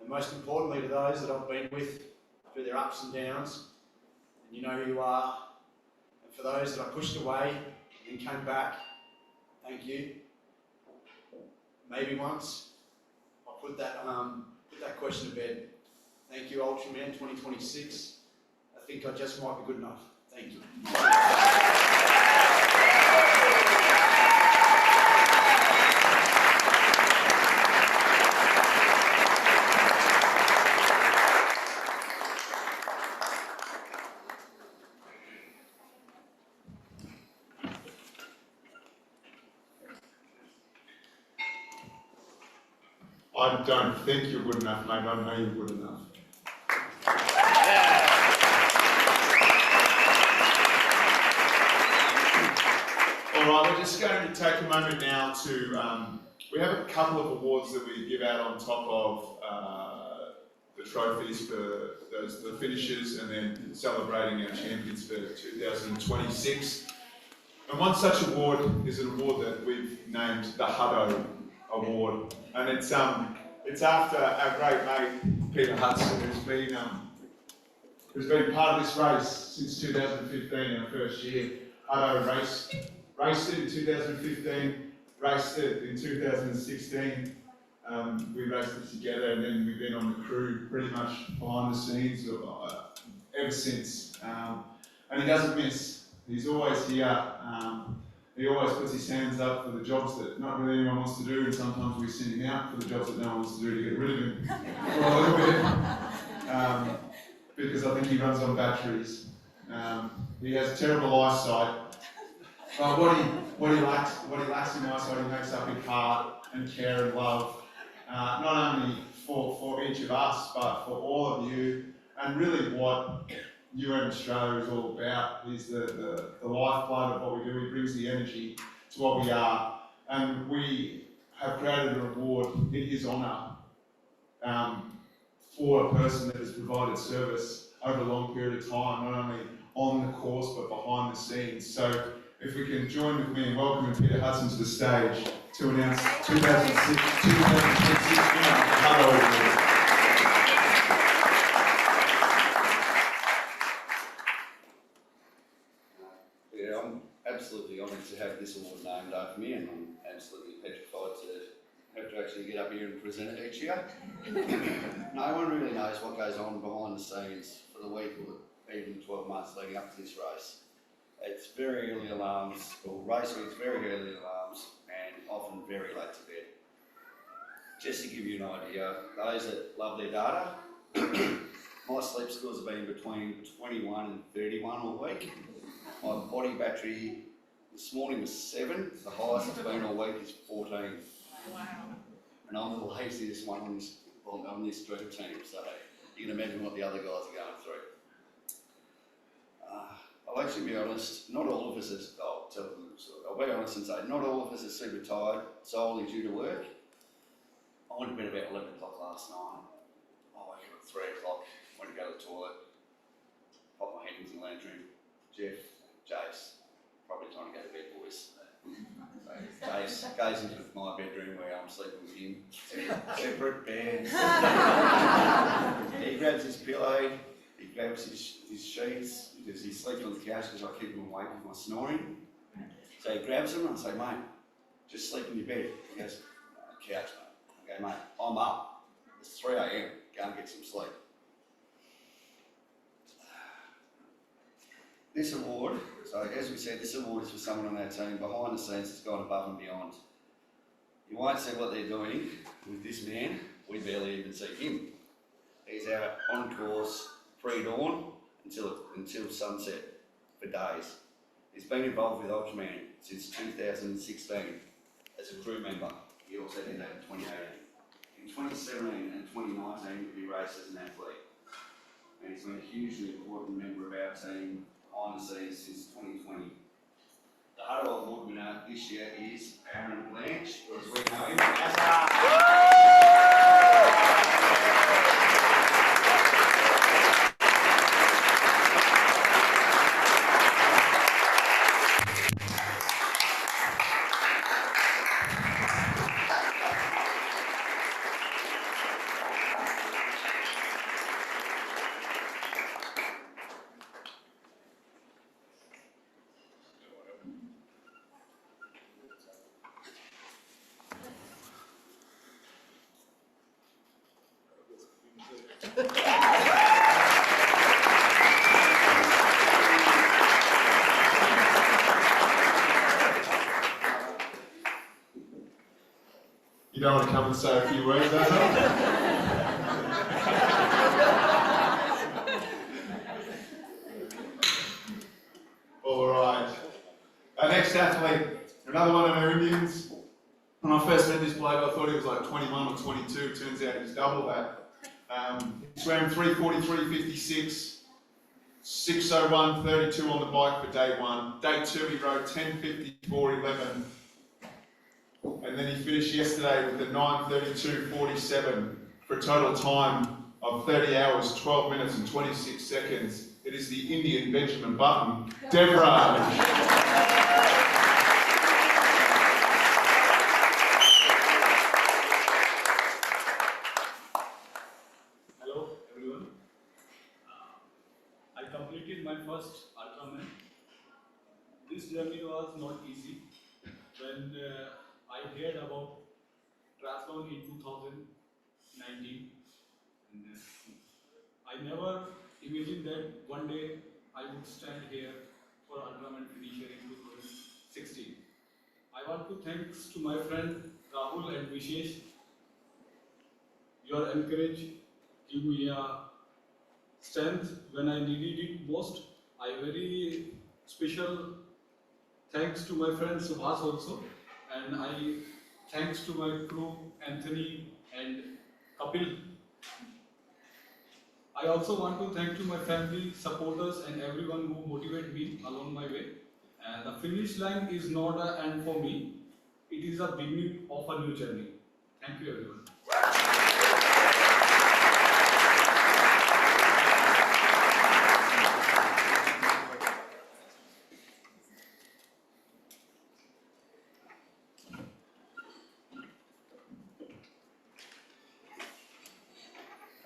And most importantly to those that I've been with through their ups and downs. And you know who you are. And for those that I pushed away and came back, thank you. Maybe once I'll put that question to bed. Thank you, Ultraman 2026. I think I just might be good enough. Thank you. I don't think you're good enough, mate. I know you're good enough. All right, we're just going to take a moment now to, we have a couple of awards that we give out on top of the trophies for the finishers, and then celebrating our champions for 2026. And one such award is an award that we've named the Hutto Award, and it's after our great mate Peter Hudson, who's been part of this race since 2015, our first year. Hutto raced it in 2015, raced it in 2016. We raced it together, and then we've been on the crew pretty much behind the scenes ever since. And he doesn't miss. He's always here. He always puts his hands up for the jobs that not really anyone wants to do, and sometimes we send him out for the jobs that no one wants to do to get rid of him for a little bit. Because I think he runs on batteries. He has terrible eyesight. But what he lacks in eyesight, he makes up in heart and care and love. Not only for each of us, but for all of you. And really what Australia is all about is the lifeblood of what we do. He brings the energy to what we are. And we have created an award in his honour for a person that has provided service over a long period of time, not only on the course but behind the scenes. So if we can join with me in welcoming Peter Hudson to the stage to announce 2026 winner of the Hutto Award. Yeah, I'm absolutely honoured to have this award named after me, and I'm absolutely petrified to have to actually get up here and present it each year. No one really knows what goes on behind the scenes for the week or even 12 months leading up to this race. It's very early alarms, or race week's very early alarms, and often very late to bed. Just to give you an idea, those that love their data, my sleep scores have been between 21 and 31 all week. My body battery this morning was 7, the highest it's been all week is 14. Wow. And I'm the laziest one on this dream team, so you can imagine what the other guys are going through. I'll actually be honest, not all of us I'll be honest and say, not all of us are super tired, solely due to work. I went to bed about 11 o'clock last night. I woke up at 3 o'clock, went to go to the toilet, popped my head into the lounge room. Jeff, Jace, probably trying to go to bed, boys. So Jace goes into my bedroom where I'm sleeping with him, separate beds. He grabs his pillow, he grabs his sheets, because he sleeps on the couch because I keep him awake with my snoring. So he grabs them and I say, mate, just sleep in your bed. He goes, couch, mate. I go, mate, I'm up. It's 3 a.m. Go and get some sleep. This award, so as we said, this award is for someone on our team behind the scenes that's gone above and beyond. You won't see what they're doing with this man. We barely even see him. He's out on course pre-dawn until sunset for days. He's been involved with Ultraman since 2016 as a crew member. He also did that in 2018. In 2017 and 2019, he raced as an athlete. And he's been a hugely important member of our team behind the scenes since 2020. The Hutto Award winner this year is Aaron Blanche, or as we know him as You don't want to come and say a few words, does All right. Our next athlete, another one of our Indians, When I first met this bloke, I thought he was like 21 or 22. Turns out he's double that. He swam 3:43.56, 6:01.32 on the bike for day one. Day two, he rode 10:54.11. And then he finished yesterday with the 9:32.47 for a total time of 30 hours, 12 minutes and 26 seconds. It is the Indian Benjamin Button, Deborah. Hello everyone. I completed my first Ultraman. This journey was not easy. When I heard about triathlon in 2019, and, I never imagined that one day I would stand here for Ultraman finisher in 2016. I want to thanks to my friend Rahul and Vishesh. Your encourage give me a strength when I needed it most. I very special thanks to my friend Subhas also, and I thanks to my crew Anthony and Kapil. I also want to thank to my family, supporters, and everyone who motivate me along my way. The finish line is not an end for me; it is a beginning of a new journey. Thank you, everyone.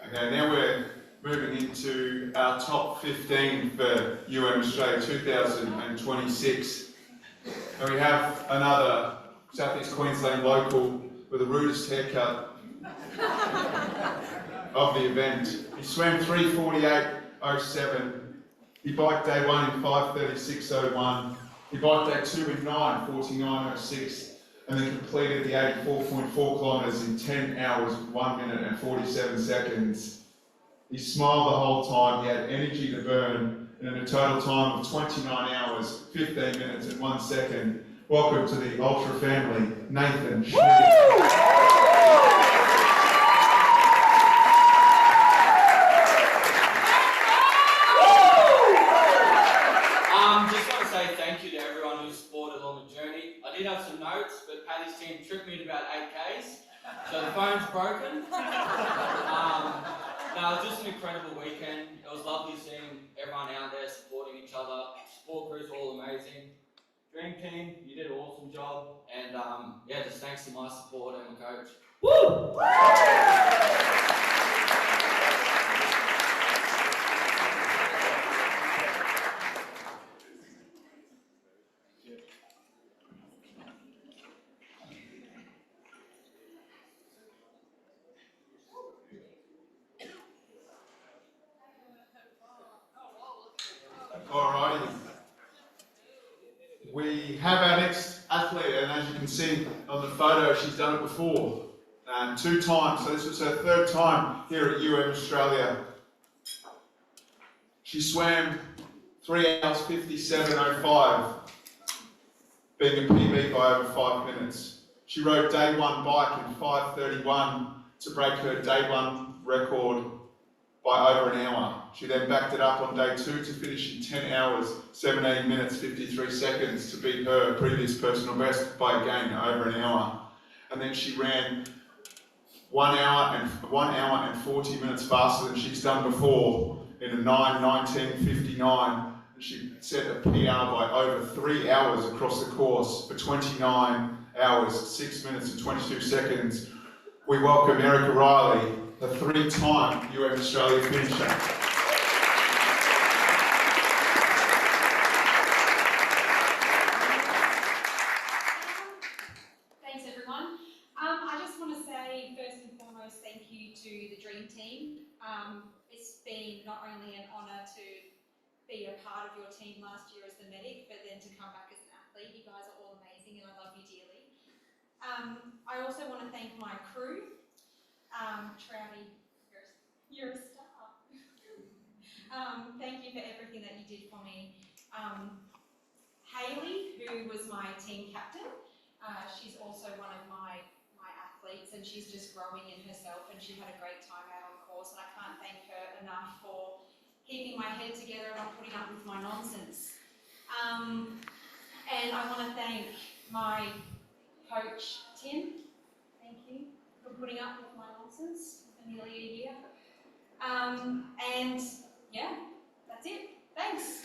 Okay, now we're moving into our top 15 for Australia 2026. And we have another Southeast Queensland local with the rudest haircut of the event. He swam 3:48.07. He biked day one in 5:36.01. He biked day two in 9:49.06. And then completed the 84.4 kilometres in 10 hours, 1 minute and 47 seconds. He smiled the whole time, he had energy to burn, and in a total time of 29 hours, 15 minutes and 1 second. Welcome to the Ultra family, Nathan Schmidt. Just want to say thank you to everyone who supported on the journey. I did have some notes, but Paddy's team tripped me at about 8Ks, so the phone's broken. No, it was just an incredible weekend. It was lovely seeing everyone out there supporting each other. Support crew's all amazing. Dream team, you did an awesome job. And yeah, just thanks to my support and my coach. Woo! Alrighty. We have our next athlete, and as you can see on the photo, she's done it before. 2 times, so this was her 3rd time here at Australia. She swam 3 hours 57.05, being a PB by over 5 minutes. She rode day one bike in 5:31 to break her day one record by over an hour. She then backed it up on day two to finish in 10 hours, 17 minutes, 53 seconds to beat her previous personal best by again over an hour. And then she ran 1 hour and 40 minutes faster than she's done before in a 9:19.59. And she set a PR by over 3 hours across the course for 29 hours, 6 minutes and 22 seconds. We welcome Erica Riley, the 3-time Australia finisher. Thanks everyone. I just want to say first and foremost thank you to the Dream Team. It's been not only an honour to be a part of your team last year as the medic, but then to come back as an athlete. You guys are all amazing and I love you dearly. I also want to thank my crew. Trouty, you're a star. Thank you for everything that you did for me. Hayley, who was my team captain, She's also one of my athletes, and she's just growing in herself, and she had a great time out on course, and I can't thank her enough for keeping my head together and not putting up with my nonsense. And I want to thank my coach, Tim. Thank you for putting up with my nonsense for nearly a year. And yeah, that's it. Thanks.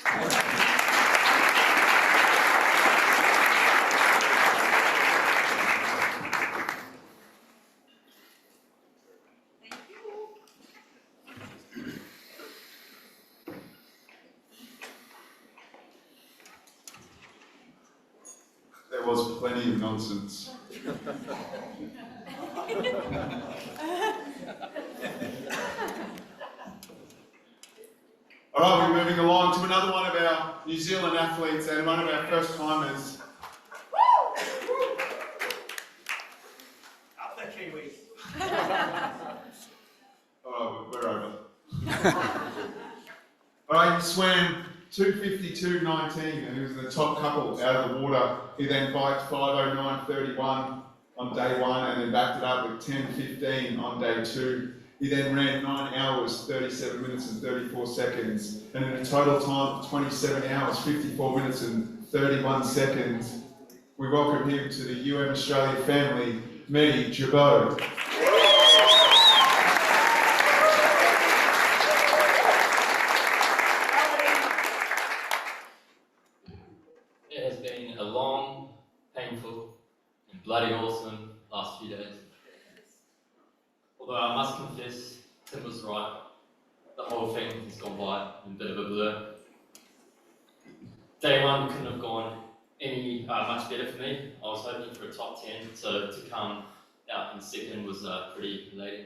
There was plenty of nonsense. All right, we're moving along to another one of our New Zealand athletes and one of our first timers. Up the Kiwis. Oh, we're over. All right, he swam 2:52.19 and he was the top couple out of the water. He then biked 5:09.31 on day one and then backed it up with 10:15 on day two. He then ran 9 hours, 37 minutes and 34 seconds, and in a total time of 27 hours, 54 minutes and 31 seconds. We welcome him to the Australia family, Mehdi Jabot. It has been a long, painful, and bloody awesome last few days. Although I must confess, Tim was right. The whole thing has gone by in a bit of a blur. Day one couldn't have gone any much better for me. I was hoping for a top 10, so to come out in second was pretty elating.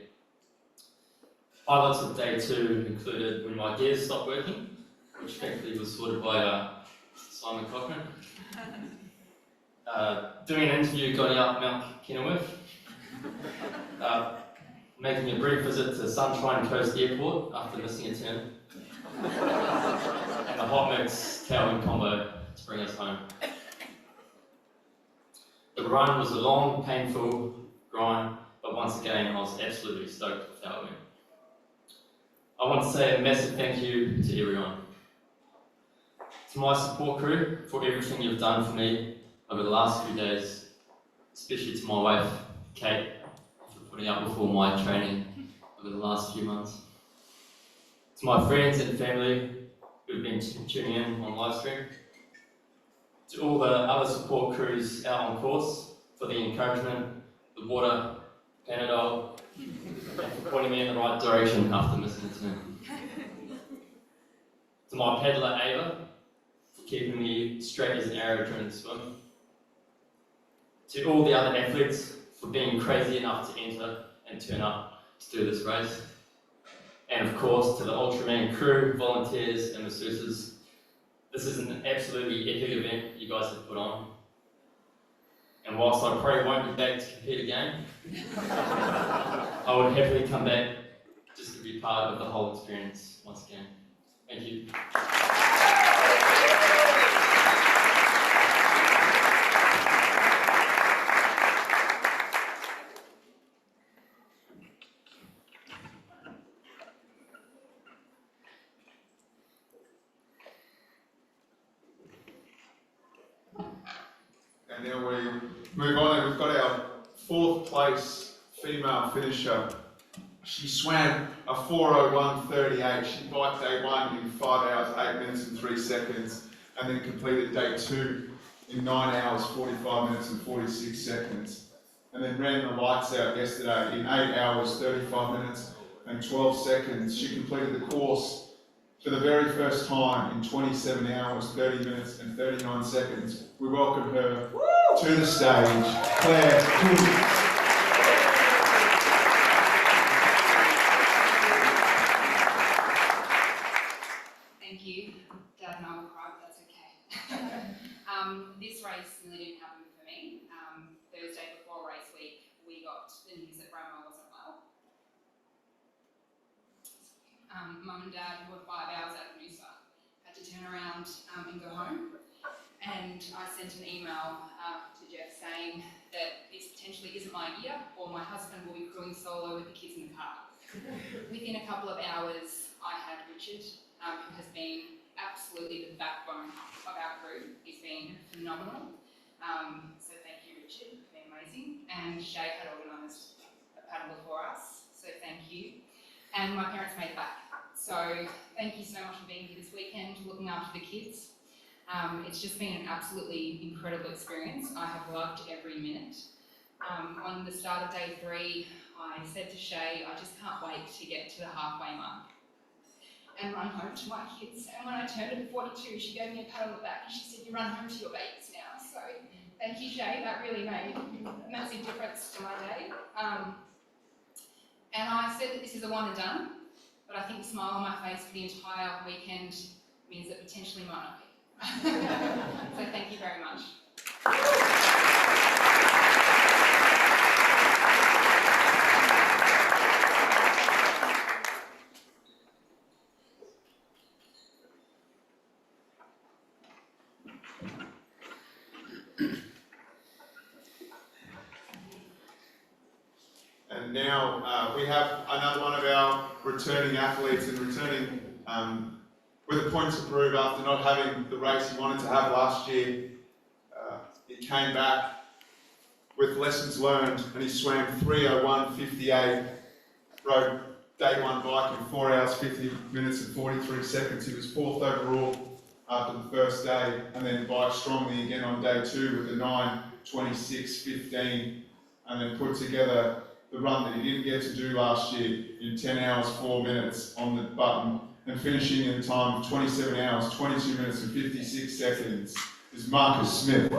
Highlights of day two included when my gears stopped working, which thankfully was sorted by Simon Cochran. Doing an interview going up Mount Kenilworth. Making a brief visit to Sunshine Coast Airport after missing a turn. And the hot mix tailwind combo to bring us home. The run was a long, painful grind, but once again I was absolutely stoked with how it went. I want to say a massive thank you to everyone. To my support crew for everything you've done for me over the last few days, especially to my wife, Kate, for putting up with all my training over the last few months. To my friends and family who've been tuning in on live stream. To all the other support crews out on course for the encouragement, the water, Panadol, and for pointing me in the right direction after missing a turn. To my paddler Ava, for keeping me straight as an arrow during the swim. To all the other athletes for being crazy enough to enter and turn up to do this race. And of course to the Ultraman crew, volunteers and masseuses. This is an absolutely epic event you guys have put on. And whilst I probably won't be back to compete again, I would happily come back just to be part of the whole experience once again. Thank you. And now we move on and we've got our fourth place female finisher. She swam a 4:01.38. She biked day one in 5 hours, 8 minutes and 3 seconds, and then completed day two in 9 hours, 45 minutes and 46 seconds. And then ran the lights out yesterday in 8 hours, 35 minutes and 12 seconds. She completed the course for the very first time in 27 hours, 30 minutes and 39 seconds. We welcome her to the stage, Claire Cook. Thank you. Dad and I will cry, but that's okay. This race really didn't happen for me. Thursday before race week, we got the news that Grandma wasn't well. Mum and Dad were 5 hours out of Noosa, had to turn around and go home. and I sent an email to Jeff saying that this potentially isn't my year, or my husband will be crewing solo with the kids in the car. Within a couple of hours, I had Richard, who has been absolutely the backbone of our crew. He's been phenomenal. So thank you, Richard, it's been amazing. And Shay had organised a paddle for us, so thank you. And my parents made it back. So thank you so much for being here this weekend, looking after the kids. It's just been an absolutely incredible experience. I have loved every minute. On the start of day 3, I said to Shay, I just can't wait to get to the halfway mark and run home to my kids. And when I turned at 42, she gave me a pat on the back and she said, you run home to your babies now. So thank you, Shay, that really made a massive difference to my day. And I said that this is a one and done, but I think the smile on my face for the entire weekend means that potentially might not be. So thank you very much. And now we have another one of our returning athletes, and returning with a point to prove after not having the race he wanted to have last year. He came back with lessons learned and he swam 3:01.58, rode day 1 bike in 4 hours, 50 minutes and 43 seconds. He was 4th overall after the first day, and then biked strongly again on day 2 with a 9:26.15, and then put together the run that he didn't get to do last year in 10 hours, 4 minutes on the button, and finishing in a time of 27 hours, 22 minutes and 56 seconds is Marcus Smith.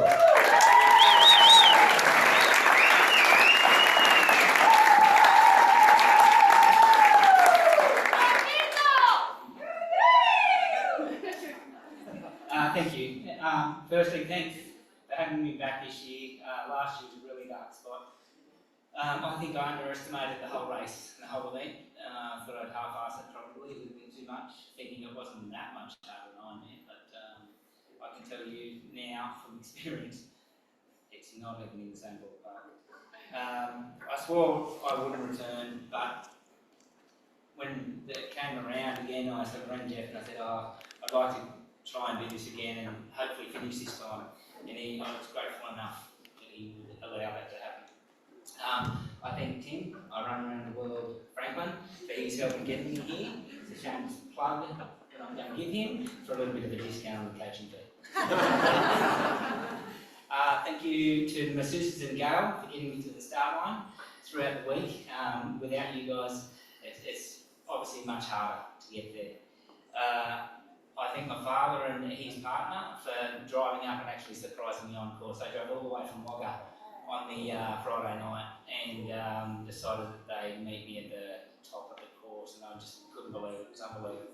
Thank you. Firstly, thanks for having me back this year. Last year was a really dark spot. I think I underestimated the whole race and the whole event. Thought I'd half-ass it probably a little bit too much, thinking it wasn't that much harder than Ironman, but I can tell you now from experience, it's not even in the same ballpark. I swore I wouldn't return, but when it came around again, I sort of rang Jeff and I said, I'd like to try and do this again and hopefully finish this time. And he was grateful enough that he would allow that to happen. I thank Tim, I run around the world, Franklin, for his help in getting me here. It's a shameless plug that I'm going to give him for a little bit of a discount on the coaching fee. Thank you to my sisters and Gail for getting me to the start line throughout the week. Without you guys, it's obviously much harder to get there. I thank my father and his partner for driving up and actually surprising me on course. They drove all the way from Wagga on the Friday night and decided that they'd meet me at the top of the course, and I just couldn't believe it. It was unbelievable.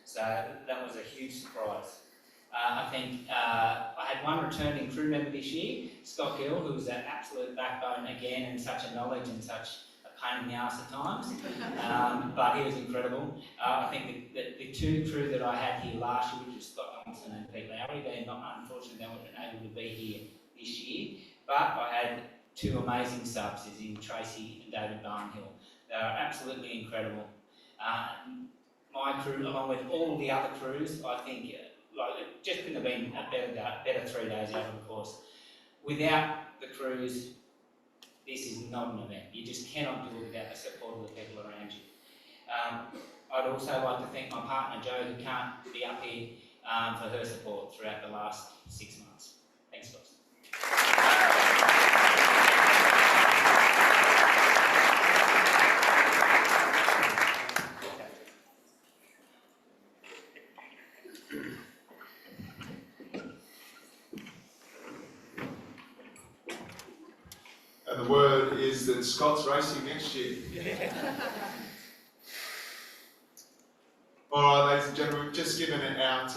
So that was a huge surprise. I think I had one returning crew member this year, Scott Gill, who was an absolute backbone again and such a knowledge and such a pain in the arse at times, but he was incredible. I think the 2 crew that I had here last year, which was Scott Johnson and Pete Lowry, unfortunately they weren't able to be here this year, but I had 2 amazing subs, as in Tracy and David Barnhill. They are absolutely incredible. My crew, along with all the other crews, I think it just couldn't have been a better 3 days out of the course. Without the crews, this is not an event. You just cannot do it without the support of the people around you. I'd also like to thank my partner Jo, who can't be up here, for her support throughout the last 6 months. Thanks, guys. And the word is that Scott's racing next year. All right, ladies and gentlemen, we've just given out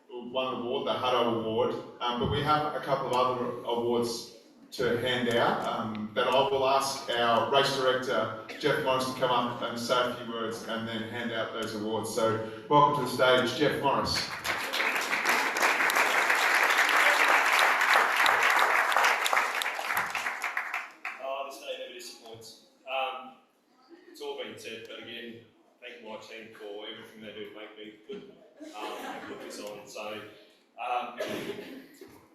one award, the Hutto Award, but we have a couple of other awards to hand out that I will ask our race director, Jeff Morris, to come up and say a few words and then hand out those awards. So welcome to the stage, Jeff Morris. they do to make me good and put this on. So,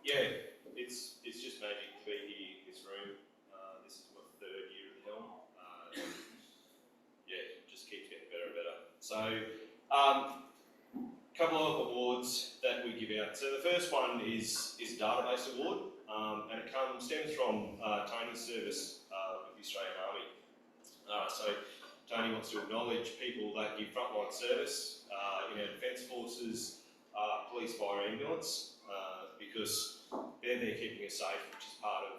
yeah, it's just magic to be here in this room. This is my 3rd year at the helm. Yeah, it just keeps getting better and better. So, couple of awards that we give out. So the first one is a database award, and it stems from Tony's service with the Australian Army. So Tony wants to acknowledge people that give frontline service in our defence forces, police, fire, ambulance, because they're there keeping us safe, which is part of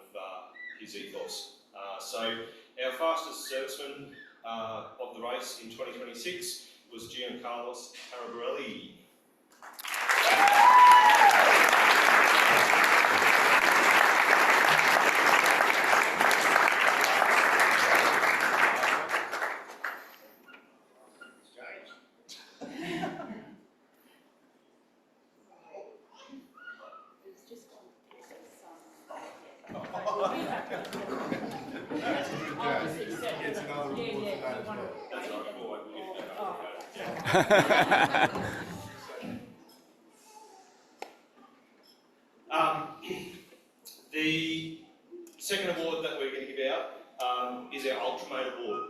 his ethos. So our fastest serviceman of the race in 2026 was Giancarlo Carabarelli. The second award that we're going to give out is our Ultraman award.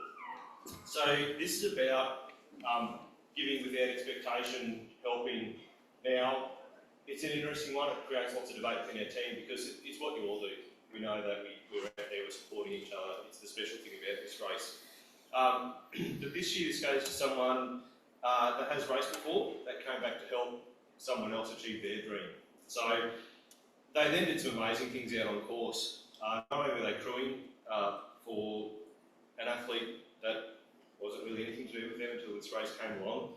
So this is about giving without expectation, helping. Now, it's an interesting one. It creates lots of debate within our team because it's what you all do. We know that we're out there, we're supporting each other. It's the special thing about this race. But this year, this goes to someone that has raced before, that came back to help someone else achieve their dream. So they then did some amazing things out on course. Not only were they crewing for an athlete that wasn't really anything to do with them until this race came along.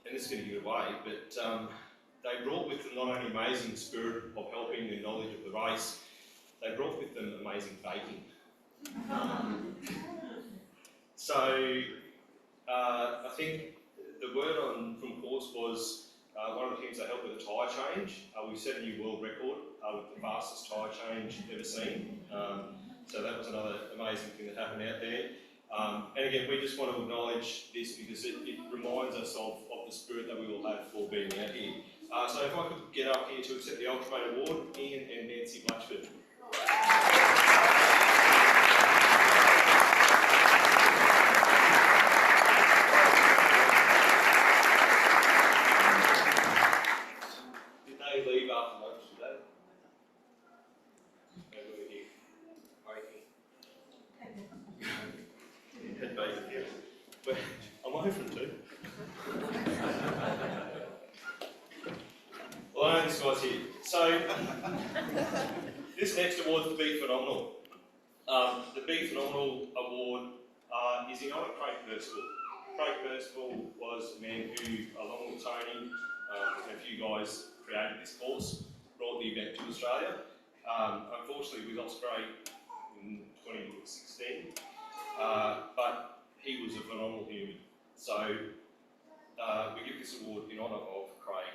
And this is going to give it away, but they brought with them not only amazing spirit of helping and knowledge of the race, they brought with them amazing baking. So I think the word from course was one of the things they helped with a tyre change. We set a new world record with the fastest tyre change ever seen. So that was another amazing thing that happened out there. And again, we just want to acknowledge this because it reminds us of the spirit that we all have for being out here. So if I could get up here to accept the Ultraman Award, Ian and Nancy Blatchford. Did they leave after lunch today? They were here. Had bacon here. But I'm over from two. Well, I know this guy's here. So, this next award's the Be Phenomenal. The Be Phenomenal Award is in honour of Craig Percival. Craig Percival was a man who, along with Tony and a few guys, created this course, brought the event to Australia. Unfortunately, we lost Craig in 2016, but he was a phenomenal human. So we give this award in honour of Craig.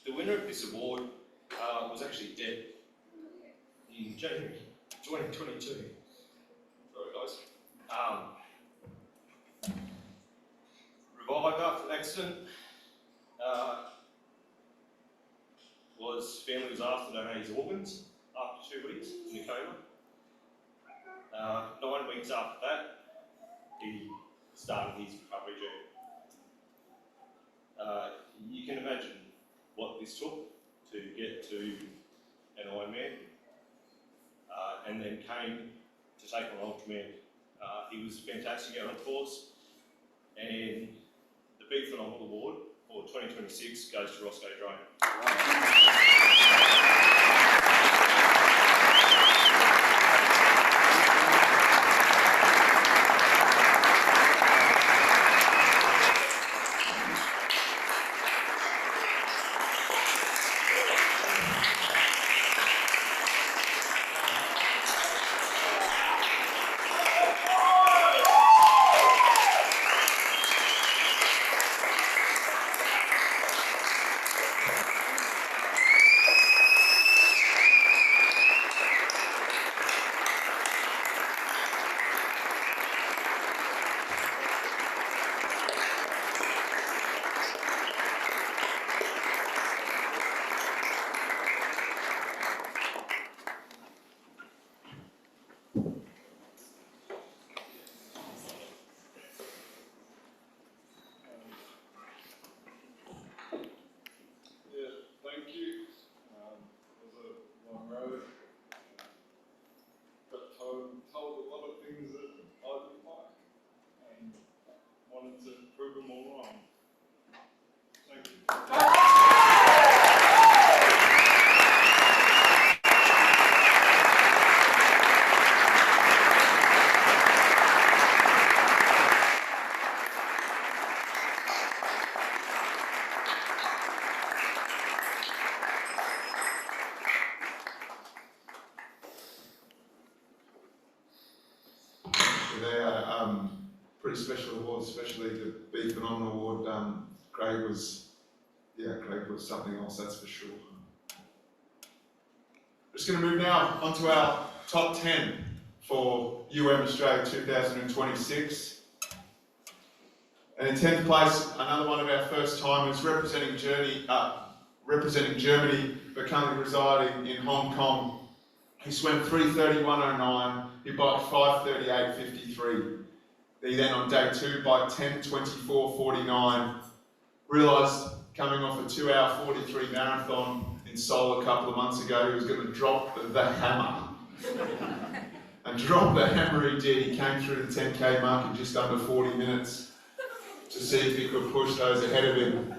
The winner of this award was actually dead in January 2022. Sorry guys. Revived after the accident. Family was asked to donate his organs after 2 weeks in a coma. 9 weeks after that, he started his recovery journey. You can imagine what this took to get to an Ironman, and then came to take on Ultraman. He was fantastic out on course, and the Big Phenomenal Award for 2026 goes to Roscoe Drone. there. Pretty special award, especially the Be Phenomenal award. Craig was something else, that's for sure. Just going to move now onto our top 10 for Australia 2026. And in 10th place, another one of our first timers representing Germany, but currently residing in Hong Kong. He swam 3:31.09, he biked 5:38.53. He then on day 2 biked 10:24.49. Realised coming off a 2-hour 43 marathon in Seoul a couple of months ago, he was going to drop the hammer. And drop the hammer he did. He came through the 10k mark in just under 40 minutes to see if he could push those ahead of him.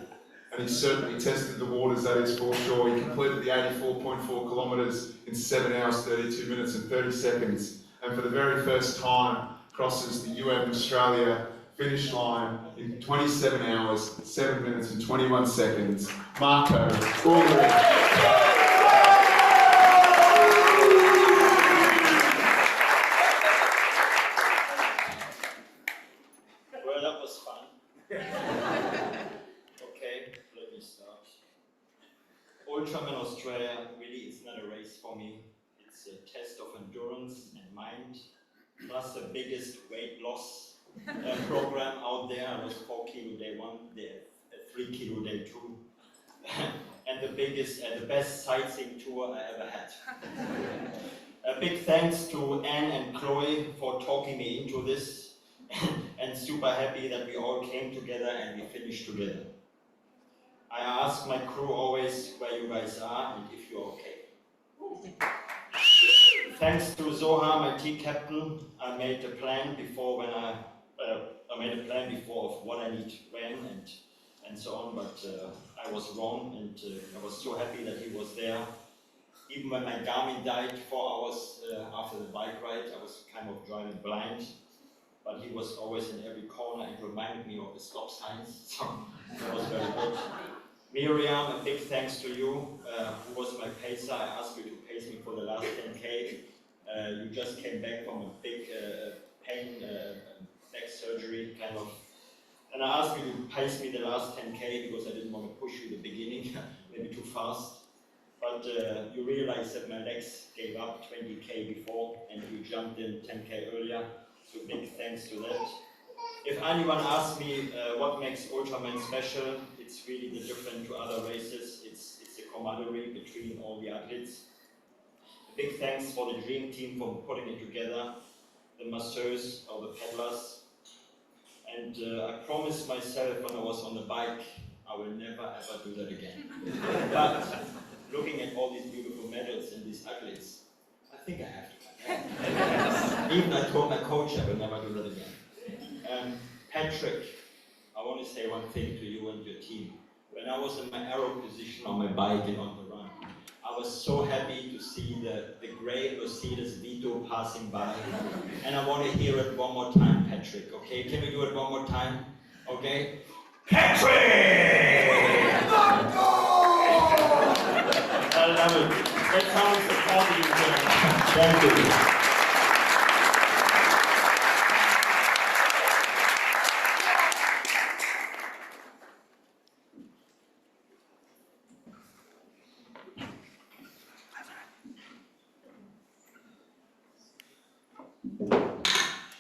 And he certainly tested the waters, that is for sure. He completed the 84.4 kilometres in 7 hours, 32 minutes and 30 seconds. And for the very first time, crosses the Australia finish line in 27 hours, 7 minutes and 21 seconds. Marco Ultraman. Well, that was fun. Okay, let me start. Ultraman Australia really is not a race for me. It's a test of endurance and mind, plus the biggest weight loss program out there. I was 4 kilo day 1, 3 kilo day 2. And the biggest and the best sightseeing tour I ever had. A big thanks to Anne and Chloe for talking me into this, and super happy that we all came together and we finished together. I ask my crew always where you guys are and if you're okay. Thanks to Zoha, my team captain, I made a plan before of what I need when and so on, but I was wrong, and I was so happy that he was there. Even when my Garmin died 4 hours after the bike ride, I was kind of driving blind, but he was always in every corner and reminded me of the stop signs, so that was very good. Miriam, a big thanks to you, who was my pacer. I asked you to pace me for the last 10k. You just came back from a big pain, back surgery, kind of. And I asked you to pace me the last 10k because I didn't want to push you at the beginning, maybe too fast. But you realized that my legs gave up 20k before, and you jumped in 10k earlier. So big thanks to that. If anyone asks me what makes Ultraman special, it's really the different to other races. It's the camaraderie between all the athletes. A big thanks for the dream team for putting it together, the masseurs or the paddlers. And I promised myself when I was on the bike, I will never ever do that again. But looking at all these beautiful medals and these athletes, I think I have to. Even I told my coach I will never do that again. Patrick, I want to say one thing to you and your team. When I was in my arrow position on my bike and on the run, I was so happy to see the grey Mercedes Vito passing by. And I want to hear it one more time, Patrick, okay? Can we do it one more time? Okay? Patrick! I love it. That's how it's supporting you. Thank you.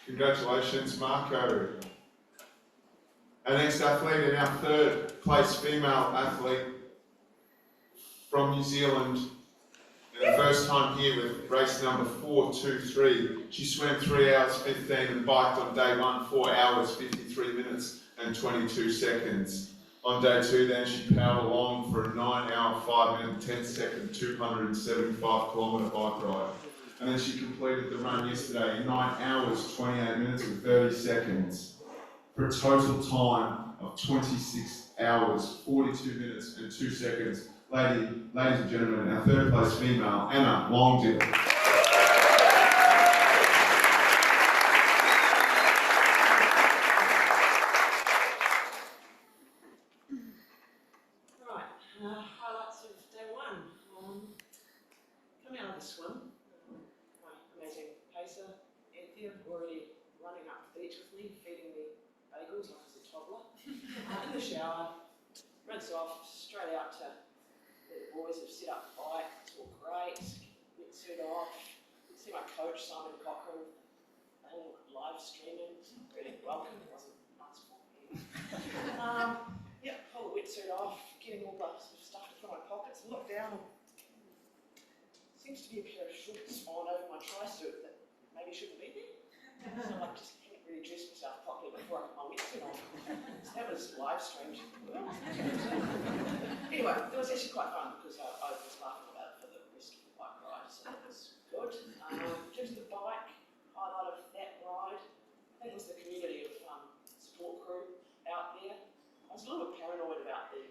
Congratulations, Marco. Our next athlete and our third place female athlete from New Zealand. And the first time here with race number 423. She swam 3 hours 15 and biked on day 1 4 hours 53 minutes and 22 seconds. On day 2 then she powered along for a 9 hour 5 minute 10 second 275 kilometre bike ride. And then she completed the run yesterday in 9 hours, 28 minutes and 30 seconds for a total time of 26 hours, 42 minutes and 2 seconds. Ladies and gentlemen, our third place female, Anna Longdale. Highlights of day 1. Coming out of the swim, my amazing pacer, Anthea, already running up the beach with me, feeding me bagels like I was a toddler. In the shower, rinse off, straight out to where the boys have set up the bike. It's all great. Wetsuit off. You see my coach, Simon Cochrane, all live streaming. Really welcome. It wasn't nice for me. Yeah, pull the wetsuit off, getting all the sort of stuff to fill my pockets, and look down. Seems to be a pair of shorts on over my tri-suit that maybe shouldn't be there. So I just hadn't really dressed myself properly before I put my wetsuit on. So that was live streamed. Anyway, it was actually quite fun because I was laughing about it for the rest of the bike ride, so that was good. Just the bike, highlight of that ride, I think it was the community of support crew out there. I was a little bit paranoid about the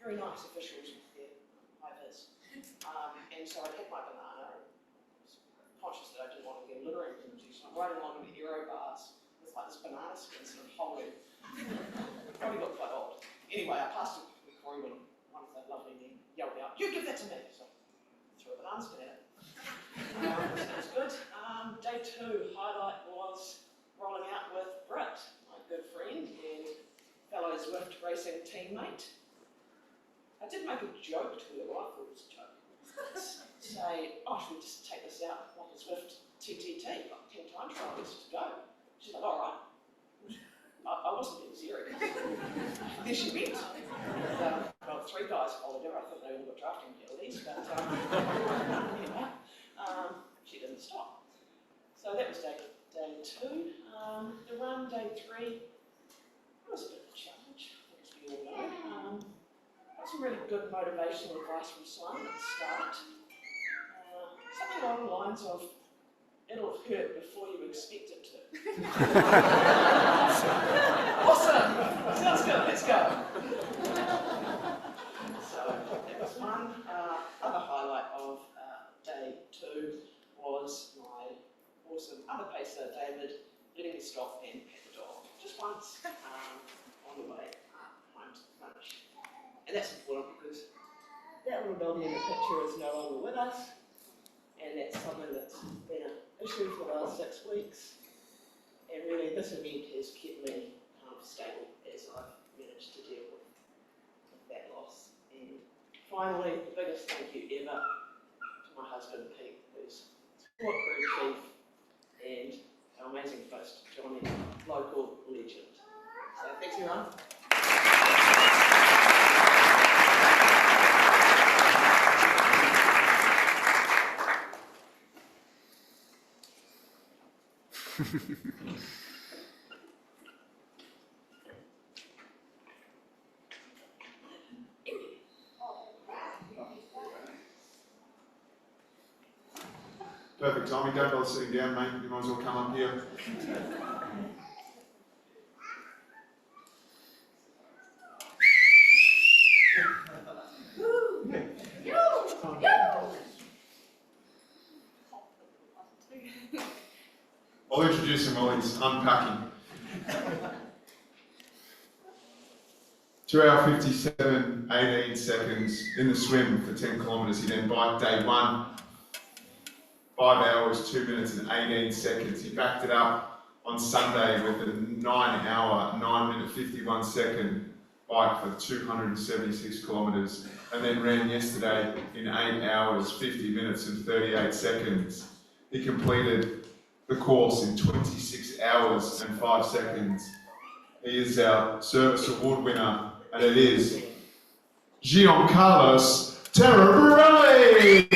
very nice officials with their high-vis. And so I had my banana, and I was conscious that I didn't want to get a littering penalty, so I'm riding along in the aero bars with like this banana skin sort of holding. Probably looked quite old. Anyway, I passed it with Corey when one of the lovely men yelled out, "You give that to me!" So I threw a banana skin at it. So that's good. Day 2 highlight was rolling out with Britt, my good friend and fellow Zwift racing teammate. I did make a joke to her, well, I thought it was a joke. Say, oh, should we just take this out like a Zwift TTT, like 10 time trial, let's just go. She's like, all right. I wasn't being serious. There she went. Well, 3 guys followed her. I thought they all got drafting abilities, but anyway, she didn't stop. So that was day 2. The run, day 3, that was a bit of a challenge, as we all know. Got some really good motivational advice from Simon at the start. Something along the lines of, it'll hurt before you expect it to. Awesome! Sounds good, let's go. So that was one. Other highlight of day 2 was my awesome other pacer, David, letting me stop and pet the dog. Just once on the way home to the finish. And that's important because that little doggy in the picture is no longer with us, and that's something that's been an issue for the last 6 weeks. And really, this event has kept me stable as I've managed to deal with that loss. And finally, the biggest thank you ever to my husband Pete, who's support crew chief, and our amazing host Johnny, local legend. So thanks everyone. Perfect, Tommy. Don't bother sitting down, mate. You might as well come up here. I'll introduce him while he's unpacking. 2 hour 57, 18 seconds in the swim for 10 kilometres. He then biked day 1, 5 hours, 2 minutes and 18 seconds. He backed it up on Sunday with a 9 hour, 9 minute 51 second bike for 276 kilometres, and then ran yesterday in 8 hours, 50 minutes and 38 seconds. He completed the course in 26 hours and 5 seconds. He is our service award winner, and it is Giancarlos Terrabarelli.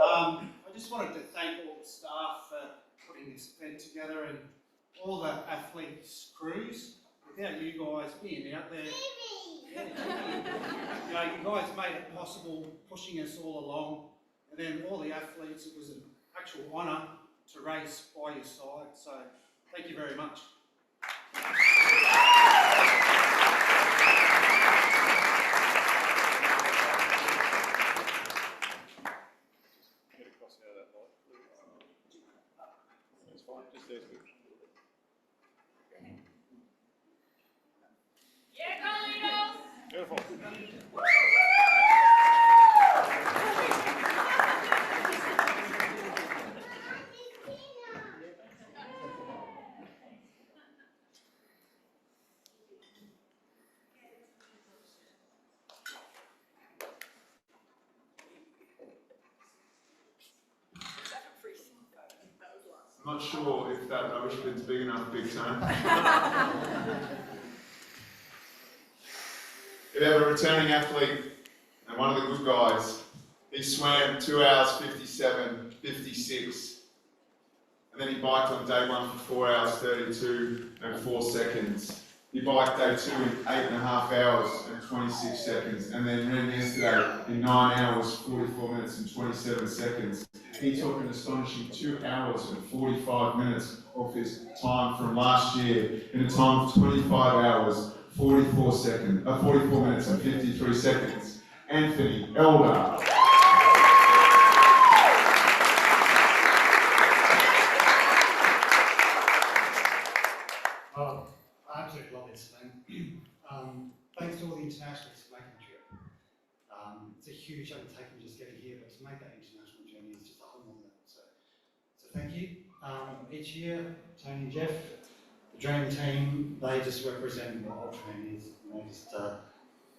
I just wanted to thank all the staff for putting this event together and all the athletes' crews. Without you guys being out there, you guys made it possible, pushing us all along. And then all the athletes, it was an actual honour to race by your side. So thank you very much. sure if that rubbish bin's big enough, big time. We have a returning athlete and one of the good guys. He swam 2 hours 57:56, and then he biked on day 1 for 4 hours 32 and 4 seconds. He biked day 2 in 8.5 hours and 26 seconds, and then ran yesterday in 9 hours 44 minutes and 27 seconds. He took an astonishing 2 hours and 45 minutes off his time from last year in a time of 25 hours 44 minutes and 53 seconds. Anthony Elder. Oh, I absolutely love this thing. Thanks to all the internationals for making the trip. It's a huge undertaking just getting here, but to make that international journey is just a whole nother level. So thank you. Each year, Tony and Jeff, the dream team, they just represent what Ultraman is. You know, just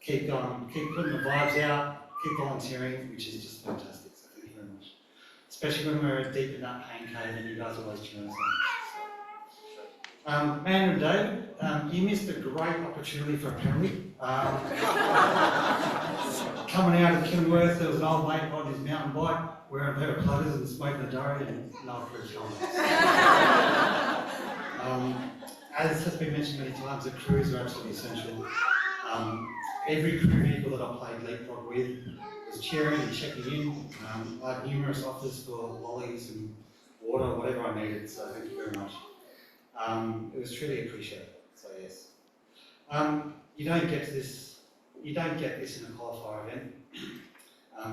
keep going, keep putting the vibes out, keep volunteering, which is just fantastic. So thank you very much. Especially when we're deep in that pain cave and you guys always cheer us on. Andrew and Dave, you missed a great opportunity for a penalty. Coming out of Kenilworth, there was an old mate on his mountain bike wearing a pair of pluggers and smoking a durry and no approved helmets. As has been mentioned many times, the crews are absolutely essential. Every crew vehicle that I played leapfrog with was cheering and checking in. I had numerous offers for lollies and water, whatever I needed, so thank you very much. It was truly appreciated, so yes. You don't get this in a qualifier event.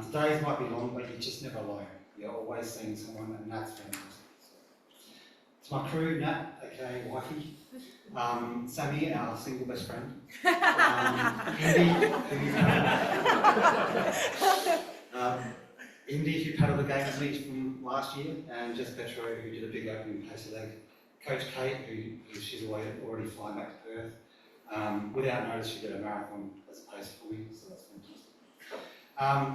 Today's might be long, but you're just never alone. You're always seeing someone, and that's fantastic. So, to my crew, Nat, aka Wifey, Sammy, our single best friend, Indy, who paddled the game with me from last year, and Jess Petro, who did a big opening pacer leg. Coach Kate, who she's already flying back to Perth. Without notice, she did a marathon as a pacer for me, so that's fantastic.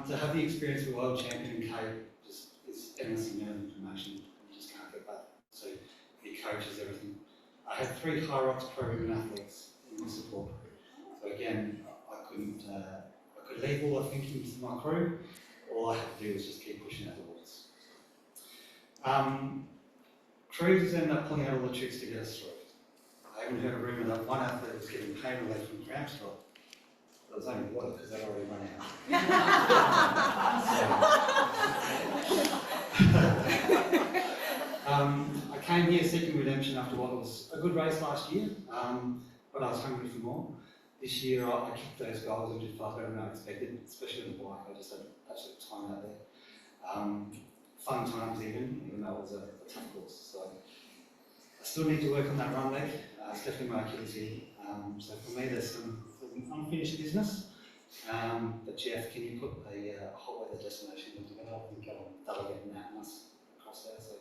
To have the experience of a world champion in Kate just is endless amount of information. You just can't get that. So your coach is everything. I had 3 High Rocks Pro Women athletes in the support crew. So again, I could leave all the thinking to my crew. All I had to do was just keep pushing out the walls. Crews ended up pulling out all the tricks to get us through. I haven't heard a rumour that one athlete was getting pain relief from cramp drop. There was only water because they'd already run out. I came here seeking redemption after what was a good race last year, but I was hungry for more. This year I kicked those goals and did far better than I expected, especially on the bike. I just had absolute time out there. Fun times even though it was a tough course. So I still need to work on that run leg. It's definitely my Achilles heel. So for me, there's some unfinished business. But Jeff, can you put a hot weather destination together? I think that'll get Nat and us across there. So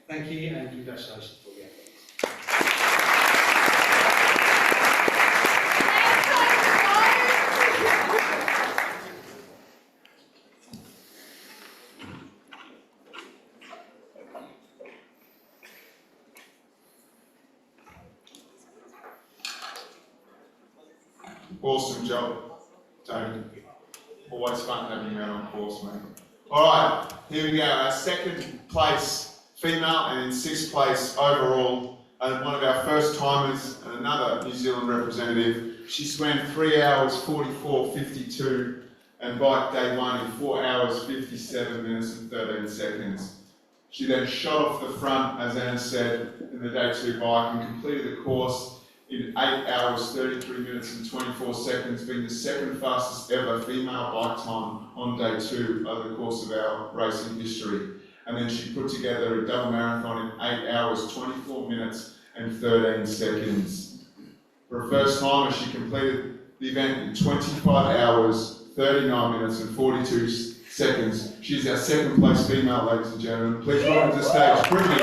thank you and congratulations for the athletes. Awesome job, Tony. Always fun having you out on course, mate. Alright, here we go. Our second place female and in 6th place overall. And one of our first timers and another New Zealand representative. She swam 3 hours 44:52 and biked day 1 in 4 hours 57 minutes and 13 seconds. She then shot off the front, as Anna said, in the day 2 bike and completed the course in 8 hours 33 minutes and 24 seconds, being the 2nd fastest ever female bike time on day 2 over the course of our racing history. And then she put together a double marathon in 8 hours 24 minutes and 13 seconds. For her first timer, she completed the event in 25 hours 39 minutes and 42 seconds. She's our 2nd place female, ladies and gentlemen. Please welcome to the stage, Brittany.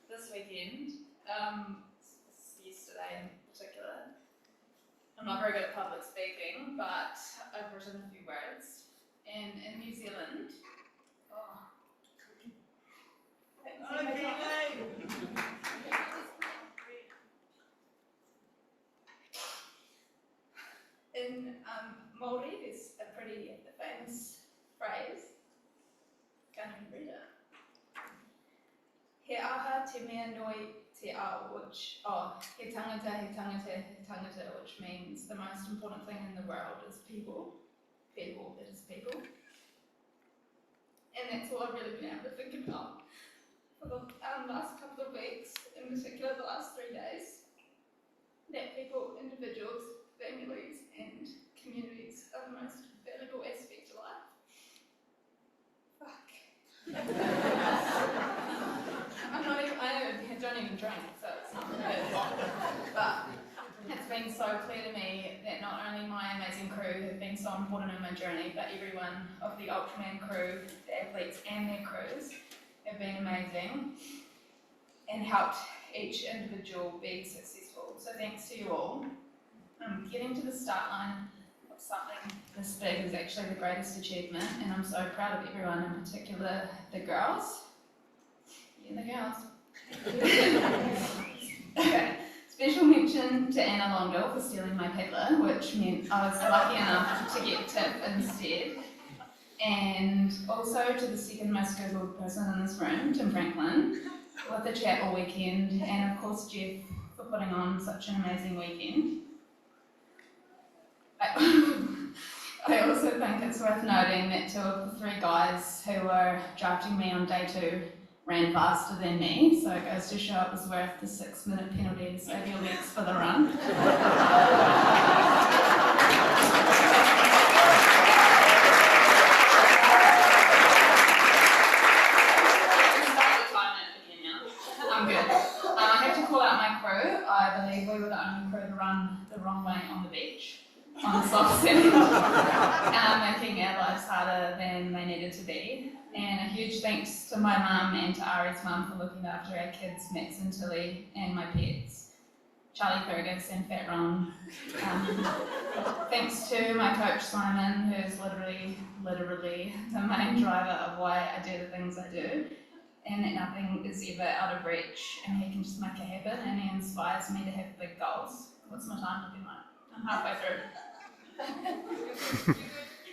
This weekend. not very good at public speaking, but I've written a few words. And in New Zealand, in Māori, there's a pretty famous phrase. Can't even read it. He aha te mea noi te a, which, he tangata, which means the most important thing in the world is people. People, it is people. And that's all I've really been able to think about for the last couple of weeks, in particular the last 3 days. That people, individuals, families, and communities are the most valuable aspect of life. Fuck. I don't even drink, so it's not good. But it's been so clear to me that not only my amazing crew have been so important in my journey, but everyone of the Ultraman crew, the athletes and their crews, have been amazing and helped each individual be successful. So thanks to you all. Getting to the start line of something this big is actually the greatest achievement, and I'm so proud of everyone, in particular the girls. Yeah, the girls. Okay. Special mention to Anna Longdale for stealing my paddler, which meant I was lucky enough to get tip instead. And also to the second most Googled person in this room, Tim Franklin, with the chat all weekend, and of course Jeff for putting on such an amazing weekend. I also think it's worth noting that 2 of the 3 guys who were drafting me on day 2 ran faster than me, so it goes to show it was worth the 6-minute penalty to save your legs for the run. I'm good. I have to call out my crew. I believe we were the only crew to run the wrong way on the beach on the soft sand, making our lives harder than they needed to be. And a huge thanks to my mum and to Ari's mum for looking after our kids, Max and Tilly, and my pets, Charlie Fergus and Fat Ron. Thanks to my coach Simon, who's literally the main driver of why I do the things I do, and that nothing is ever out of reach, and he can just make it happen, and he inspires me to have big goals. What's my time looking like? I'm halfway through.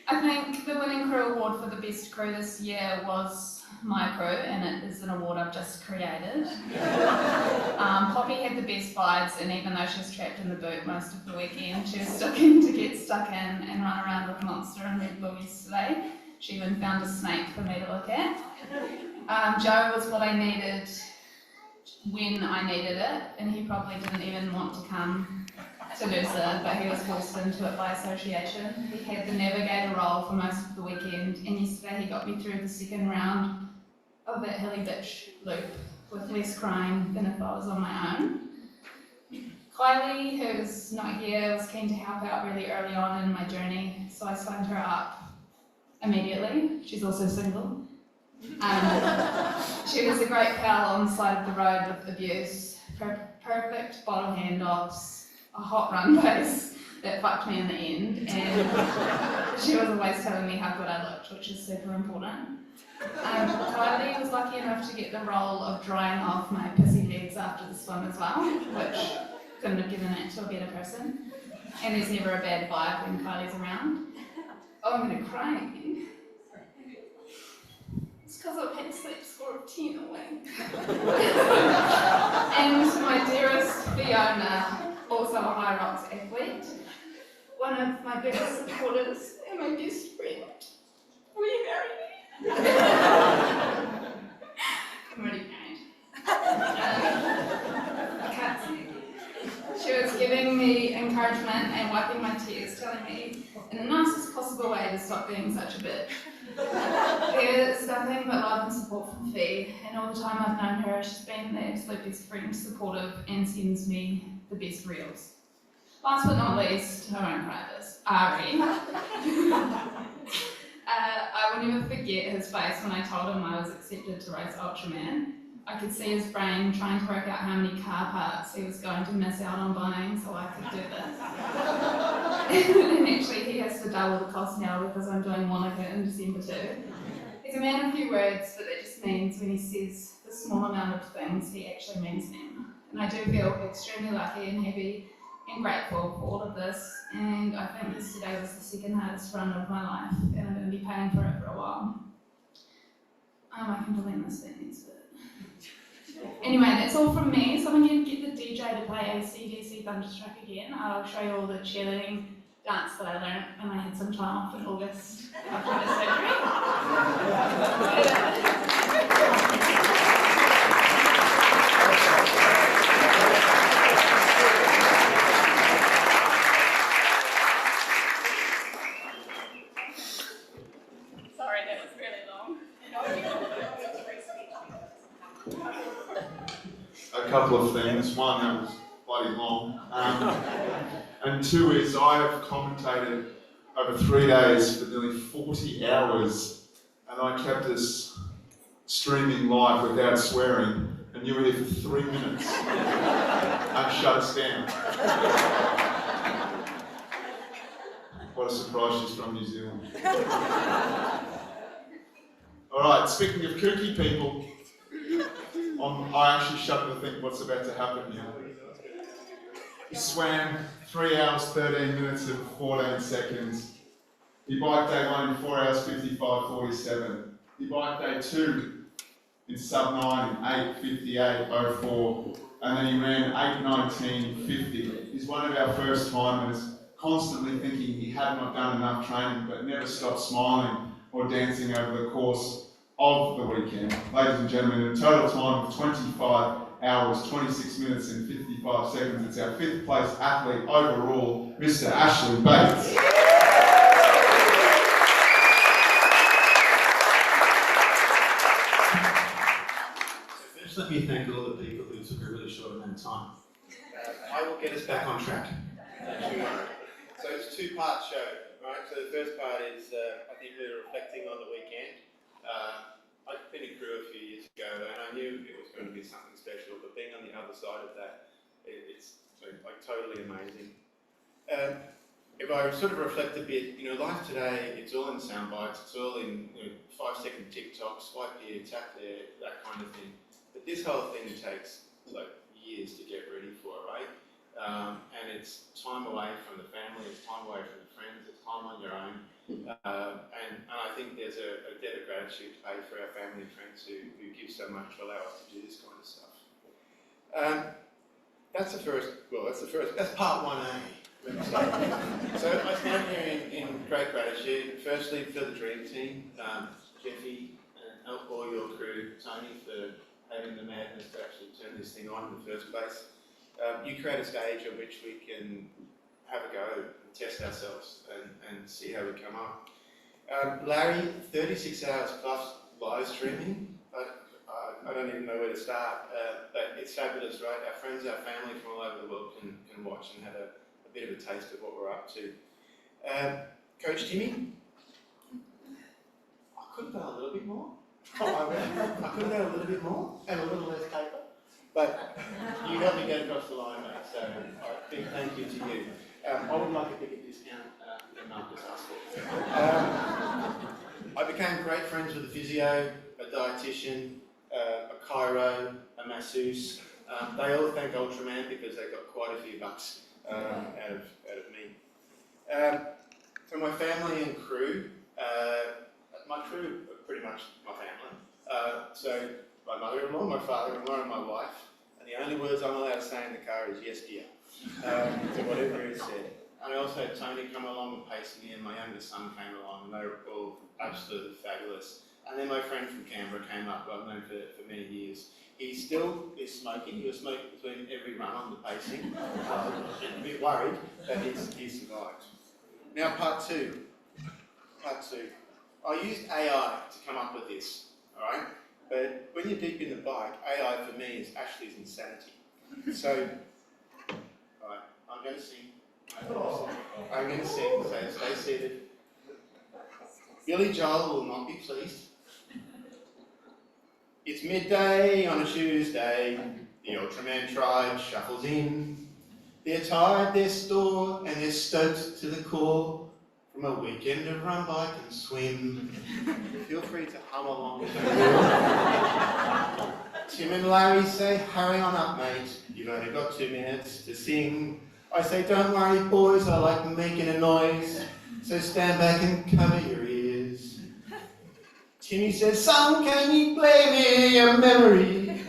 I think the winning crew award for the best crew this year was my crew, and it is an award I've just created. Poppy had the best vibes, and even though she was trapped in the boot most of the weekend, she was still keen to get stuck in and run around with Monster and Red Bull yesterday. She even found a snake for me to look at. Joe was what I needed when I needed it, and he probably didn't even want to come to Noosa, but he was forced into it by association. He had the navigator role for most of the weekend, and yesterday he got me through the second round of that hilly bitch loop with less crying than if I was on my own. Kylie, who's not here, was keen to help out really early on in my journey, so I signed her up immediately. She's also single. She was a great pal on the side of the road with abuse, perfect bottle handoffs, a hot run pace that fucked me in the end, and she was always telling me how good I looked, which is super important. Kylie was lucky enough to get the role of drying off my pissy legs after the swim as well, which couldn't have given it to a better person. And there's never a bad vibe when Kylie's around. Oh, I'm gonna cry again. It's because I've had a sleep score of 10 away. And my dearest Fiona, also a High Rocks athlete, one of my biggest supporters and my best friend. Will you marry me? I'm already married. I can't see. She was giving me encouragement and wiping my tears, telling me in the nicest possible way to stop being such a bitch. There's nothing but love and support from Fee, and all the time I've known her, she's been the absolute best friend, supportive, and sends me the best reels. Last but not least, I won't cry this, Ari. I will never forget his face when I told him I was accepted to race Ultraman. I could see his brain trying to work out how many car parts he was going to miss out on buying so I could do this. and actually he has to double the cost now because I'm doing Monica in December too. He's a man of few words, but that just means when he says the small amount of things, he actually means them. And I do feel extremely lucky and happy and grateful for all of this, and I think yesterday was the second hardest run of my life, and I'm going to be paying for it for a while. I can delete this bit next bit. Anyway, that's all from me, so I'm going to get the DJ to play AC/DC Thunderstruck again. I'll show you all the cheerleading dance that I learned when I had some time off in August after my Sorry, that was really long. A couple of things. One, that was bloody long. And two is I have commentated over 3 days for nearly 40 hours, and I kept this streaming live without swearing, and you were here for 3 minutes and shut us down. What a surprise, she's from New Zealand. Alright, speaking of kooky people, I actually shudder to think what's about to happen here. He swam 3 hours, 13 minutes and 14 seconds. He biked day 1 in 4 hours, 55:47. He biked day 2 in sub 9 in 8:58:04. And then he ran 8:19:50. He's one of our first timers, constantly thinking he had not done enough training, but never stopped smiling or dancing over the course of the weekend. Ladies and gentlemen, a total time of 25 hours, 26 minutes and 55 seconds. It's our 5th place athlete overall, Mr. Ashley Bates. First, let me thank all the people who took a really short amount of time. I will get us back on track. So it's a 2-part show, right? So the first part is, I think we're reflecting on the weekend. I'd been a crew a few years ago, and I knew it was going to be something special, but being on the other side of that, it's like totally amazing. If I sort of reflect a bit, life today, it's all in sound bites, it's all in 5-second TikTok, swipe here, tap there, that kind of thing. But this whole thing takes like years to get ready for, right? And it's time away from the family, it's time away from the friends, it's time on your own. And I think there's a debt of gratitude to pay for our family and friends who give so much to allow us to do this kind of stuff. That's part 1A. So I stand here in great gratitude, firstly for the dream team, Jeffy and all your crew, Tony for having the madness to actually turn this thing on in the first place. You create a stage on which we can have a go and test ourselves and see how we come up. Larry, 36 hours plus live streaming. I don't even know where to start, but it's fabulous, right? Our friends, our family from all over the world can watch and have a bit of a taste of what we're up to. Coach Timmy, I could have done a little bit more. I could have done a little bit more and a little less paper, but you helped me get across the line, mate, so a big thank you to you. I would like a bigger discount than Marcus asked for. I became great friends with a physio, a dietitian, a chiro, a masseuse. They all thank Ultraman because they got quite a few bucks out of me. For my family and crew, my crew are pretty much my family. So my mother-in-law, my father-in-law and my wife. And the only words I'm allowed to say in the car is yes dear, to whatever is said. And I also had Tony come along and pace me, and my youngest son came along, and they were all absolutely fabulous. And then my friend from Canberra came up, who I've known for many years. He still is smoking. He was smoking between every run on the pacing. I'm a bit worried, but he survived. Now part two. I used AI to come up with this, all right? But when you're deep in the bike, AI for me is Ashley's insanity. So, all right, I'm going to sing. So stay seated. Billy Joel will not be pleased. It's midday on a Tuesday. The Ultraman tribe shuffles in. They're tired, they're sore, and they're stoked to the core from a weekend of run, bike and swim. Feel free to hum along if you will. Tim and Larry say, hurry on up, mate. You've only got 2 minutes to sing. I say, don't worry, boys, I like making a noise. So stand back and cover your ears. Timmy says, son, can you play me a memory?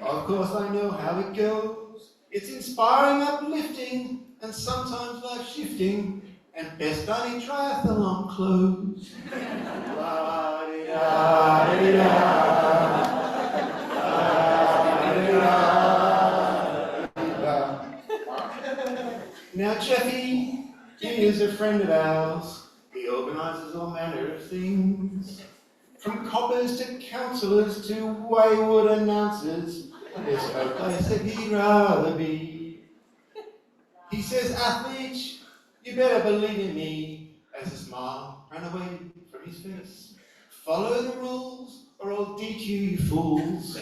Of course I know how it goes. It's inspiring, uplifting, and sometimes life-shifting, and best done in triathlon clothes. Now Jeffy, he is a friend of ours. He organises all manner of things. From coppers to councillors to wayward announcers, there's no place that he'd rather be. He says, athletes, you better believe in me, as a smile ran away from his face. Follow the rules, or I'll DQ you fools.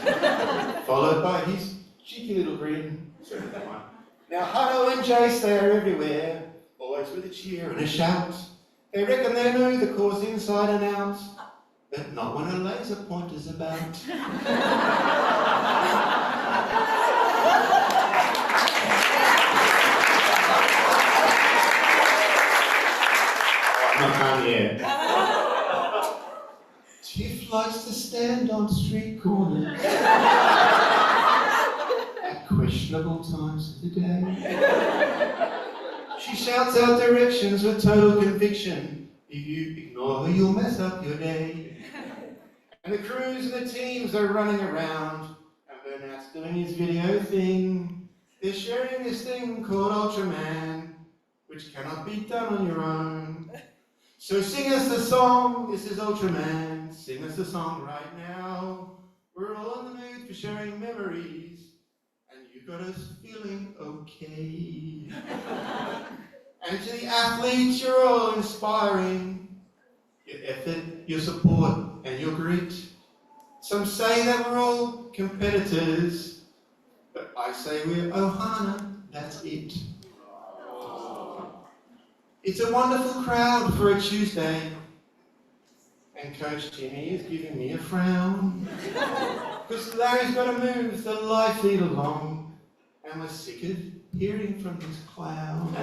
Followed by his cheeky little grin. Now Hutto and Jace, they are everywhere, always with a cheer and a shout. They reckon they know the course inside and out, but not when a laser pointer's about. Not done yet. Tiff likes to stand on street corners at questionable times of the day. She shouts out directions with total conviction. If you ignore her, you'll mess up your day. And the crews and the teams are running around, and Burnout's doing his video thing. They're sharing this thing called Ultraman, which cannot be done on your own. So sing us the song, this is Ultraman. Sing us the song right now. We're all in the mood for sharing memories, and you got us feeling okay. And to the athletes, you're all inspiring. Your effort, your support, and your grit. Some say that we're all competitors, but I say we're Ohana, that's it. It's a wonderful crowd for a Tuesday, and Coach Timmy is giving me a frown. Because Larry's got to move the life feed along, and we're sick of hearing from this clown.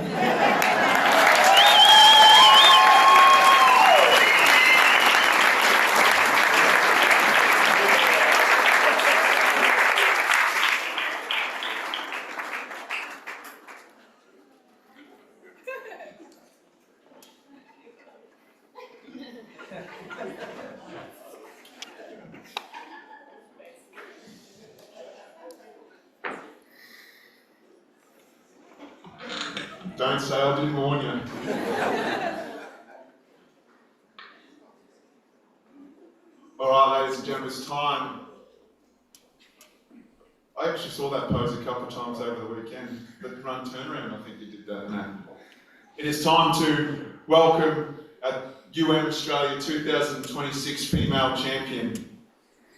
Don't say I didn't warn you. All right, ladies and gentlemen, it's time. I actually saw that pose a couple of times over the weekend. The run turnaround, I think you did that. No. It is time to welcome our Australia 2026 female champion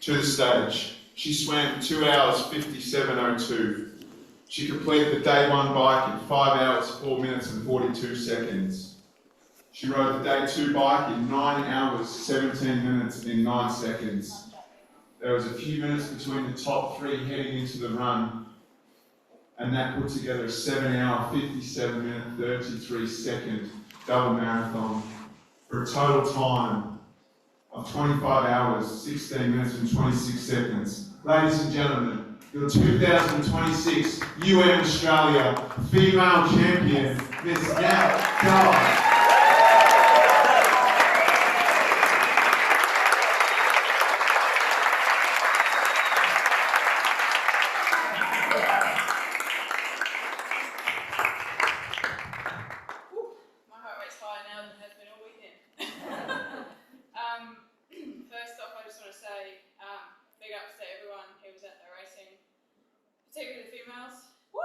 to the stage. She swam 2 hours 57:02. She completed the day one bike in 5 hours, 4 minutes and 42 seconds. She rode the day two bike in 9 hours, 17 minutes and 9 seconds. There was a few minutes between the top three heading into the run, and that put together a 7 hour, 57 minute, 33 second double marathon for a total time of 25 hours, 16 minutes and 26 seconds. Ladies and gentlemen, your 2026 Australia female champion, Miss Gal. First off, I just want to say big ups to everyone who was at the racing, particularly the females. Woo!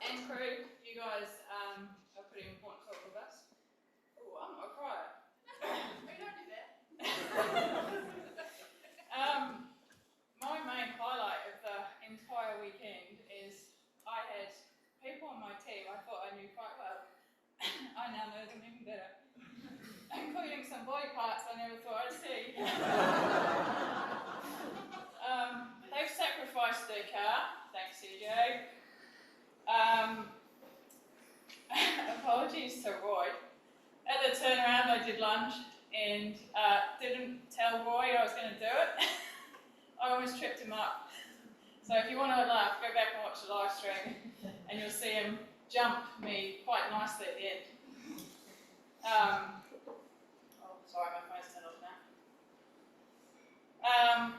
And crew. I now know them even better, including some body parts I never thought I'd see. They've sacrificed their car, thanks CJ. Apologies to Roy. At the turnaround I did lunch and didn't tell Roy I was going to do it. I almost tripped him up. So if you want to laugh, go back and watch the live stream and you'll see him jump me quite nicely at the end. Oh, sorry, my phone's turned off now.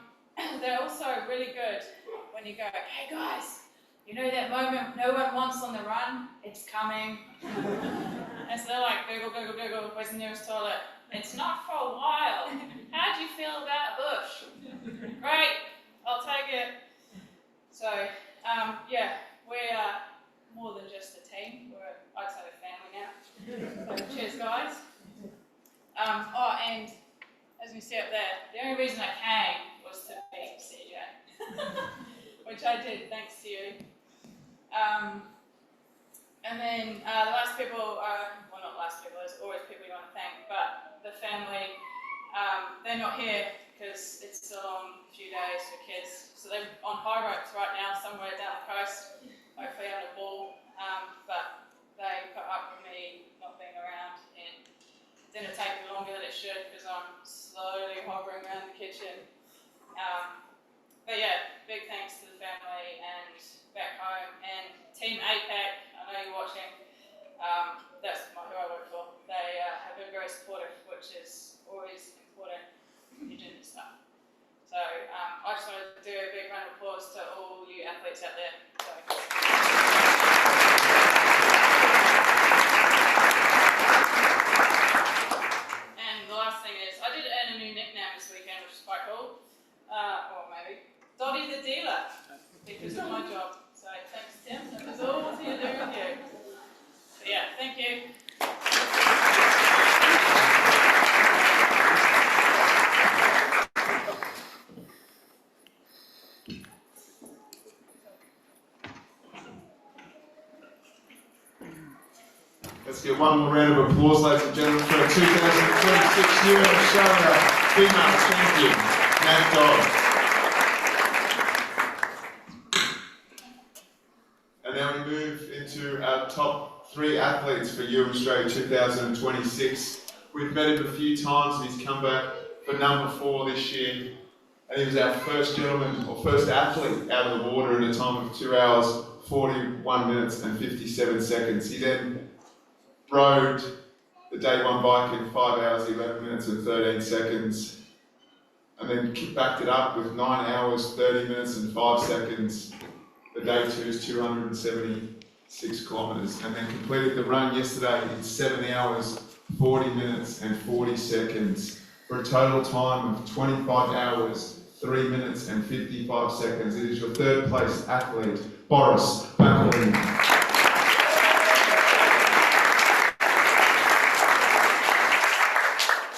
They're also really good when you go, hey guys, you know that moment no one wants on the run? It's coming. And so they're like, Google, Google, Google, where's the nearest toilet? It's not for a while. How do you feel about Bush? Great, I'll take it. So, yeah, we are more than just a team. We're, I'd say, a family now. So, cheers, guys. Oh, and as we see up there, the only reason I came was to beat CJ, which I did thanks to you. And then the last people, well, not last people, there's always people you want to thank, but the family, they're not here because it's a long few days for kids. So they're on high ropes right now, somewhere down the coast, hopefully having a ball. But they put up with me not being around, and it didn't take me longer than it should because I'm slowly hovering around the kitchen. But yeah, big thanks to the family and back home, and Team APAC, I know you're watching, that's who I work for. They have been very supportive, which is always important when you're doing this stuff. So I just wanted to do a big round of applause to all you athletes out there. And the last thing is, I did earn a new nickname this weekend, which is quite cool. Or maybe Dottie the Dealer, because of my job. So thanks, Tim. That was all to do with you. So yeah, thank you. Let's get one more round of applause, ladies and gentlemen, for our 2026 Year in Australia female champion, Nat Dodd. And now we move into our top 3 athletes for Year in Australia 2026. We've met him a few times and he's come back for number 4 this year. And he was our first gentleman, or first athlete out of the water at a time of 2 hours, 41 minutes and 57 seconds. He then rode the day 1 bike in 5 hours, 11 minutes and 13 seconds. And then backed it up with 9 hours, 30 minutes and 5 seconds. The day 2 is 276 kilometres. And then completed the run yesterday in 7 hours, 40 minutes and 40 seconds. For a total time of 25 hours, 3 minutes and 55 seconds. It is your 3rd place athlete, Boris Bakalin.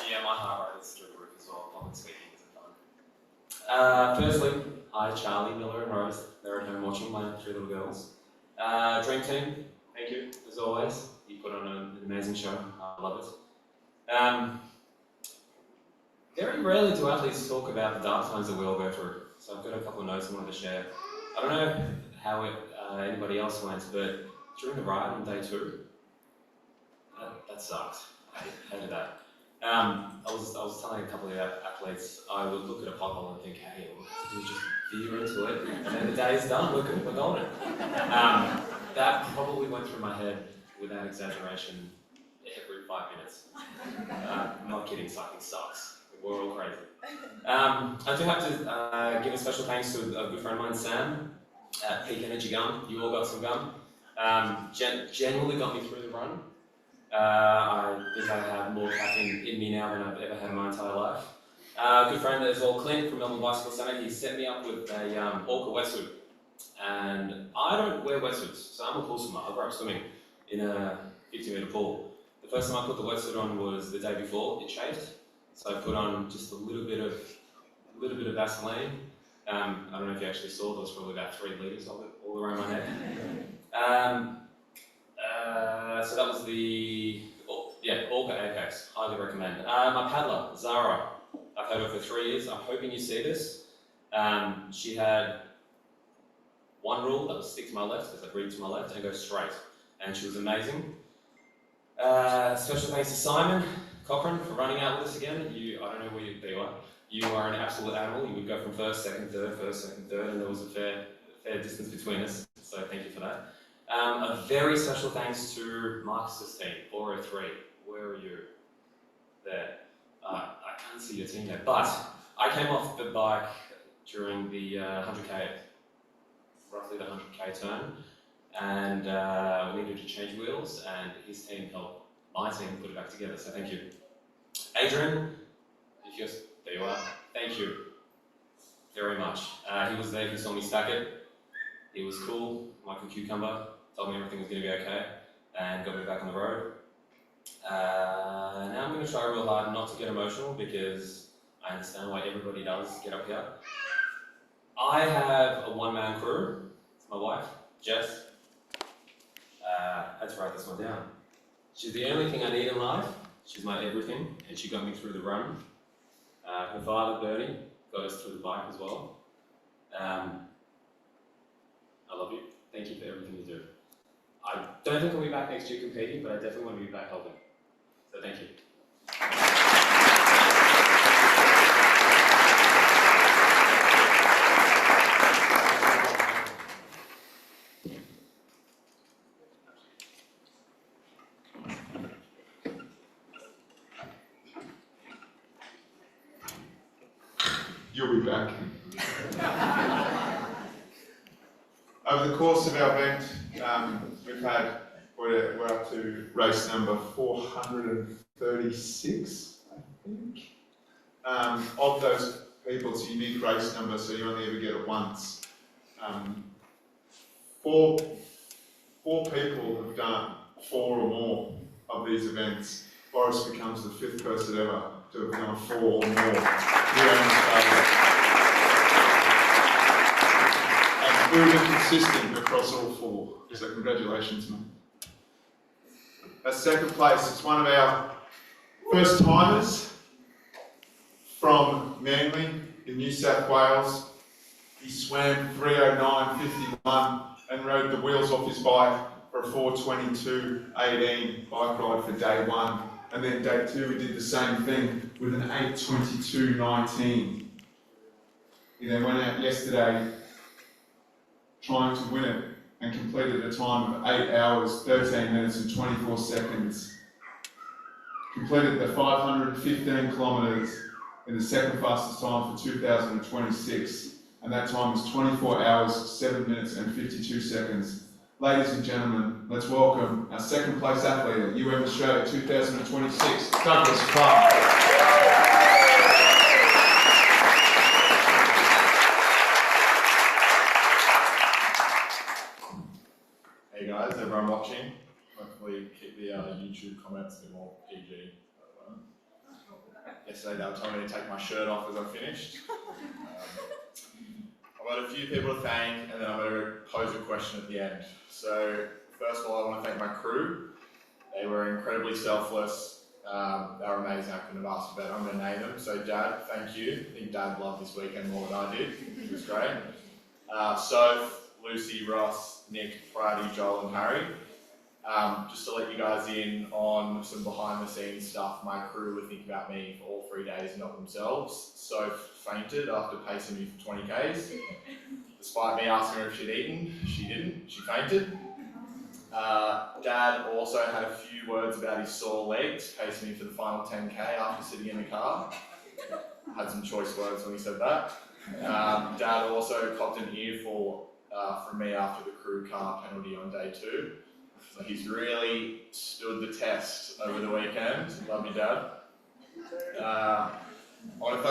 Yeah, my heart rate is through the roof as well. Public speaking isn't fun. Firstly, hi Charlie, Miller and Rose. They're at home watching my 3 little girls. Dream Team, thank you, as always. You put on an amazing show. I love it. Very rarely do athletes talk about the dark times that we all go through. So I've got a couple of notes I wanted to share. I don't know how anybody else went, but during the ride on day 2, that sucked. I hated that. I was telling a couple of athletes, I would look at a pothole and think, hey, we'll just veer into it, and then the day is done, we're good, we're golden. That probably went through my head, without exaggeration, every 5 minutes. I'm not kidding, cycling sucks. We're all crazy. I do have to give a special thanks to a good friend of mine, Sam, at Peak Energy Gum. You all got some gum. Genuinely got me through the run. I think I have more caffeine in me now than I've ever had in my entire life. Good friend as well, Clint from Melbourne Bicycle Centre, he set me up with a Orca wetsuit. And I don't wear wetsuits, so I'm a pool swimmer. I grew up swimming in a 50-metre pool. The first time I put the wetsuit on was the day before, it chafed. So I put on just a little bit of Vaseline. I don't know if you actually saw, there was probably about 3 litres of it all around my neck. So that was the highly recommend. My paddler, Zara, I've had her for 3 years. I'm hoping you see this. She had one rule that was stick to my left, because I'd read to my left, and go straight. And she was amazing. Special thanks to Simon Cochran for running out with us again. I don't know where there you are. You are an absolute animal. You would go from first, second, third, and there was a fair distance between us. So thank you for that. A very special thanks to Marcus's team, 403. Where are you? There. I can't see your team there, but I came off the bike during the 100k, roughly the 100k turn, and we needed to change wheels, and his team helped my team put it back together, so thank you. Adrian, there you are, thank you very much. He was there, he saw me stack it, he was cool, Michael Cucumber, told me everything was going to be okay, and got me back on the road. Now I'm going to try real hard not to get emotional, because I understand why everybody does get up here. I have a one-man crew. It's my wife, Jess. I had to write this one down. She's the only thing I need in life. She's my everything, and she got me through the run. Her father, Bernie, got us through the bike as well. I love you. Thank you for everything you do. I don't think I'll be back next year competing, but I definitely want to be back helping. So thank you. You'll be back. Over the course of our event, we're up to race number 436, I think. Of those people, it's a unique race number, so you only ever get it once. Four people have done 4 or more of these events. Boris becomes the 5th person ever to have done 4 or more here in Australia. And proven consistent across all 4. So congratulations, mate. At second place, it's one of our first timers from Manly in New South Wales. He swam 3:09.51 and rode the wheels off his bike for a 4:22.18 bike ride for day 1. And then day 2 we did the same thing with an 8:22.19. He then went out yesterday trying to win it and completed a time of 8 hours, 13 minutes and 24 seconds. Completed the 515 kilometres in the second fastest time for 2026, and that time was 24 hours, 7 minutes and 52 seconds. Ladies and gentlemen, let's welcome our second place athlete at Australia 2026, Douglas Clark. Hey guys, everyone watching. Hopefully keep the YouTube comments a bit more PG. Yesterday they were telling me to take my shirt off as I finished. I've got a few people to thank, and then I'm going to pose a question at the end. So first of all, I want to thank my crew. They were incredibly selfless. They were amazing. I couldn't have asked for better. I'm going to name them. So Dad, thank you. I think Dad loved this weekend more than I did. It was great. Soph, Lucy, Ross, Nick, Friday, Joel and Harry. Just to let you guys in on some behind the scenes stuff, my crew were thinking about me for all 3 days, not themselves. Soph fainted after pacing me for 20 Ks. Despite me asking her if she'd eaten, she didn't, she fainted. Dad also had a few words about his sore legs, pacing me for the final 10K after sitting in the car. Had some choice words when he said that. Dad also copped an earful from me after the crew car penalty on day 2. So he's really stood the test over the weekend. Love you, Dad. I want to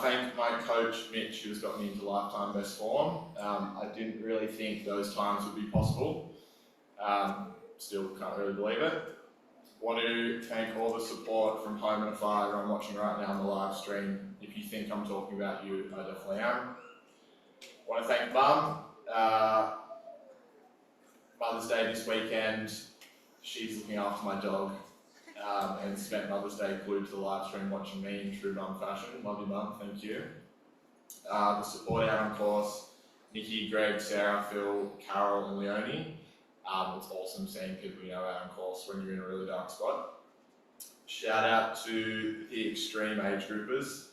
thank my coach, Mitch, who's got me into lifetime best form. I didn't really think those times would be possible. Still can't really believe it. Want to thank all the support from home and afar that I'm watching right now on the live stream. If you think I'm talking about you, I definitely am. Want to thank Mum. Mother's Day this weekend. She's looking after my dog. and spent Mother's Day glued to the live stream watching me in true mum fashion. Love you, mum, thank you. The support out on course, Nikki, Greg, Sarah, Phil, Carol and Leonie. It's awesome seeing people you know out on course when you're in a really dark spot. Shout out to the extreme age groupers.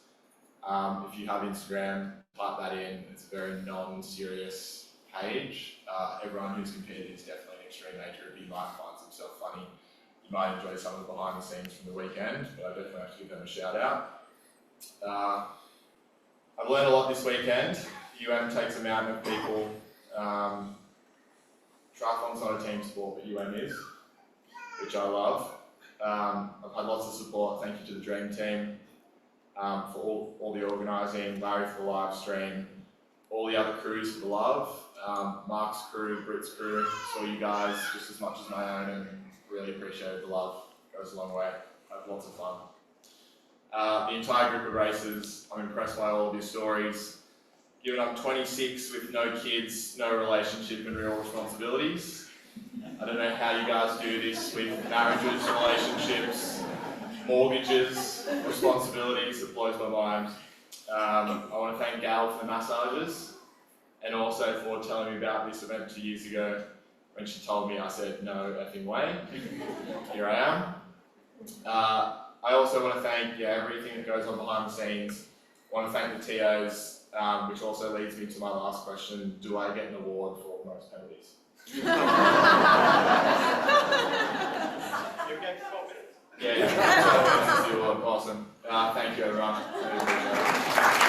If you have Instagram, type that in. It's a very non-serious page. Everyone who's competed is definitely an extreme age group. You might find himself funny. You might enjoy some of the behind the scenes from the weekend, but I definitely have to give them a shout out. I've learned a lot this weekend. takes a mountain of people. Triathlon's not a team sport, but is, which I love. I've had lots of support. Thank you to the Dream Team for all the organising, Larry for the live stream, all the other crews for the love, Mark's crew, Britt's crew, saw you guys just as much as my own and really appreciated the love. It goes a long way. Had lots of fun. The entire group of racers, I'm impressed by all of your stories. Given I'm 26 with no kids, no relationship and real responsibilities. I don't know how you guys do this with marriages, relationships, mortgages, responsibilities. It blows my mind. I want to thank Gal for the massages and also for telling me about this event 2 years ago. When she told me, I said, no effing way. Here I am. I also want to thank everything that goes on behind the scenes. I want to thank the TOs, which also leads me to my last question. Do I get an award for the most penalties? Yeah, 12 minutes is the award. Awesome. Thank you, everyone. I really appreciate it.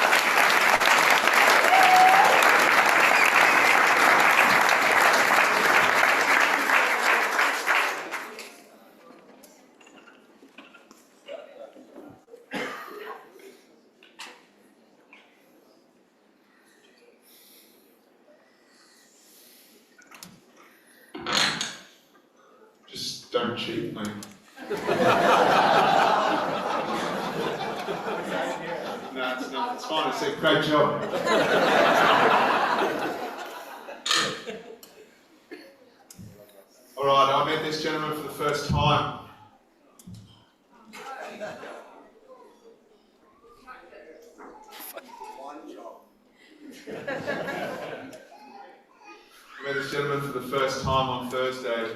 Just don't cheat, mate. No, it's not. It's fine. It's a great job. All right, I met this gentleman for the first time. I met this gentleman for the first time on Thursday,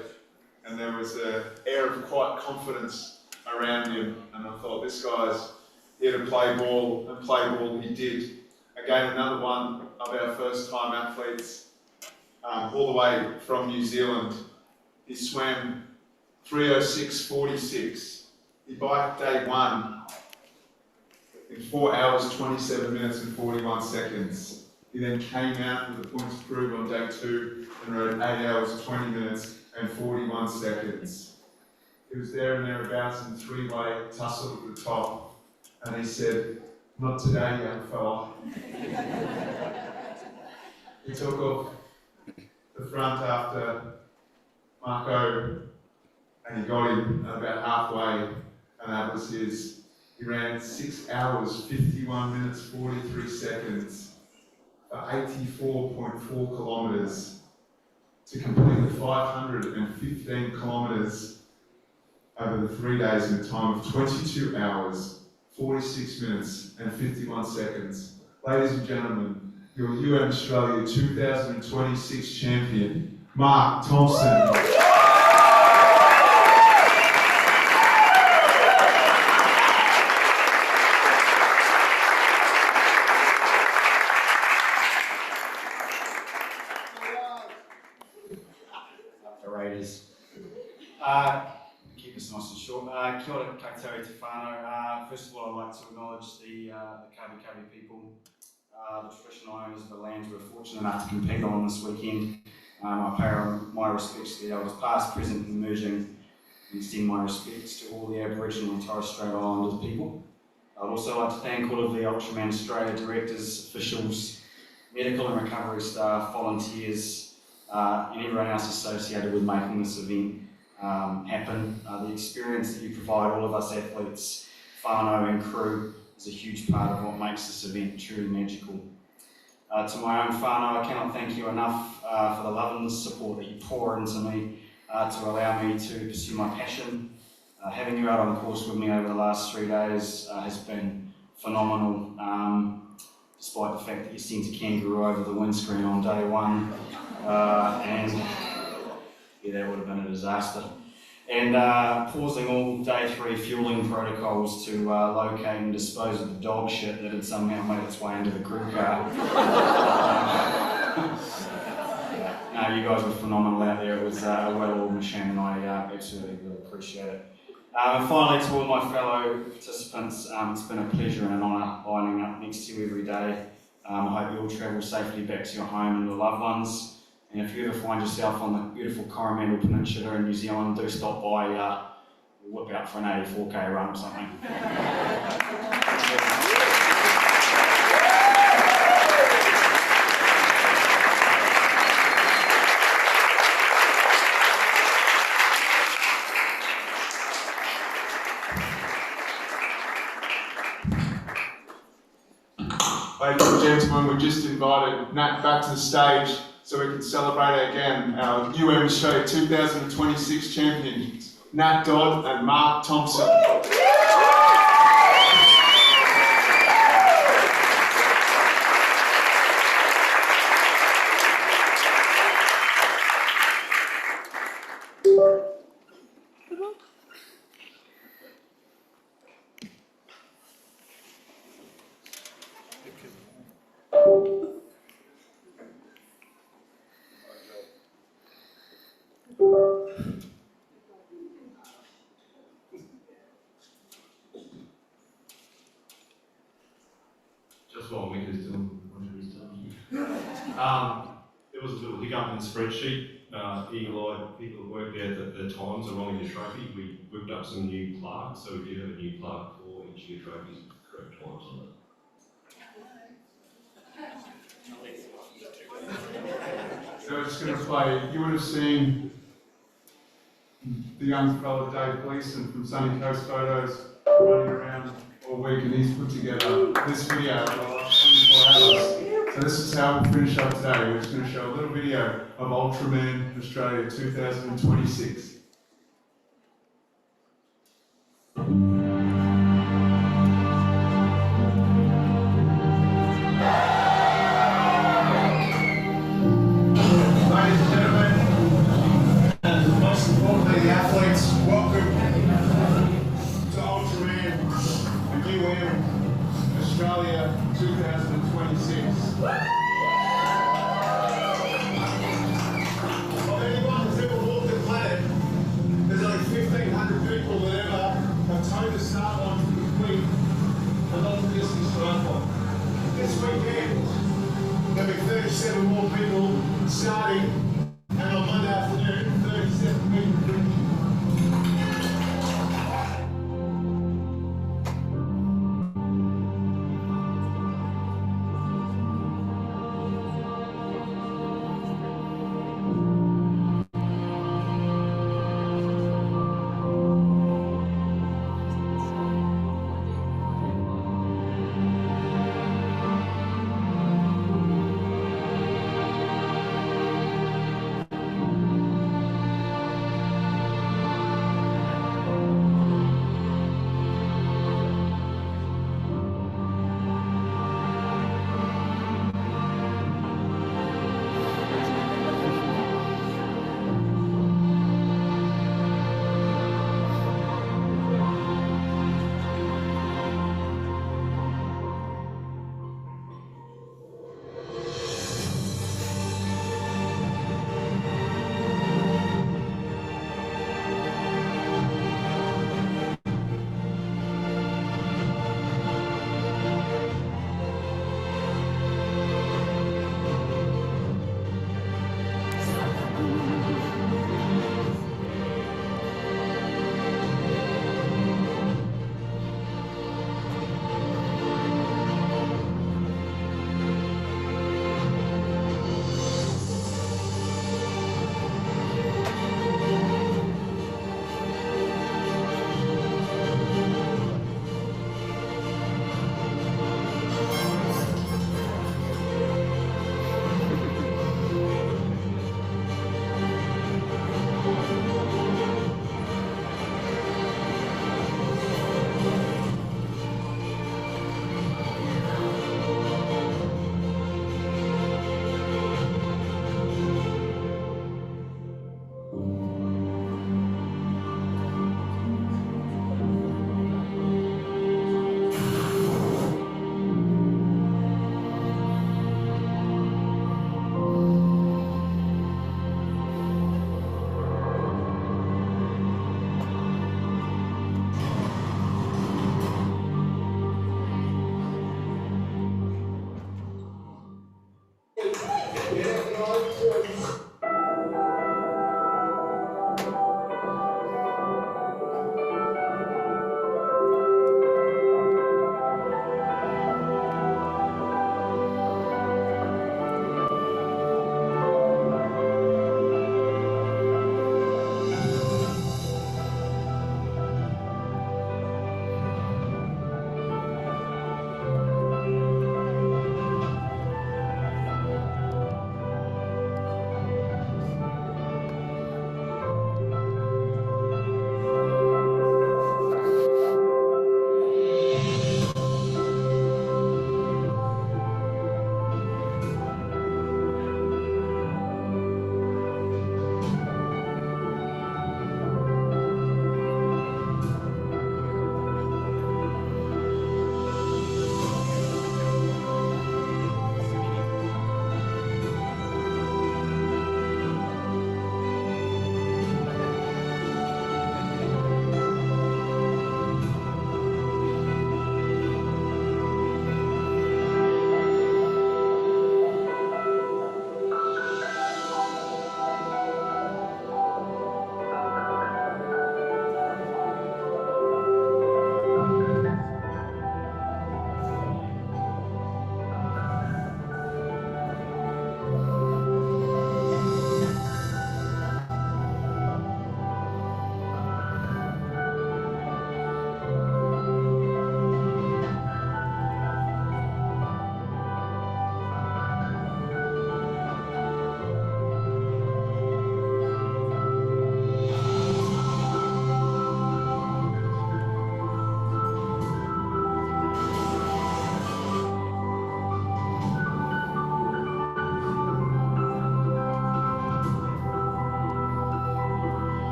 and there was an air of quiet confidence around him, and I thought, this guy's here to play ball, and play ball he did. Again, another one of our first time athletes, all the way from New Zealand. He swam 3:06.46. He biked day one in 4 hours, 27 minutes and 41 seconds. He then came out with the points to prove on day two and rode 8 hours, 20 minutes and 41 seconds. He was there and thereabouts in three-way tussle at the top, and he said, "Not today, young fella." He took off the front after Marco, and he got him about halfway, and that was his. He ran 6 hours, 51 minutes, 43 seconds for 84.4 kilometres to complete the 515 kilometres over the 3 days in a time of 22 hours, 46 minutes and 51 seconds. Ladies and gentlemen, your Australia 2026 champion, Mark Thompson. Keep this nice and short. Kia ora koutou te whānau. First of all, I'd like to acknowledge the Kabi people, the traditional owners of the lands we're fortunate enough to compete on this weekend. I pay my respects to the elders past, present and emerging, and extend my respects to all the Aboriginal and Torres Strait Islander people. I'd also like to thank all of the Ultraman Australia directors, officials, medical and recovery staff, volunteers, and everyone else associated with making this event happen. The experience that you provide all of us athletes, whānau and crew, is a huge part of what makes this event truly magical. To my own whānau, I cannot thank you enough for the love and the support that you pour into me to allow me to pursue my passion Having you out on course with me over the last 3 days has been phenomenal, despite the fact that you sent a kangaroo over the windscreen on day one, and yeah, that would have been a disaster. And pausing all day 3 fueling protocols to locate and dispose of the dog shit that had somehow made its way into the crew car. No, you guys were phenomenal out there. It was a well-oiled machine, and I absolutely really appreciate it. And finally, to all my fellow participants, it's been a pleasure and an honour lining up next to you every day. I hope you all travel safely back to your home and your loved ones. And if you ever find yourself on the beautiful Coromandel Peninsula in New Zealand, do stop by, whip out for an 84k run or something. Ladies and gentlemen, we just invited Nat back to the stage so we can celebrate again our Australia 2026 champions, Nat Dodd and Mark Thompson. Just while Mick is doing whatever he's doing. There was a little hiccup in the spreadsheet. Eagle-eyed people that worked there that the times are wrong in your trophy. We whipped up some new plaques, so we do have a new plaque for each of your trophies with correct times on it. So we're just going to play, you would have seen the young fella Dave Gleeson from Sunny Coast Photos running around all week, and he's put together this video for the last 24 hours. So this is how we'll finish up today. We're just going to show a little video of Ultraman Australia 2026. The athletes, welcome to Ultraman UM Australia 2026. Of anyone that's ever walked the planet, there's only 1,500 people that ever have towed the start line to complete a long-distance triathlon. This weekend, there'll be 37 more people starting, and on Monday afternoon, 37 people finishing.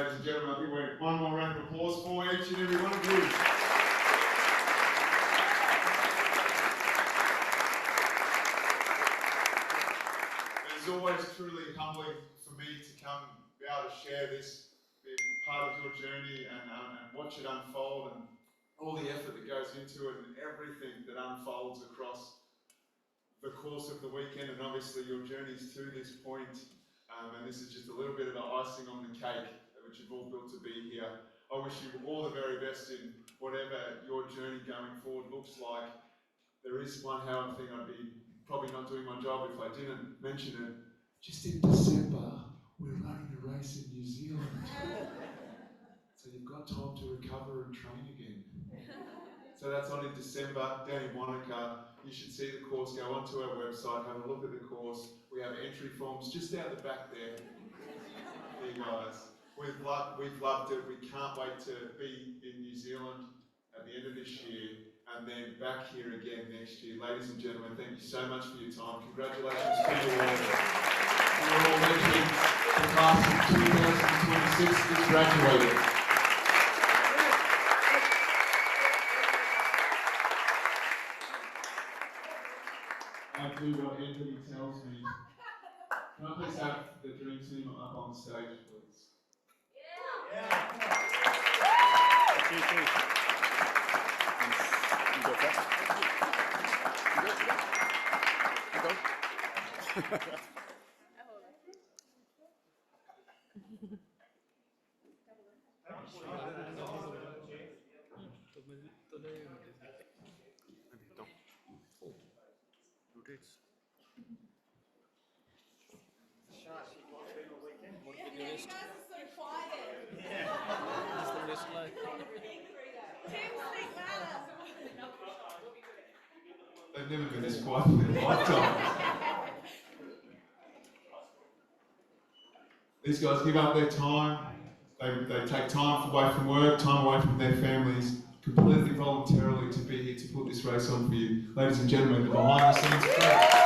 Ladies and gentlemen, I think we need one more round of applause for each and every one of you. It's always truly humbling for me to come be able to share this, be part of your journey and watch it unfold and all the effort that goes into it and everything that unfolds across the course of the weekend and obviously your journeys to this point. And this is just a little bit of the icing on the cake which you've all built to be here. I wish you all the very best in whatever your journey going forward looks like. There is one hard thing I'd be probably not doing my job if I didn't mention it. Just in December, we're running a race in New Zealand. So you've got time to recover and train again. So that's on in December, down in Wanaka. You should see the course, go onto our website, have a look at the course. We have entry forms just out the back there for you guys. We've loved it. We can't wait to be in New Zealand at the end of this year and then back here again next year. Ladies and gentlemen, thank you so much for your time. Congratulations to you all. You're all entering the class of 2026 that's graduated. I do what Anthony tells me. Can I please have the dream team up on stage, please? Yeah. You go first. You go. You guys are so quiet. They've never been this quiet in their lifetime. These guys give up their time. They take time away from work, time away from their families, completely voluntarily to be here to put this race on for you. Ladies and gentlemen, the behind the scenes crew.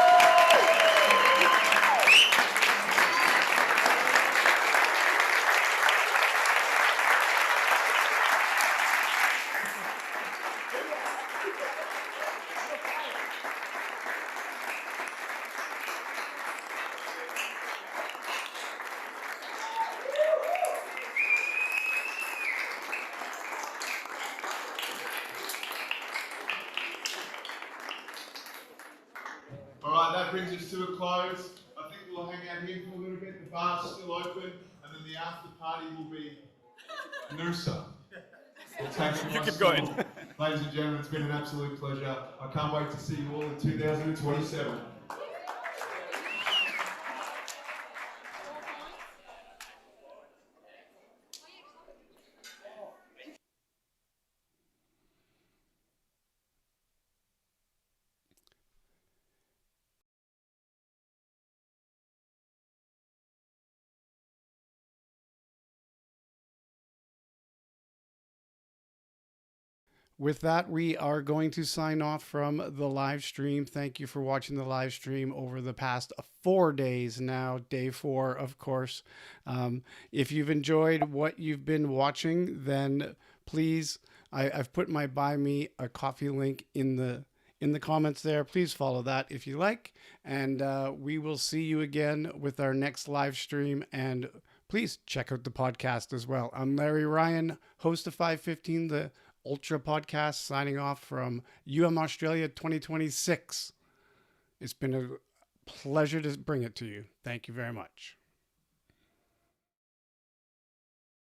Alright, that brings us to a close. I think we'll hang out here for a little bit. The bar's still open, and then the after party will be Noosa. You keep going. Ladies and gentlemen, it's been an absolute pleasure. I can't wait to see you all in 2027. With that, we are going to sign off from the live stream. Thank you for watching the live stream over the past 4 days now, day 4, of course. If you've enjoyed what you've been watching, then please, I've put my Buy Me a Coffee link in the comments there. Please follow that if you like. And we will see you again with our next live stream. And please check out the podcast as well. I'm Larry Ryan, host of 515, the Ultra podcast, signing off from Australia 2026. It's been a pleasure to bring it to you. Thank you very much.